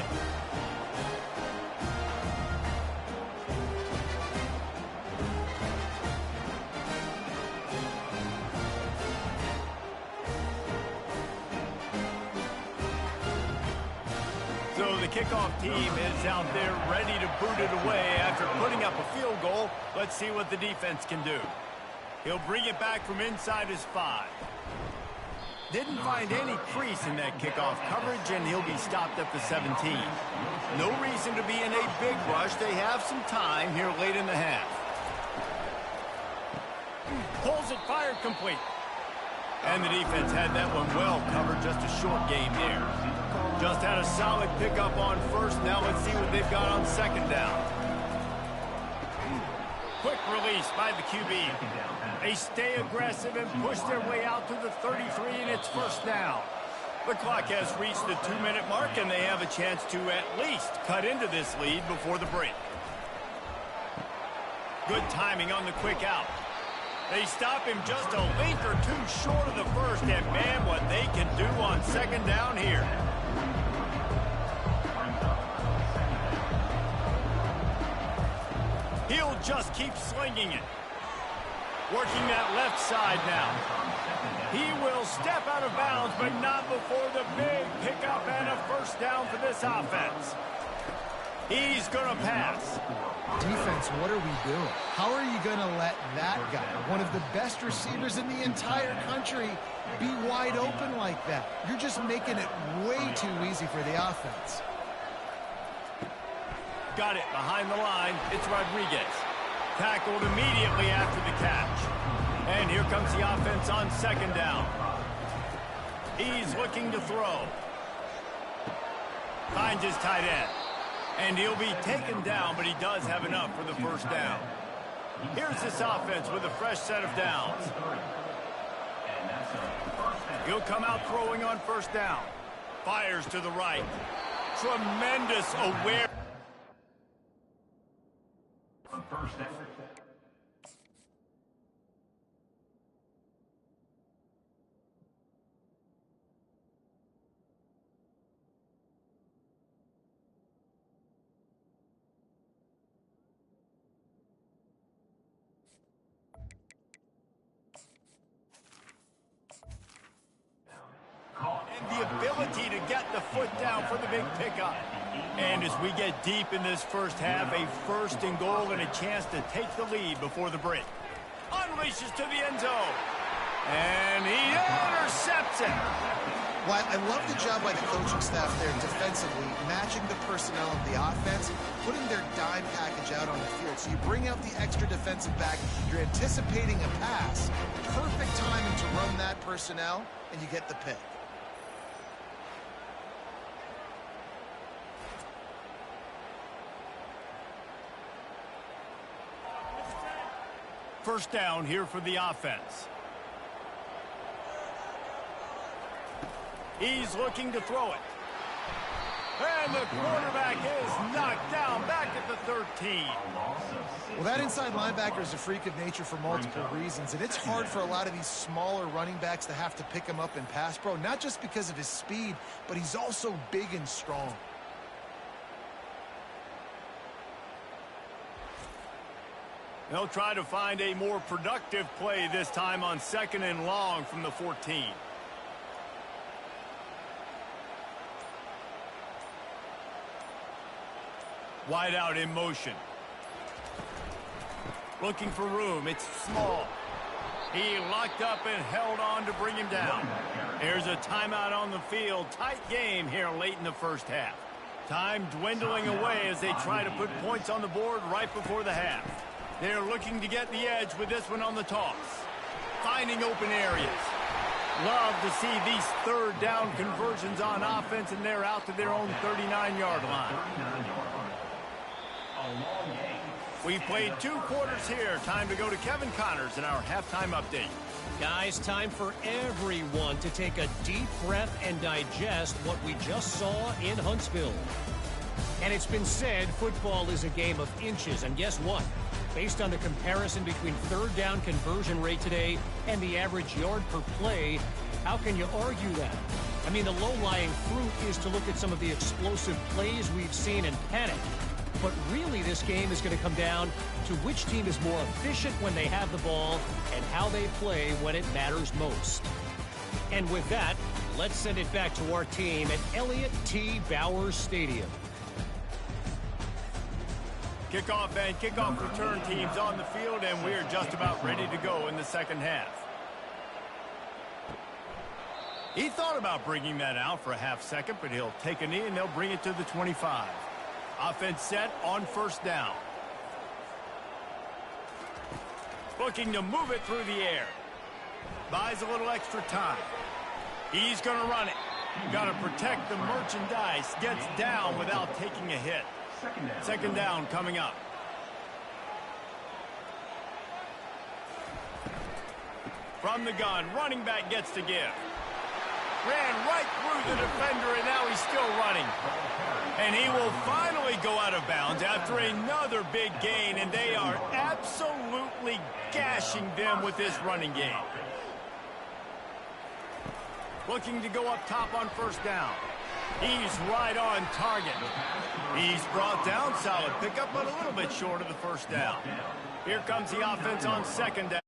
So the kickoff team is out there ready to boot it away after putting up a field goal. Let's see what the defense can do. He'll bring it back from inside his 5. Didn't find any crease in that kickoff coverage, and he'll be stopped at the 17. No reason to be in a big rush. They have some time here late in the half. Pulls it, fired, complete. And the defense had that one well covered. Just a short game there. Just had a solid pickup on 1st. Now let's see what they've got on 2nd down. Quick release by the QB. They stay aggressive and push their way out to the 33, and it's 1st down. The clock has reached the 2-minute mark, and they have a chance to at least cut into this lead before the break. Good timing on the quick out. They stop him just a length or 2 short of the 1st, and man, what they can do on 2nd down here. He'll just keep slinging it. Working that left side now. He will step out of bounds, but not before the big pickup and a 1st down for this offense. He's going to pass.
Defense, what are we doing? How are you going to let that guy, one of the best receivers in the entire country, be wide open like that? You're just making it way too easy for the offense.
Got it behind the line. It's Rodriguez. Tackled immediately after the catch. And here comes the offense on 2nd down. He's looking to throw. Finds his tight end. And he'll be taken down, but he does have enough for the 1st down. Here's this offense with a fresh set of downs. He'll come out throwing on first down. Fires to the right. Tremendous awareness.
First down.
And the ability to get the foot down for the big pickup. And as we get deep in this first half, a first and goal and a chance to take the lead before the break. Unleashes to the end zone. And he intercepts it.
Well, I love the job by the coaching staff there defensively, matching the personnel of the offense, putting their dime package out on the field. So you bring out the extra defensive back, you're anticipating a pass, perfect timing to run that personnel, and you get the pick.
First down here for the offense. He's looking to throw it. And the quarterback is knocked down back at the 13.
Well, that inside linebacker is a freak of nature for multiple reasons, and it's hard for a lot of these smaller running backs to have to pick him up in pass pro, not just because of his speed, but he's also big and strong.
They'll try to find a more productive play this time on 2nd and long from the 14. Wide out in motion. Looking for room. It's small. He locked up and held on to bring him down. There's a timeout on the field. Tight game here late in the first half. Time dwindling away as they try to put points on the board right before the half. They're looking to get the edge with this one on the toss. Finding open areas. Love to see these third down conversions on offense, and they're out to their own 39-yard line. We've played 2 quarters here. Time to go to Kevin Connors in our halftime update.
Guys, time for everyone to take a deep breath and digest what we just saw in Huntsville. And it's been said football is a game of inches, and guess what? Based on the comparison between third down conversion rate today and the average yard per play, how can you argue that? I mean, the low-lying fruit is to look at some of the explosive plays we've seen and panic. But really, this game is going to come down to which team is more efficient when they have the ball and how they play when it matters most. And with that, let's send it back to our team at Elliott T. Bowers Stadium.
Kickoff and kickoff return teams on the field, and we're just about ready to go in the second half. He thought about bringing that out for a half second, but he'll take a knee and they'll bring it to the 25. Offense set on first down. Looking to move it through the air. Buys a little extra time. He's going to run it. Got to protect the merchandise. Gets down without taking a hit. Second down coming up. From the gun, running back gets to give. Ran right through the defender, and now he's still running. And he will finally go out of bounds after another big gain, and they are absolutely gashing them with this running game. Looking to go up top on first down. He's right on target. He's brought down, solid pickup, but a little bit short of the first down. Here comes the offense on second down.